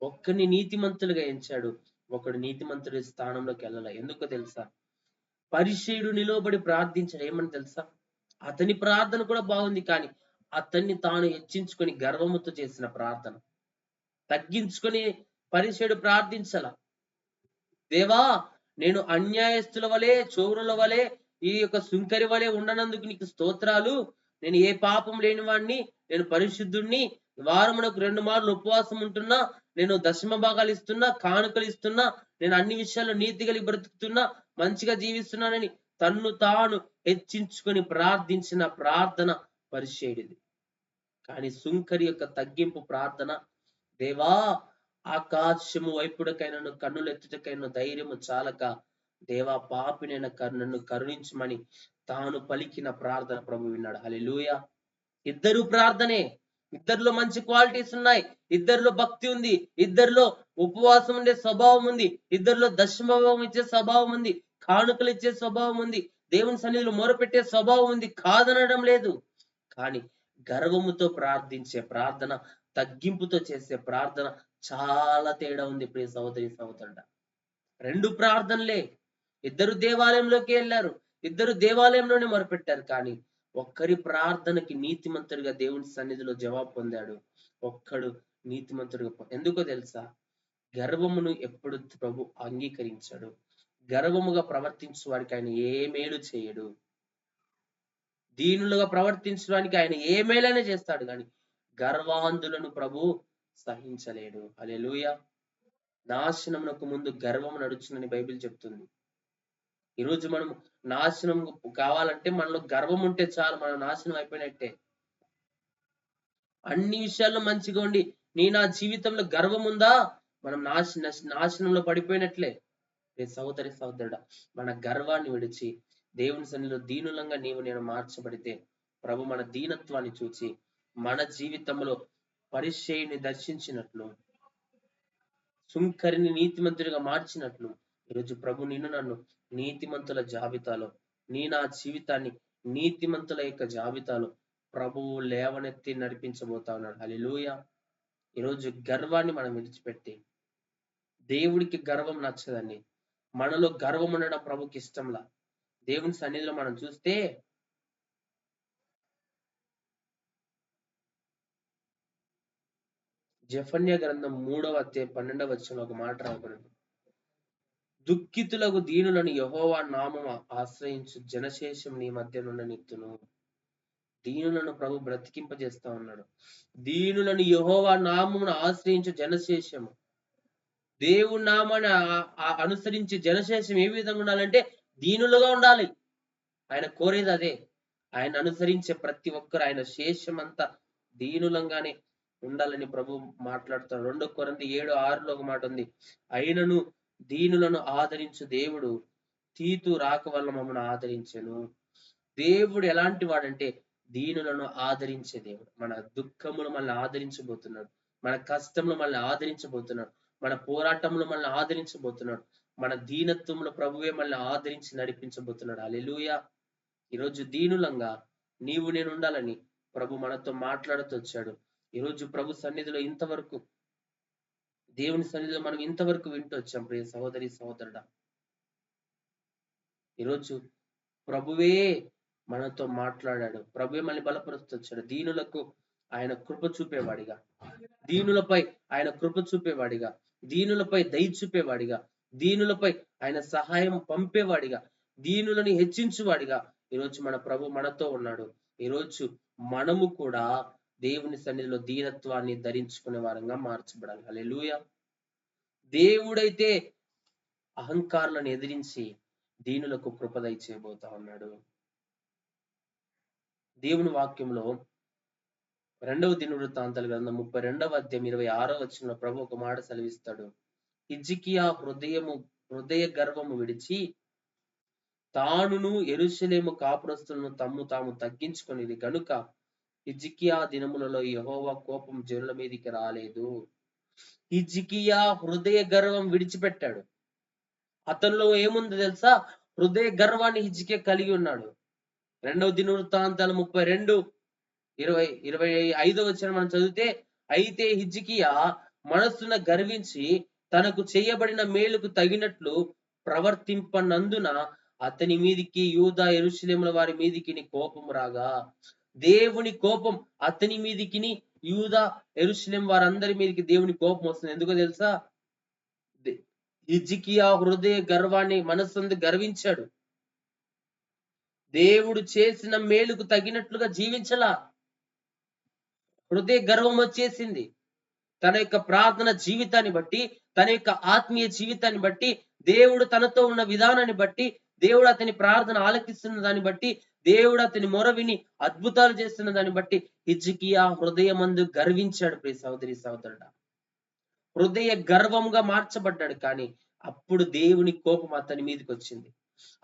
A: ఒక్కరిని నీతిమంతులుగా ఎంచాడు, ఒకడు నీతిమంతుడి స్థానంలోకి వెళ్ళాల. ఎందుకో తెలుసా? పరిసయ్యుడు నిలబడి ప్రార్థించాడు. ఏమని తెలుసా? అతని ప్రార్థన కూడా బాగుంది, కానీ అతన్ని తాను హెచ్చించుకొని గర్వముతో చేసిన ప్రార్థన. తగ్గించుకొని పరిసయ్యుడు ప్రార్థించాల, దేవా నేను అన్యాయస్తుల వలె, చోరుల వలె, ఈ యొక్క సుంకరి వలె ఉండనందుకు నీకు స్తోత్రాలు. నేను ఏ పాపం లేని వాడిని, నేను పరిశుద్ధుణ్ణి, వారమునకు 2 మార్లు ఉపవాసం ఉంటున్నా, నేను దశమ భాగాలు ఇస్తున్నా, కానుకలు ఇస్తున్నా, నేను అన్ని విషయాల్లో నీతి కలిగి బ్రతుకుతున్నా, మంచిగా జీవిస్తున్నానని తన్ను తాను హెచ్చించుకొని ప్రార్థించిన ప్రార్థన పరిసయ్యుడిది. కానీ సుంకరి యొక్క తగ్గింపు ప్రార్థన, దేవా ఆకాశము వైపుడకైనను కన్నులెత్తుటకైన ధైర్యము చాలక, దేవా పాపినైన నన్ను కరుణించమని తాను పలికిన ప్రార్థన ప్రభు విన్నాడు. హల్లెలూయా. ఇద్దరు ప్రార్థనే, ఇద్దరిలో మంచి క్వాలిటీస్ ఉన్నాయి, ఇద్దరిలో భక్తి ఉంది, ఇద్దరిలో ఉపవాసం ఉండే స్వభావం ఉంది, ఇద్దరిలో దశమభావం ఇచ్చే స్వభావం ఉంది, కానుకలు ఇచ్చే స్వభావం ఉంది, దేవుని సన్నిధిలో మొరపెట్టే స్వభావం ఉంది, కాదనడం లేదు. కానీ గర్వముతో ప్రార్థించే ప్రార్థన, తగ్గింపుతో చేసే ప్రార్థన చాలా తేడా ఉంది ప్రియ సహోదరి సహోదరుడా. 2 ప్రార్థనలే. ఇద్దరు దేవాలయంలోకి వెళ్ళారు, ఇద్దరు దేవాలయంలోనే మొరపెట్టారు, కానీ ఒక్కరి ప్రార్థనకి నీతిమంతుడిగా దేవుని సన్నిధిలో జవాబు పొందాడు, ఒక్కడు నీతిమంతుడిగా ఎందుకో తెలుసా? గర్వమును ఎప్పుడు ప్రభు అంగీకరించాడు. గర్వముగా ప్రవర్తించే వాడికి ఆయన ఏ మేలు చేయడు. దీనులుగా ప్రవర్తించడానికి ఆయన ఏ మేలైనా చేస్తాడు, కానీ గర్వాంధులను ప్రభు సహించలేడు. హల్లెలూయా. నాశనమునకు ముందు గర్వం నడుచునని బైబిల్ చెప్తుంది. ఈరోజు మనం నాశనం కావాలంటే మనలో గర్వం ఉంటే చాలు, మనం నాశనం అయిపోయినట్టే. అన్ని విషయాల్లో మంచిగా ఉండి నా జీవితంలో గర్వం ఉందా, మనం నాశనంలో పడిపోయినట్లే. సహోదరి సహోదరుడా, మన గర్వాన్ని విడిచి దేవుని సన్నిధిలో దీనులంగా నేను మార్చబడితే, ప్రభు మన దీనత్వాన్ని చూచి మన జీవితంలో పరిసయ్యుని దర్శించినట్లు, సుంకరిని నీతిమంతుడిగా మార్చినట్లు, ఈరోజు ప్రభు నన్ను నీతిమంతుల జాబితాలో, నా జీవితాన్ని నీతిమంతుల యొక్క జాబితాలో ప్రభువు లేవనెత్తి నడిపించబోతా ఉన్నాడు. హల్లెలూయా. ఈరోజు గర్వాన్ని మనం విడిచిపెట్టి, దేవుడికి గర్వం నచ్చదండి, మనలో గర్వం ఉండడం ప్రభుకి ఇష్టంలా. దేవుని సన్నిధిలో మనం చూస్తే జెఫన్యా గ్రంథం 3వ అధ్యాయం 12వ వచనంలో ఒక మాట రాయబడింది, దుఃఖితులకు దీనులను యెహోవా నామము ఆశ్రయించు జనశేషం నీ మధ్య నుండనిత్తును. దీనులను ప్రభు బ్రతికింపజేస్తా ఉన్నాడు. దీనులను యెహోవా నామమును ఆశ్రయించు జనశేషము. దేవుని నామాన్ని అనుసరించి జనశేషం ఏ విధంగా ఉండాలంటే దీనులుగా ఉండాలి. ఆయన కోరేది అదే. ఆయన అనుసరించే ప్రతి ఒక్కరు ఆయన శేషం అంతా దీనులంగానే ఉండాలని ప్రభు మాట్లాడుతాడు. 2 కొరింథీ 7:6లో ఒక మాట ఉంది, అయినను దీనులను ఆదరించు దేవుడు తీతు రాక వల్ల మమ్మల్ని ఆదరించెను. దేవుడు ఎలాంటి వాడంటే దీనులను ఆదరించే దేవుడు. మన దుఃఖములు మనల్ని ఆదరించబోతున్నాడు, మన కష్టములు మనల్ని ఆదరించబోతున్నాడు, మన పోరాటంలో మనల్ని ఆదరించబోతున్నాడు, మన దీనత్వంలో ప్రభువే మనల్ని ఆదరించి నడిపించబోతున్నాడు. హల్లెలూయా. ఈరోజు దీనులంగా నేను ఉండాలని ప్రభు మనతో మాట్లాడుతూ వచ్చాడు. ఈరోజు ప్రభు సన్నిధిలో ఇంతవరకు, దేవుని సన్నిధిలో మనం ఇంతవరకు వింటూ వచ్చాం ప్రియ సహోదరి సహోదరుడా. ఈరోజు ప్రభువే మనతో మాట్లాడాడు, ప్రభువే మనల్ని బలపరుస్తూ వచ్చాడు. దీనులకు ఆయన కృప చూపేవాడిగా, దీనులపై ఆయన కృప చూపేవాడిగా, దీనులపై దయ చూపేవాడిగా, దీనులపై ఆయన సహాయం పంపేవాడిగా, దీనులని హెచ్చించువాడిగా ఈరోజు మన ప్రభు మనతో ఉన్నాడు. ఈరోజు మనము కూడా దేవుని సన్నిధిలో దీనత్వాన్ని ధరించుకునే వారంగా మార్చబడాలి. హల్లెలూయా. దేవుడైతే అహంకారులను ఎదిరించి దీనులకు కృప దయచేయబోతా ఉన్నాడు. దేవుని వాక్యంలో 2వ దినవృత్తాంతాల గ్రంథం 32వ అధ్యాయం 26వ వచనంలో ప్రభు ఒక మాట సెలవిస్తాడు, హిజ్కియా హృదయము హృదయ గర్వము విడిచి తానును యెరూషలేము కాపురస్తులను తాము తగ్గించుకొనిది గనుక హిజ్కియా దినములలో యెహోవా కోపం జనుల మీదికి రాలేదు. హిజ్కియా హృదయ గర్వం విడిచిపెట్టాడు. అతనిలో ఏముంది తెలుసా? హృదయ గర్వాన్ని హిజ్కియా కలిగి ఉన్నాడు. 2వ దినవృత్తాంతాలు 32:25 వచనం మనం చదివితే, అయితే హిజ్కియా మనస్సున గర్వించి తనకు చేయబడిన మేలుకు తగినట్లు ప్రవర్తింపనందున అతని మీదికి యూదా యెరూషలేముల వారి మీదికి కోపం రాగా, దేవుని కోపం అతని మీదికిని యూదా యెరూషలేం వారందరి మీదకి దేవుని కోపం వస్తుంది. ఎందుకో తెలుసా? హిజ్కియా హృదయ గర్వాన్ని మనస్సందు గర్వించాడు. దేవుడు చేసిన మేలుకు తగినట్లుగా జీవించలా. హృదయ గర్వం వచ్చేసింది. తన యొక్క ప్రార్థన జీవితాన్ని బట్టి, తన యొక్క ఆత్మీయ జీవితాన్ని బట్టి, దేవుడు తనతో ఉన్న విధానాన్ని బట్టి, దేవుడు అతని ప్రార్థన ఆలకిస్తున్న దాన్ని బట్టి, దేవుడు అతని మొర విని అద్భుతాలు చేస్తున్న దాన్ని బట్టి హిజ్కియా హృదయమందు గర్వించాడు. ప్రియ సహోదరి సహోదరుడా, హృదయ గర్వంగా మార్చబడ్డాడు. కానీ అప్పుడు దేవుని కోపం అతని మీదకి వచ్చింది.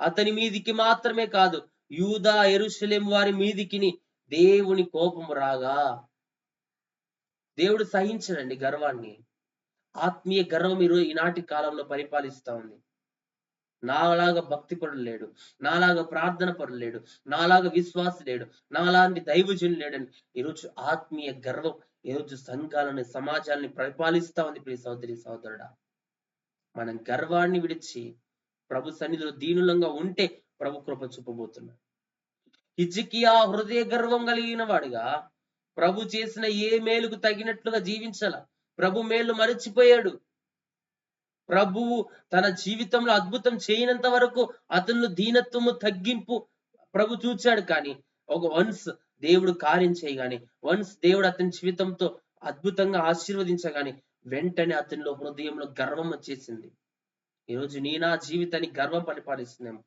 A: అతని మీదికి మాత్రమే కాదు, యూదా యెరూషలేం వారి మీదికిని దేవుని కోపం రాగా, దేవుడు సహించడండి గర్వాన్ని. ఆత్మీయ గర్వం ఈనాటి కాలంలో పరిపాలిస్తా ఉంది. నాలాగా భక్తి పరుడు లేడు, నాలాగా ప్రార్థన పరుడు లేడు, నాలాగా విశ్వాసి లేడు, నాలాంటి దైవజనులు లేడని ఈరోజు ఆత్మీయ గర్వం ఈరోజు సంఘాలని, సమాజాన్ని పరిపాలిస్తా ఉంది. ప్రియ సహోదరి సహోదరుడా, మనం గర్వాన్ని విడిచి ప్రభు సన్నిధిలో దీనులంగా ఉంటే ప్రభు కృప చూపబోతున్నాడు. హిజ్కియా హృదయ గర్వం కలిగిన వాడిగా ప్రభు చేసిన ఏ మేలుకు తగినట్లుగా జీవించాల. ప్రభు మేలు మరచిపోయాడు. ప్రభువు తన జీవితంలో అద్భుతం చేయనంత వరకు అతను దీనత్వము, తగ్గింపు ప్రభు చూచాడు. కానీ వన్స్ దేవుడు కార్యం చేయగాని, వన్స్ దేవుడు అతని జీవితంతో అద్భుతంగా ఆశీర్వదించగాని వెంటనే అతనిలో హృదయంలో గర్వం వచ్చేసింది. ఈరోజు నా జీవితాన్ని గర్వం పరిపాలిస్తున్నాము.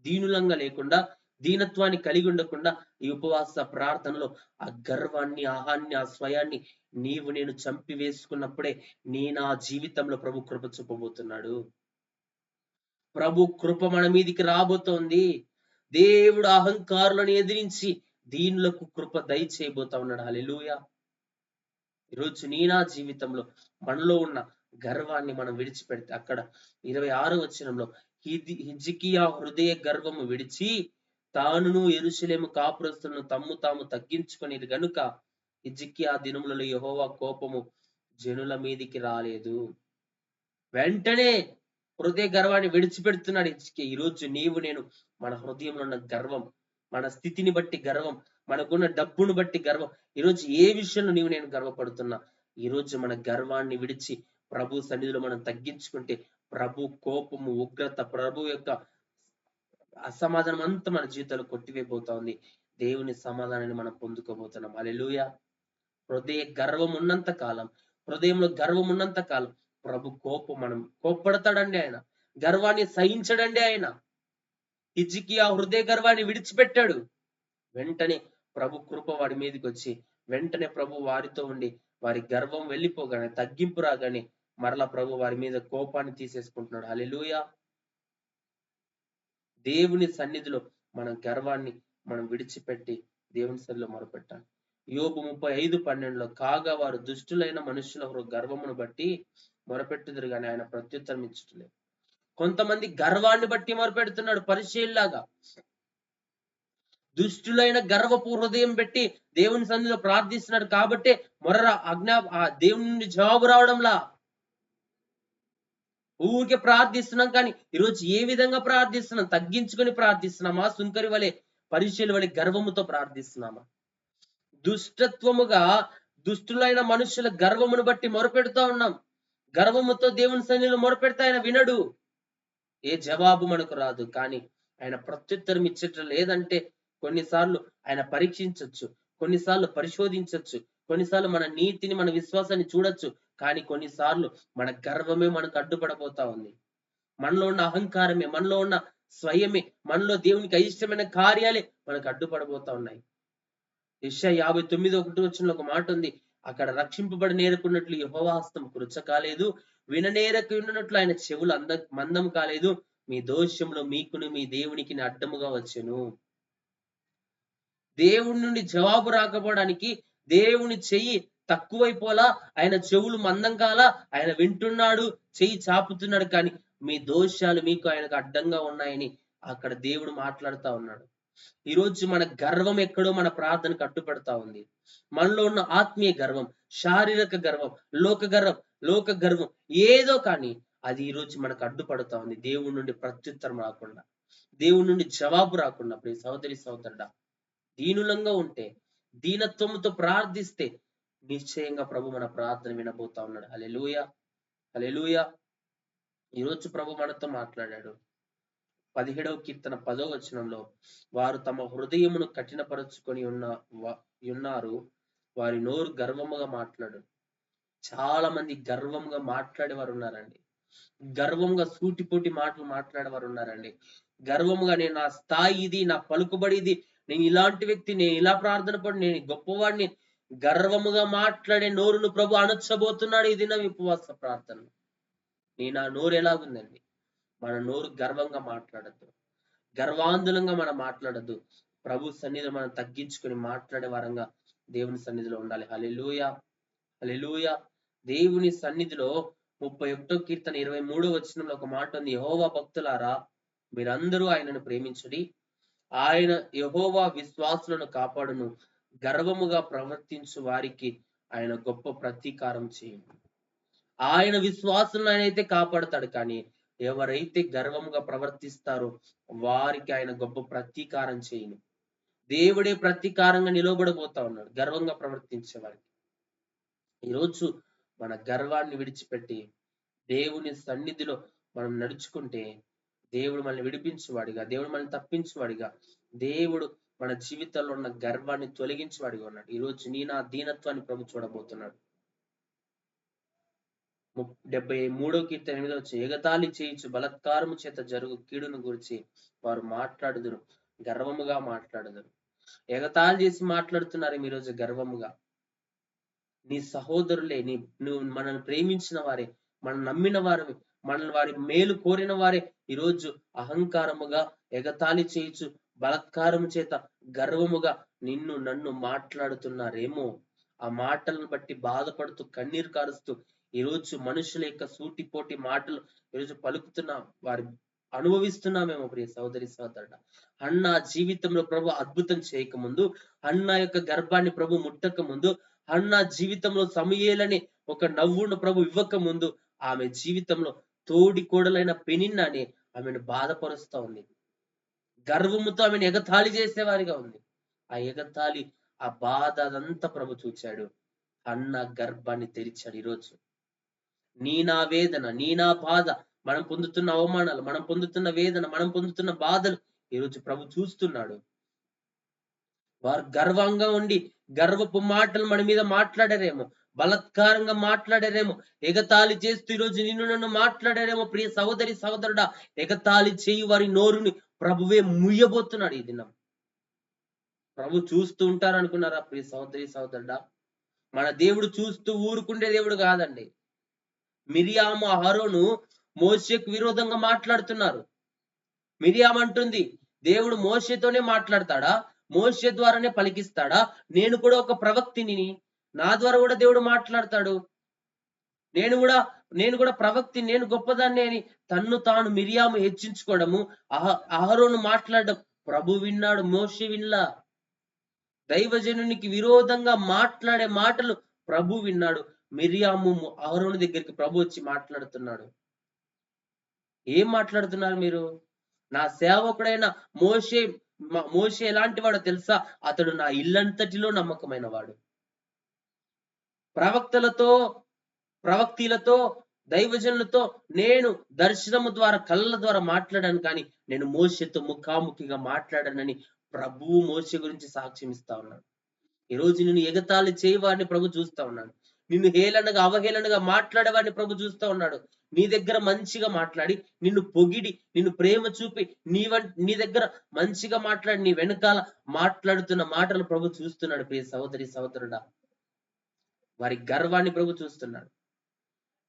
A: దీనులంగా లేకుండా, దీనత్వాన్ని కలిగి ఉండకుండా ఈ ఉపవాస ప్రార్థనలో ఆ గర్వాన్ని, ఆహాన్ని, ఆ స్వయాన్ని నేను చంపివేసుకున్నప్పుడే నా జీవితంలో ప్రభు కృప చూపబోతున్నాడు. ప్రభు కృప మన మీదికి రాబోతోంది. దేవుడు అహంకారులను ఎదిరించి దీనులకు కృప దయచేయబోతా ఉన్నాడు. హల్లెలూయా. ఈరోజు నా జీవితంలో మనలో ఉన్న గర్వాన్ని మనం విడిచిపెడితే, అక్కడ 26వ వచనంలో హిజ్కియా హృదయ గర్వము విడిచి తానును యెరూషలేము కాపురస్తులను తాము తగ్గించుకొనిది గనుక హిజ్కియా దినములలో యెహోవా కోపము జనుల మీదికి రాలేదు. వెంటనే హృదయ గర్వాన్ని విడిచిపెడుతున్నాడు హిజ్కియా. ఈరోజు నేను మన హృదయంలో ఉన్న గర్వం, మన స్థితిని బట్టి గర్వం, మనకున్న డబ్బును బట్టి గర్వం, ఈరోజు ఏ విషయంలో నేను గర్వపడుతున్నా, ఈరోజు మన గర్వాన్ని విడిచి ప్రభు సన్నిధిలో మనం తగ్గించుకుంటే ప్రభు కోపము, ఉగ్రత, ప్రభు యొక్క అసమాధానం అంతా మన జీవితాలు కొట్టివేయబోతా ఉంది. దేవుని సమాధానాన్ని మనం పొందుకోబోతున్నాం. హల్లెలూయా. హృదయ గర్వం ఉన్నంత కాలం, హృదయంలో గర్వం ఉన్నంత కాలం ప్రభు మనం కోప్పడతాడండి. ఆయన గర్వాన్ని సహించడండి. ఆయన హిజ్కియా హృదయ గర్వాన్ని విడిచిపెట్టాడు. వెంటనే ప్రభు కృప వాడి మీదకి వచ్చి, వెంటనే ప్రభు వారితో ఉండి వారి గర్వం వెళ్ళిపోగానే, తగ్గింపు రాగానే మరలా ప్రభు వారి మీద కోపాన్ని తీసేసుకుంటున్నాడు. హల్లెలూయా. దేవుని సన్నిధిలో మన గర్వాన్ని మనం విడిచిపెట్టి దేవుని సన్నిధిలో మొరపెట్టాలి. యోబు 35:12 కాగా వారు దుష్టులైన మనుషుల గర్వమును బట్టి మొరపెట్టుదురు గాని ఆయన ప్రత్యుత్తరం ఇచ్చట్లేదు. కొంతమంది గర్వాన్ని బట్టి మొరపెడుతున్నాడు పరిచయుల్లాగా. దుష్టులైన గర్వపు హృదయం పెట్టి దేవుని సన్నిధిలో ప్రార్థిస్తున్నాడు కాబట్టి దేవుని నుండి జవాబు రావడంలా. ఊరికే ప్రార్థిస్తున్నాం, కానీ ఈరోజు ఏ విధంగా ప్రార్థిస్తున్నాం? తగ్గించుకొని ప్రార్థిస్తున్నామా? సుంకరి వలె, పరిచయుల వలె గర్వముతో ప్రార్థిస్తున్నామా? దుష్టత్వముగా దుష్టులైన మనుషుల గర్వమును బట్టి మొరపెడుతా ఉన్నాం. గర్వముతో దేవుని సన్నిధిలో మొరపెడితే ఆయన వినడు. ఏ జవాబు మనకు రాదు. కానీ ఆయన ప్రత్యుత్తరం ఇచ్చట లేదంటే కొన్నిసార్లు ఆయన పరీక్షించొచ్చు, కొన్నిసార్లు పరిశోధించొచ్చు, కొన్నిసార్లు మన నీతిని, మన విశ్వాసాన్ని చూడొచ్చు. కానీ కొన్నిసార్లు మన గర్వమే మనకు అడ్డుపడబోతా ఉంది. మనలో ఉన్న అహంకారమే, మనలో ఉన్న స్వయమే, మనలో దేవునికి అయిష్టమైన కార్యాలే మనకు అడ్డుపడబోతా ఉన్నాయి. యెషయా 59:1 ఒక మాట ఉంది. అక్కడ రక్షింపబడి నేర్కొన్నట్లు యెహోవా హస్తం కృచ్చ కాలేదు, విననేరక విన్నట్లు ఆయన చెవులు మందం కాలేదు. మీ దోషంలో మీకును మీ దేవునికి అడ్డముగా వచ్చెను. దేవుడి నుండి జవాబు రాకపోవడానికి దేవుని చెయ్యి తక్కువైపోలా, ఆయన చెవులు మందం కాలా, ఆయన వింటున్నాడు, చెయ్యి చాపుతున్నాడు. కానీ మీ దోషాలు మీకు ఆయనకు అడ్డంగా ఉన్నాయని అక్కడ దేవుడు మాట్లాడుతా ఉన్నాడు. ఈరోజు మన గర్వం ఎక్కడో మన ప్రార్థన కట్టుపడతా ఉంది. మనలో ఉన్న ఆత్మీయ గర్వం, శారీరక గర్వం, లోక గర్వం ఏదో కానీ అది ఈరోజు మనకు అడ్డుపడుతా ఉంది. దేవుడి నుండి ప్రత్యుత్తరం రాకుండా, దేవుడి నుండి జవాబు రాకుండా. ప్రియ సహోదరి సహోదరుడా, దీనులంగా ఉంటే, దీనత్వంతో ప్రార్థిస్తే నిశ్చయంగా ప్రభు మన ప్రార్థన వినబోతా ఉన్నాడు. హల్లెలూయా, హల్లెలూయా. ఈరోజు ప్రభు మనతో మాట్లాడాడు. 17వ కీర్తన 10వ వచనంలో, వారు తమ హృదయమును కఠినపరుచుకొని ఉన్నారు, వారి నోరు గర్వముగా మాట్లాడు. చాలా మంది గర్వంగా మాట్లాడేవారు ఉన్నారండి. గర్వంగా సూటిపోటి మాటలు మాట్లాడేవారు ఉన్నారండి. గర్వంగా నేను నా స్థాయి ఇది, నా పలుకుబడి ఇది, నేను ఇలాంటి వ్యక్తి, నేను ఇలా ప్రార్థన పడి, నేను గొప్పవాడిని, గర్వముగా మాట్లాడే నోరును ప్రభు అణచబోతున్నాడు ఈ దినం ఉపవాస ప్రార్థన. నా నోరు ఎలాగుందండి? మన నోరు గర్వంగా మాట్లాడద్దు, గర్వాంధులంగా మనం మాట్లాడద్దు. ప్రభు సన్నిధిలో మనం తగ్గించుకొని మాట్లాడే వారంగా దేవుని సన్నిధిలో ఉండాలి. హల్లెలూయా, హల్లెలూయా. దేవుని సన్నిధిలో 31వ కీర్తన 23వ వచనంలో ఒక మాట ఉంది. యెహోవా భక్తులారా, మీరందరూ ఆయనను ప్రేమించుడి. ఆయన యెహోవా విశ్వాసులను కాపాడును. గర్వముగా ప్రవర్తించు వారికి ఆయన గొప్ప ప్రతీకారం చేయును. ఆయన విశ్వాసులను ఆయనైతే కాపాడతాడు. కానీ ఎవరైతే గర్వముగా ప్రవర్తిస్తారో వారికి ఆయన గొప్ప ప్రతీకారం చేయను. దేవుడే ప్రతీకారంగా నిలవబడబోతా ఉన్నాడు గర్వంగా ప్రవర్తించే వారికి. ఈరోజు మన గర్వాన్ని విడిచిపెట్టి దేవుని సన్నిధిలో మనం నడుచుకుంటే దేవుడు మనల్ని విడిపించేవాడిగా, దేవుడు మనల్ని తప్పించేవాడిగా, దేవుడు మన జీవితంలో ఉన్న గర్వాన్ని తొలగించేవాడిగా ఉన్నాడు. ఈరోజు నా దీనత్వాన్ని ప్రభు చూడబోతున్నాడు. 73వ కీర్తన 8వ వచనం, ఎగతాళి చేయించు బలత్కారము చేత జరుగు కీడును గురించి వారు మాట్లాడుదురు, గర్వముగా మాట్లాడుదురు. ఎగతాళి చేసి మాట్లాడుతున్నారు ఈరోజు గర్వముగా. నీ సహోదరులే, నువ్వు మనల్ని ప్రేమించిన వారే, మనం నమ్మిన వారే, మనల్ని వారి మేలు కోరిన వారే ఈరోజు అహంకారముగా ఎగతాళి చేయించు బలత్కారము చేత గర్వముగా నన్ను మాట్లాడుతున్నారేమో. ఆ మాటలను బట్టి బాధపడుతూ కన్నీరు కారుస్తూ ఈరోజు మనుషుల యొక్క సూటిపోటి మాటలు ఈరోజు పలుకుతున్నా వారి అనుభవిస్తున్నామేమో. ప్రియ సహోదరి సహోదరుడా, హన్నా జీవితంలో ప్రభు అద్భుతం చేయకముందు, హన్నా యొక్క గర్భాన్ని ప్రభు ముట్టక ముందు, హన్నా జీవితంలో సమూయేలని ఒక నవ్వును ప్రభు ఇవ్వక ముందు ఆమె జీవితంలో తోడి కోడలైన పెనిన్నాని ఆమెను బాధపరుస్తా ఉంది. గర్వముతో ఆమెను ఎగతాళి చేసేవారిగా ఉంది. ఆ ఎగతాళి, ఆ బాధ అదంతా ప్రభు చూచాడు. హన్నా గర్భాన్ని తెరిచాడు. ఈరోజు నా వేదన, నా బాధ, మనం పొందుతున్న అవమానాలు, మనం పొందుతున్న వేదన, మనం పొందుతున్న బాధలు ఈరోజు ప్రభు చూస్తున్నాడు. వారు గర్వంగా ఉండి గర్వపు మాటలు మన మీద మాట్లాడారేమో, బలత్కారంగా మాట్లాడారేమో, ఎగతాళి చేస్తూ ఈరోజు నన్ను మాట్లాడారేమో. ప్రియ సహోదరి సహోదరుడా, ఎగతాళి చేయి వారి నోరుని ప్రభువే ముయ్యబోతున్నాడు ఈ దినం. ప్రభు చూస్తూ ఉంటారు అనుకున్నారా? ప్రియ సహోదరి సహోదరుడా, మన దేవుడు చూస్తూ ఊరుకుండే దేవుడు కాదండి. మిరియాము అహరోను మోషేకు విరోధంగా మాట్లాడుతున్నారు. మిరియాము అంటుంది, దేవుడు మోషేతోనే మాట్లాడతాడా? మోషే ద్వారానే పలికిస్తాడా? నేను కూడా ఒక ప్రవక్తిని, నా ద్వారా కూడా దేవుడు మాట్లాడతాడు, నేను కూడా ప్రవక్తి, నేను గొప్పదాన్ని అని తన్ను తాను మిరియాము హెచ్చించుకోవడము, అహరోను మాట్లాడడం ప్రభు విన్నాడు, మోషే వినలా. దైవజనునికి విరోధంగా మాట్లాడే మాటలు ప్రభు విన్నాడు. మిరియాము అహరోను దగ్గరికి ప్రభు వచ్చి మాట్లాడుతున్నాడు. ఏం మాట్లాడుతున్నారు మీరు? నా సేవకుడైన మోషే ఎలాంటి వాడో తెలుసా? అతడు నా ఇల్లంతటిలో నమ్మకమైన వాడు. ప్రవక్తలతో దైవజనులతో నేను దర్శనము ద్వారా, కళ్ళ ద్వారా మాట్లాడాను, కానీ నేను మోషేతో ముఖాముఖిగా మాట్లాడానని ప్రభువు మోషే గురించి సాక్ష్యం ఇస్తా ఉన్నాడు. ఈరోజు నిన్ను ఎగతాళి చేయవాడిని ప్రభు చూస్తా ఉన్నాడు. నిన్ను హేళనగా అవహేళనగా మాట్లాడేవాడిని ప్రభు చూస్తా ఉన్నాడు. నీ దగ్గర మంచిగా మాట్లాడి, నిన్ను పొగిడి, నిన్ను ప్రేమ చూపి, నీ దగ్గర మంచిగా మాట్లాడి, నీ వెనకాల మాట్లాడుతున్న మాటలు ప్రభు చూస్తున్నాడు. ప్రియ సహోదరి సహోదరుడా, వారి గర్వాన్ని ప్రభు చూస్తున్నాడు.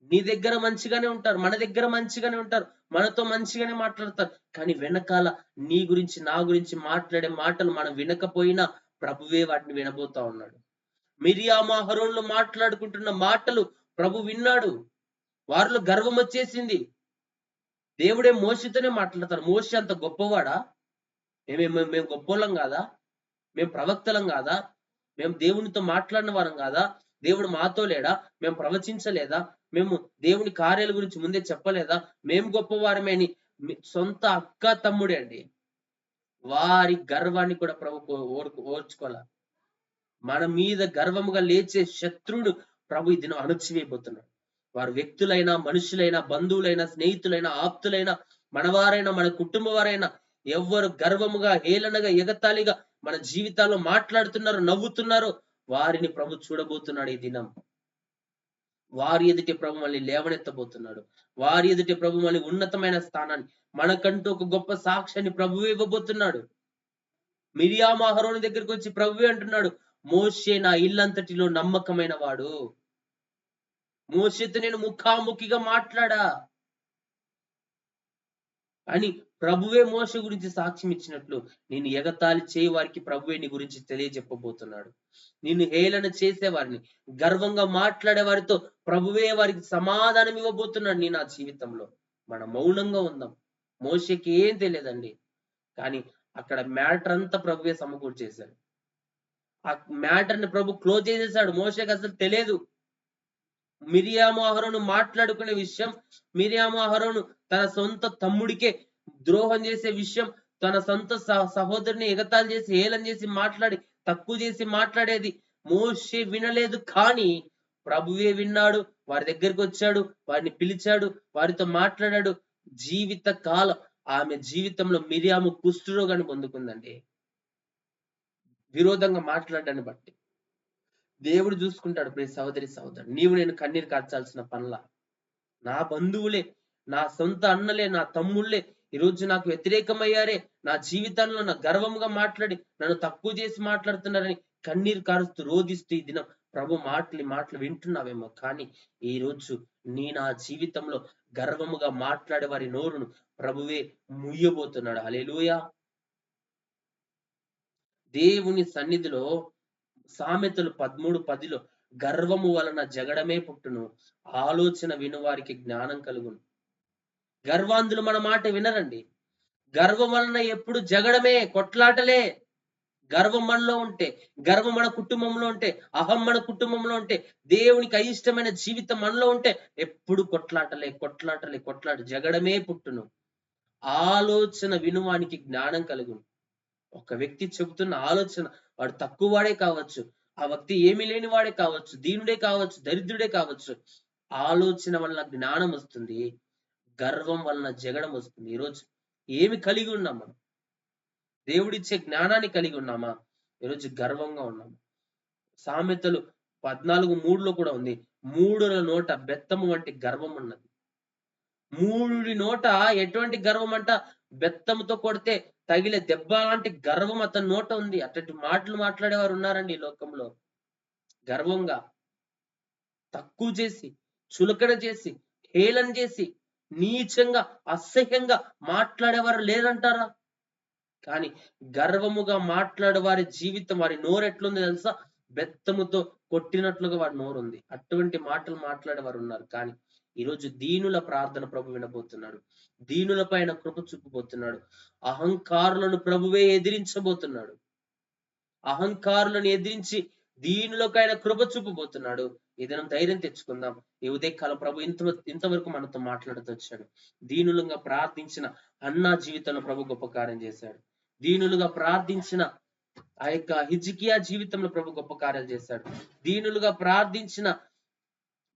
A: నీ దగ్గర మంచిగానే ఉంటారు, మన దగ్గర మంచిగానే ఉంటారు, మనతో మంచిగానే మాట్లాడతారు. కానీ వెనకాల నీ గురించి నా గురించి మాట్లాడే మాటలు మనం వినకపోయినా ప్రభువే వాటిని వినబోతా ఉన్నాడు. మిరియాము అహరోనులు మాట్లాడుకుంటున్న మాటలు ప్రభు విన్నాడు. వారిలో గర్వం వచ్చేసింది. దేవుడే మోషేతోనే మాట్లాడతారు. మోషే అంత గొప్పవాడా? మేము గొప్పోళ్ళం కాదా? మేము ప్రవక్తలం కాదా? మేము దేవునితో మాట్లాడిన వారం కాదా? దేవుడు మాతో లేడా? మేము ప్రవచించలేదా? మేము దేవుని కార్యాల గురించి ముందే చెప్పలేదా? మేము గొప్పవారమే అని సొంత అక్క తమ్ముడే అండి. వారి గర్వాన్ని కూడా ప్రభు ఓర్చుకోవాల. మన మీద గర్వముగా లేచే శత్రువుడు ప్రభు ఈ దినం అణచివేయబోతున్నాడు. వారు వ్యక్తులైనా, మనుషులైనా, బంధువులైనా, స్నేహితులైనా, ఆప్తులైనా, మనవారైనా, మన కుటుంబ వారైనా ఎవ్వరు గర్వముగా, హేళనగా, ఎగతాళిగా మన జీవితాల్లో మాట్లాడుతున్నారో, నవ్వుతున్నారో వారిని ప్రభు చూడబోతున్నాడు ఈ దినం. వారి ఎదుటి ప్రభు మళ్ళీ లేవనెత్తబోతున్నాడు. వారి ఎదుటి ప్రభు మళ్ళీ ఉన్నతమైన స్థానాన్ని, మనకంటూ ఒక గొప్ప సాక్ష్యాన్ని ప్రభువే ఇవ్వబోతున్నాడు. మిరియాము అహరోను దగ్గరికి వచ్చి ప్రభువే అంటున్నాడు, మోషే నా ఇల్లంతటిలో నమ్మకమైన వాడు. మోషేతో నేను ముఖాముఖిగా మాట్లాడా అని ప్రభువే మోషే గురించి సాక్ష్యం ఇచ్చినట్లు, నేను ఎగతాళి చేయి వారికి ప్రభువే నీ గురించి తెలియజెప్పబోతున్నాడు. నిన్ను హేళన చేసే వారిని, గర్వంగా మాట్లాడే వారితో ప్రభువే వారికి సమాధానం ఇవ్వబోతున్నాడు. నీ నా జీవితంలో మనం మౌనంగా ఉందాం. మోషేకి ఏం తెలియదండి, కానీ అక్కడ మ్యాటర్ అంతా ప్రభువే సమకూర్చేశాడు. ఆ మ్యాటర్ ని ప్రభు క్లోజ్ చేసేసాడు. మోషేకి అసలు తెలియదు. మిరియాము అహరోను మాట్లాడుకునే విషయం, మిరియాము అహరోను తన సొంత తమ్ముడికే ద్రోహం చేసే విషయం, తన సొంత సహోదరుని ఎగతాళి చేసి, హేళన చేసి మాట్లాడి, తక్కువ చేసి మాట్లాడేది మోషే వినలేదు. కానీ ప్రభువే విన్నాడు. వారి దగ్గరికి వచ్చాడు, వారిని పిలిచాడు, వారితో మాట్లాడాడు. జీవిత కాలం ఆమె జీవితంలో మిరియాము కుష్ఠరోగాన్ని పొందుకుందండి, విరోధంగా మాట్లాడడాన్ని బట్టి. దేవుడు చూసుకుంటాడు. ప్రియ సహోదరి సహోదరు, నీవు నేను కన్నీరు కార్చాల్సిన పనుల. నా బంధువులే, నా సొంత అన్నలే, నా తమ్ముళ్ళే ఈరోజు నాకు వ్యతిరేకమయ్యారే, నా జీవితంలో నా గర్వంగా మాట్లాడి నన్ను తక్కువ చేసి మాట్లాడుతున్నారని కన్నీరు కారుస్తూ రోధిస్తూ ఈ దినం ప్రభు మాటలు వింటున్నావేమో. కానీ ఈ రోజు నా జీవితంలో గర్వముగా మాట్లాడే వారి నోరును ప్రభువే ముయ్యబోతున్నాడు. హల్లెలూయా. దేవుని సన్నిధిలో సామెతలు 13:10లో గర్వము వలన జగడమే పుట్టును, ఆలోచన వినువారికి జ్ఞానం కలుగును. గర్వాంధులు మన మాట వినరండి. గర్వం వలన ఎప్పుడు జగడమే, కొట్లాటలే. గర్వం మనలో ఉంటే, గర్వం మన కుటుంబంలో ఉంటే, అహం మన కుటుంబంలో ఉంటే, దేవునికి అయిష్టమైన జీవితం మనలో ఉంటే ఎప్పుడు కొట్లాట జగడమే పుట్టును. ఆలోచన వినువానికి జ్ఞానం కలుగును. ఒక వ్యక్తి చెబుతున్న ఆలోచన, వాడు తక్కువ వాడే కావచ్చు, ఆ వ్యక్తి ఏమీ లేని వాడే కావచ్చు, దీనుడే కావచ్చు, దరిద్రుడే కావచ్చు, ఆలోచన వలన జ్ఞానం వస్తుంది, గర్వం వలన జగడం వస్తుంది. ఈరోజు ఏమి కలిగి ఉన్నాం మనం? దేవుడిచ్చే జ్ఞానాన్ని కలిగి ఉన్నామా? ఈరోజు గర్వంగా ఉన్నాము. సామెతలు 14:3లో కూడా ఉంది, మూడుల నోట బెత్తము వంటి గర్వం ఉన్నది. మూఢుడి నోట ఎటువంటి గర్వం అంట? బెత్తంతో కొడితే తగిలే దెబ్బ లాంటి గర్వం అతని నోట ఉంది. అటువంటి మాటలు మాట్లాడేవారు ఉన్నారండి ఈ లోకంలో. గర్వంగా, తక్కువ చేసి, చులకన చేసి, హేళన చేసి, నీచంగా, అసహ్యంగా మాట్లాడేవారు లేరంటారా? కానీ గర్వముగా మాట్లాడే వారి జీవితం, వారి నోరు ఎట్లుంది తెలుసా? బెత్తముతో కొట్టినట్లుగా వారి నోరు ఉంది. అటువంటి మాటలు మాట్లాడే వారు ఉన్నారు. కానీ ఈరోజు దీనుల ప్రార్థన ప్రభు వినబోతున్నాడు. దీనుల పైన కృప చూపబోతున్నాడు. అహంకారులను ప్రభువే ఎదిరించబోతున్నాడు. అహంకారులను ఎదిరించి దీనులకైన కృప చూపబోతున్నాడు. ఏదైనా ధైర్యం తెచ్చుకుందాం. ఈ ఉదయకాలం ప్రభు ఇంతవరకు మనతో మాట్లాడుతూ వచ్చాడు. దీనులుగా ప్రార్థించిన అన్నా జీవితంలో ప్రభు గొప్ప కార్యం చేశాడు. దీనులుగా ప్రార్థించిన ఆ యొక్క హిజ్కియా జీవితంలో ప్రభు గొప్ప కార్యాలు చేశాడు. దీనులుగా ప్రార్థించిన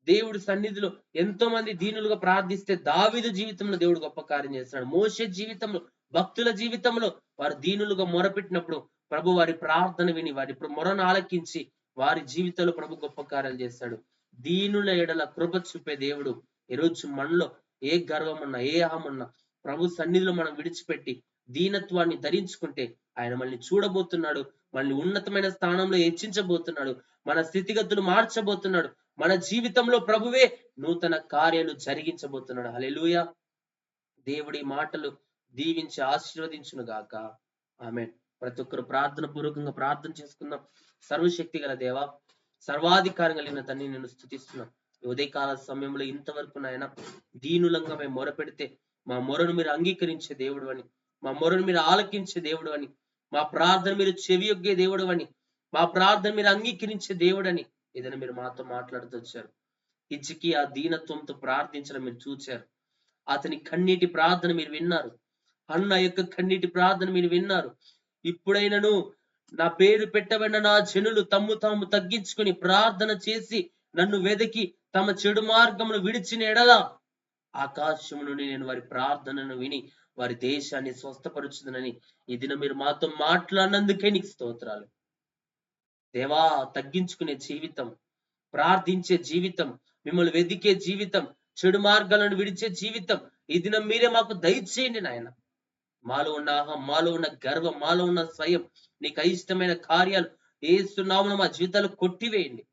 A: దేవుడి సన్నిధిలో ఎంతో మంది దీనులుగా ప్రార్థిస్తే దావీదు జీవితంలో దేవుడు గొప్ప కార్యం చేస్తున్నాడు. మోషే జీవితంలో, భక్తుల జీవితంలో వారు దీనులుగా మొరపెట్టినప్పుడు ప్రభు వారి ప్రార్థన విని, వారి మొరను ఆలకించి వారి జీవితంలో ప్రభు గొప్ప కార్యాలు చేస్తాడు. దీనుల ఎడల కృప చూపే దేవుడు ఈరోజు మనలో ఏ గర్వం ఉన్నా, ఏ అహం ఉన్నా ప్రభు సన్నిధిలో మనం విడిచిపెట్టి దీనత్వాన్ని ధరించుకుంటే ఆయన మనల్ని చూడబోతున్నాడు. మనల్ని ఉన్నతమైన స్థానంలో హెచ్చించబోతున్నాడు. మన స్థితిగతులు మార్చబోతున్నాడు. మన జీవితంలో ప్రభువే నూతన కార్యాలు జరిగించబోతున్నాడు. హల్లెలూయా. దేవుడి మాటలు దీవించి ఆశీర్వదించును గాక. ఆమేన్. ప్రతి ఒక్కరు ప్రార్థన పూర్వకంగా ప్రార్థన చేసుకుందాం. సర్వశక్తి గల దేవ, సర్వాధికారం కలిగిన తండ్రి, నేను స్తుతిస్తున్నాం. ఉదయకాల సమయంలో ఇంతవరకు నాయన దీనులంగా మేము మొరపెడితే మా మొరను మీరు అంగీకరించే దేవుడు అని, మా మొరను మీరు ఆలకించే దేవుడు అని, మా ప్రార్థన మీరు చెవియొగ్గే దేవుడు అని, మా ప్రార్థన మీరు అంగీకరించే దేవుడని ఏదైనా మీరు మాతో మాట్లాడుతూ వచ్చారు. హిజ్కియా దీనత్వంతో ప్రార్థించడం మీరు చూచారు. అతని కన్నీటి ప్రార్థన మీరు విన్నారు. అన్న యొక్క కన్నీటి ప్రార్థన మీరు విన్నారు. ఇప్పుడైనను నా పేరు పెట్టబడిన నా జనులు తమ్ము తాము తగ్గించుకొని ప్రార్థన చేసి నన్ను వెదకి తమ చెడు మార్గమును విడిచిన ఎడల ఆకాశము నుండి నేను వారి ప్రార్థనను విని వారి దేశాన్ని స్వస్థపరుచుదనని ఈ దినం మీరు మాతో మాట్లాడినందుకే నీకు స్తోత్రాలు దేవా. తగ్గించుకునే జీవితం, ప్రార్థించే జీవితం, మిమ్మల్ని వెదికే జీవితం, చెడు మార్గాలను విడిచే జీవితం ఈ దినం మీరే మాకు దయచేయండి నాయన. మాలో ఉన్న అహం, మాలో ఉన్న గర్వం, మాలో ఉన్న స్వయం, నీకు అయిష్టమైన కార్యాలు ఏస్తున్నామును మా జీవితాలు కొట్టివేయండి.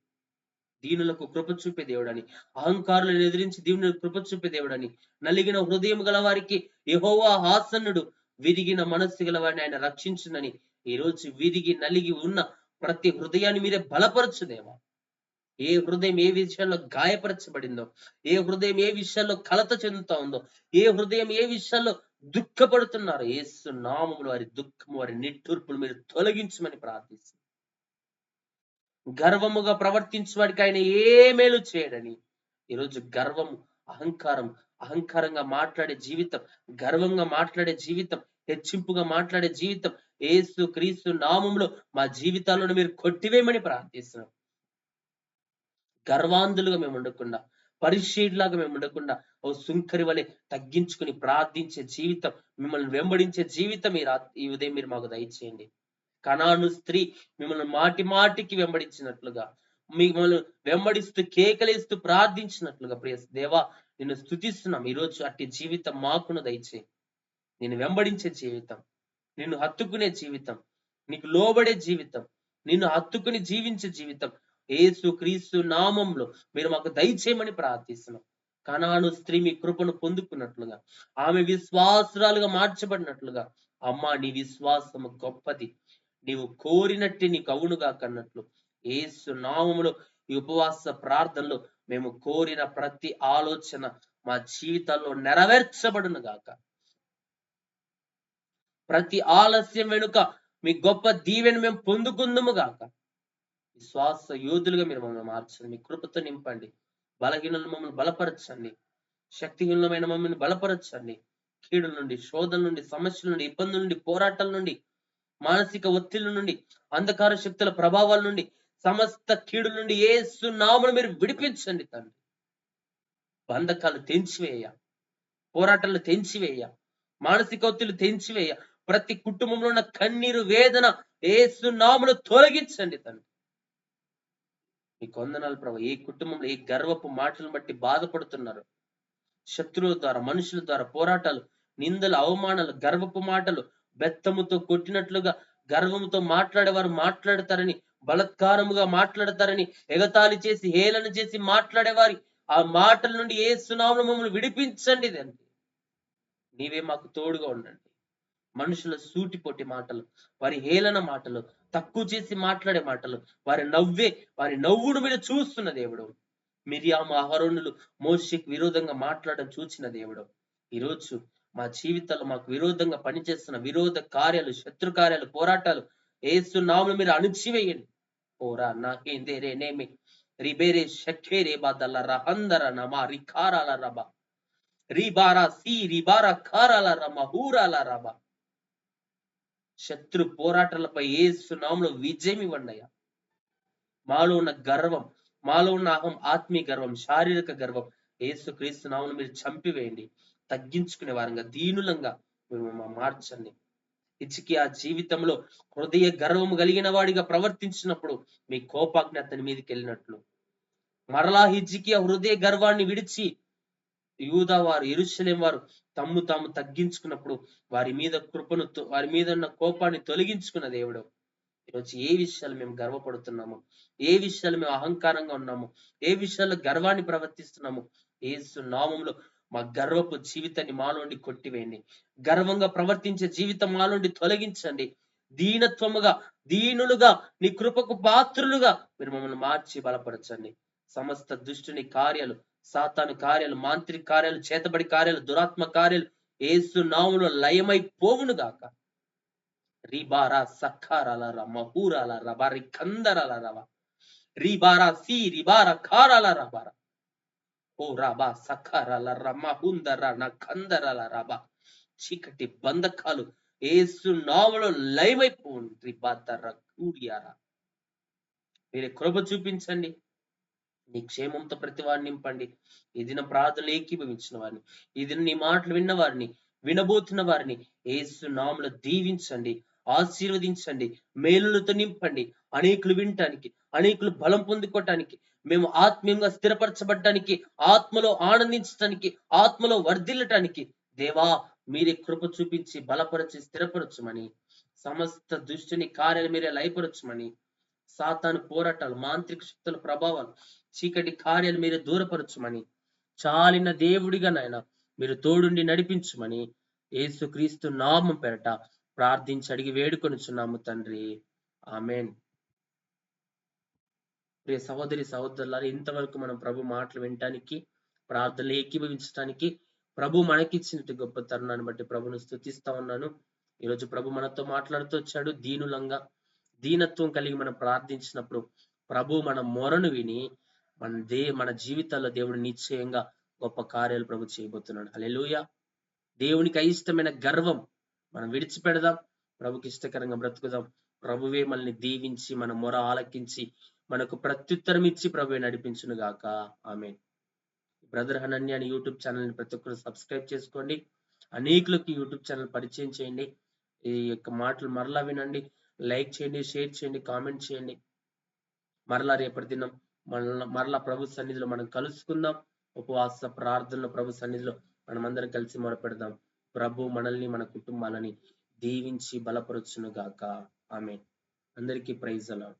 A: దీనులకు కృప చూపే దేవుడని, అహంకారులను ఎదిరించి దీనులకు కృప చూపే దేవుడని, నలిగిన హృదయం గల వారికి యెహోవా ఆసన్నుడు, విరిగిన మనస్సు గల వారిని ఆయన రక్షించునని ఈ రోజు విరిగి నలిగి ఉన్న ప్రతి హృదయాన్ని మీరే బలపరచుదేవా. ఏ హృదయం ఏ విషయాల్లో గాయపరచబడిందో, ఏ హృదయం ఏ విషయాల్లో కలత చెందుతా ఉందో, ఏ హృదయం ఏ విషయాల్లో దుఃఖపడుతున్నారో యేసు నామములో వారి దుఃఖము, వారి నిట్టూర్పులు మీరు తొలగించమని ప్రార్థిస్తున్నాను. గర్వముగా ప్రవర్తించేవాడికి ఆయన ఏ మేలు చేయడని ఈరోజు గర్వము, అహంకారం, అహంకారంగా మాట్లాడే జీవితం, గర్వంగా మాట్లాడే జీవితం, హెచ్చింపుగా మాట్లాడే జీవితం యేసు క్రీస్తు నామములో మా జీవితాలను మీరు కొట్టివేయమని ప్రార్థిస్తున్నాం. గర్వాంధులుగా మేము ఉండకుండా, పరిశీలాగా మేము ఉండకుండా ఓ సుంకరి వలె తగ్గించుకుని ప్రార్థించే జీవితం, మిమ్మల్ని వెంబడించే జీవితం ఈ ఉదయం మీరు మాకు దయచేయండి. కనాను స్త్రీ మిమ్మల్ని మాటి మాటికి వెంబడించినట్లుగా, మిమ్మల్ని వెంబడిస్తూ కేకలేస్తూ ప్రార్థించినట్లుగా ప్రియ దేవా నిన్ను స్తుతిస్తున్నాం. ఈరోజు అట్టి జీవితం మాకును దయచేయి. నిన్ను వెంబడించే జీవితం, నిన్ను హత్తుకునే జీవితం, నీకు లోబడే జీవితం, నిన్ను హత్తుకుని జీవించే జీవితం యేసు క్రీస్తు నామంలో మీరు మాకు దయచేయమని ప్రార్థిస్తున్నాం. కనాను స్త్రీ మీ కృపను పొందుకున్నట్లుగా, ఆమె విశ్వాసురాలుగా మార్చబడినట్లుగా, అమ్మా నీ విశ్వాసము గొప్పది, నీవు కోరినట్టే నీకు అవునుగా కన్నట్లు యేసు నామములో ఈ ఉపవాస ప్రార్థనలో మేము కోరిన ప్రతి ఆలోచన మా జీవితాల్లో నెరవేర్చబడును గాక. ప్రతి ఆలస్యం వెనుక మీ గొప్ప దీవెన మేము పొందుకుందుము గాక. విశ్వాస యోధులుగా మీరు మమ్మల్ని మార్చండి. మీ కృపతో నింపండి. బలహీనులను మమ్మల్ని బలపరచండి. శక్తిహీనమైన మమ్మల్ని బలపరచండి. కీడుల నుండి, శోధన నుండి, సమస్యల నుండి, ఇబ్బందుల నుండి, పోరాటాల నుండి, మానసిక ఒత్తిళ్ల నుండి, అంధకార శక్తుల ప్రభావాల నుండి, సమస్త కీడుల నుండి యేసు నామమున మీరు విడిపించండి తండ్రి. బంధకాలు తెంచివేయ, పోరాటాలు తెంచివేయ, మానసిక ఒత్తిళ్లు తెంచివేయ, ప్రతి కుటుంబంలో ఉన్న కన్నీరు, వేదన యేసు నామమున తొలగించండి తండ్రి. మీకు వందనాలు ప్రభు. ఏ కుటుంబంలో ఏ గర్వపు మాటలను బట్టి బాధపడుతున్నారు, శత్రువుల ద్వారా, మనుషుల ద్వారా పోరాటాలు, నిందలు, అవమానాలు, గర్వపు మాటలు, బెత్తముతో కొట్టినట్లుగా గర్వముతో మాట్లాడేవారు మాట్లాడతారని, బలత్కారముగా మాట్లాడతారని, ఎగతాళి చేసి హేళన చేసి మాట్లాడేవారి ఆ మాటల నుండి యేసు నామమున మమ్మల్ని విడిపించండి తండ్రి. నీవే మాకు తోడుగా ఉండండి. మనుషుల సూటిపోటి మాటలు, వారి హేళన మాటలు, తక్కువ చేసి మాట్లాడే మాటలు, వారి నవ్వును మీరు చూస్తున్న దేవుడు. మిరియాము, అహరోనులు మోషేకి విరోధంగా మాట్లాడడం చూసిన దేవుడు. ఈరోజు మా జీవితాల్లో మాకు విరోధంగా పనిచేస్తున్న విరోధ కార్యాలు, శత్రు కార్యాలు, పోరాటాలు యేసు నామమున మీరు అణిచివేయండి. ఓరా నాకేందేరే నేమి రిబేరే షక్కేరే బాదల్ల రహందర నమా రికారాల రబా రిబారా సి రిబారా కారాల రమ హూరాల రబా. శత్రు పోరాటాలపై యేసు నామములో విజయం ఇవ్వండి అయ్యా. మాలో ఉన్న గర్వం, మాలో ఉన్న అహం, ఆత్మీయ గర్వం, శారీరక గర్వం యేసు క్రీస్తు నామమున మీరు చంపివేయండి. తగ్గించుకునే వారంగా, దీనులంగా మేము మార్చండి. హిజ్కియా జీవితంలో హృదయ గర్వము కలిగిన వాడిగా ప్రవర్తించినప్పుడు మీ కోపాగ్ని అతని మీదకి వెళ్ళినట్లు, మరలా హిజ్కియా హృదయ గర్వాన్ని విడిచి యూదా వారు, యెరూషలేము వారు తాము తగ్గించుకున్నప్పుడు వారి మీద ఉన్న కోపాన్ని తొలగించుకున్న దేవుడు ఈరోజు ఏ విషయాలు మేము గర్వపడుతున్నాము, ఏ విషయాలు మేము అహంకారంగా ఉన్నాము, ఏ విషయాల్లో గర్వాన్ని ప్రవర్తిస్తున్నాము, యేసు నామములో మా గర్వపు జీవితాన్ని మాలోండి కొట్టివేయండి. గర్వంగా ప్రవర్తించే జీవితం మాలోండి తొలగించండి. దీనత్వముగా, దీనులుగా, నీ కృపకు పాత్రులుగా మీరు మమ్మల్ని మార్చి బలపరచండి. సమస్త దుష్టుని కార్యాలు, సాతాను కార్యాలు, మాంత్రిక కార్యాలు, చేతబడి కార్యాలు, దురాత్మ కార్యాలు యేసు నామములో లయమైపోవును గాక. రిబారా సఖారాల మహూరాల రబారి కందరాల రవ రిబారా సి రిబారా కారాల రబారా ఓ రాబా సఖారాల రమహుందర నా కందరాల రబా చీకటి బంధకాలు యేసు నామములో లయమైపోవును. రిబాదర కూడియారా మీరే కృప చూపించండి. నీ క్షేమంతో ప్రతి వారిని నింపండి. ఈ దిన ప్రార్థనలు ఏకీభవించిన వారిని, ఈ దిన నీ మాటలు విన్న వారిని, వినబోతున్న వారిని యేసు నామములో దీవించండి, ఆశీర్వదించండి, మేలులతో నింపండి. అనేకులు వినటానికి, అనేకులు బలం పొందుకోవటానికి, మేము ఆత్మీయంగా స్థిరపరచబడటానికి, ఆత్మలో ఆనందించటానికి, ఆత్మలో వర్ధిల్లటానికి దేవా మీరే కృప చూపించి బలపరచి స్థిరపరచమని, సమస్త దుష్టుని కార్యాలు మీరే లయపరచమని, సాతాను పోరాటాలు, మాంత్రిక శక్తుల ప్రభావాలు, చీకటి కార్యాలు మీరు దూరపరచుమని, చాలిన దేవుడిగా నాయన మీరు తోడుండి నడిపించుమని యేసుక్రీస్తు నామం పేరట ప్రార్థించి అడిగి వేడుకొనుచున్నాము తండ్రి. ఆమేన్. ప్రియ సహోదరి సహోదరులారా, ఇంతవరకు మనం ప్రభు మాటలు వినటానికి, ప్రార్థనలు ఏకీభవించడానికి ప్రభు మనకిచ్చినట్టు గొప్ప తరుణాన్ని బట్టి ప్రభును స్తుతిస్తా ఉన్నాను. ఈరోజు ప్రభు మనతో మాట్లాడుతూ వచ్చాడు. దీనులంగా, దీనత్వం కలిగి మనం ప్రార్థించినప్పుడు ప్రభు మన మొరను విని మన జీవితాల్లో దేవుడు నిశ్చయంగా గొప్ప కార్యాలు ప్రభు చేయబోతున్నాడు. హల్లెలూయా. దేవునికి అయిష్టమైన గర్వం మనం విడిచిపెడదాం, ప్రభుకి ఇష్టకరంగా బ్రతుకుదాం. ప్రభువే మనల్ని దీవించి, మన మొర ఆలకించి, మనకు ప్రత్యుత్తరం ఇచ్చి ప్రభువే నడిపించును గాక. ఆమేన్. బ్రదర్ హనన్య అని యూట్యూబ్ ఛానల్ని ప్రతి ఒక్కరు సబ్స్క్రైబ్ చేసుకోండి. అనేకులకు యూట్యూబ్ ఛానల్ పరిచయం చేయండి. ఈ యొక్క మాటలు మరలా వినండి, లైక్ చేయండి, షేర్ చేయండి, కామెంట్ చేయండి. మరలా రేపటి దినం మరలా ప్రభు సన్నిధిలో మనం కలుసుకుందాం. ఉపవాస ప్రార్థనలో ప్రభు సన్నిధిలో మనం అందరం కలిసి మొరపెడదాం. ప్రభు మనల్ని, మన కుటుంబాలని దీవించి బలపరచును గాక. ఆమేన్. అందరికీ ప్రైజ్ అలాడ్.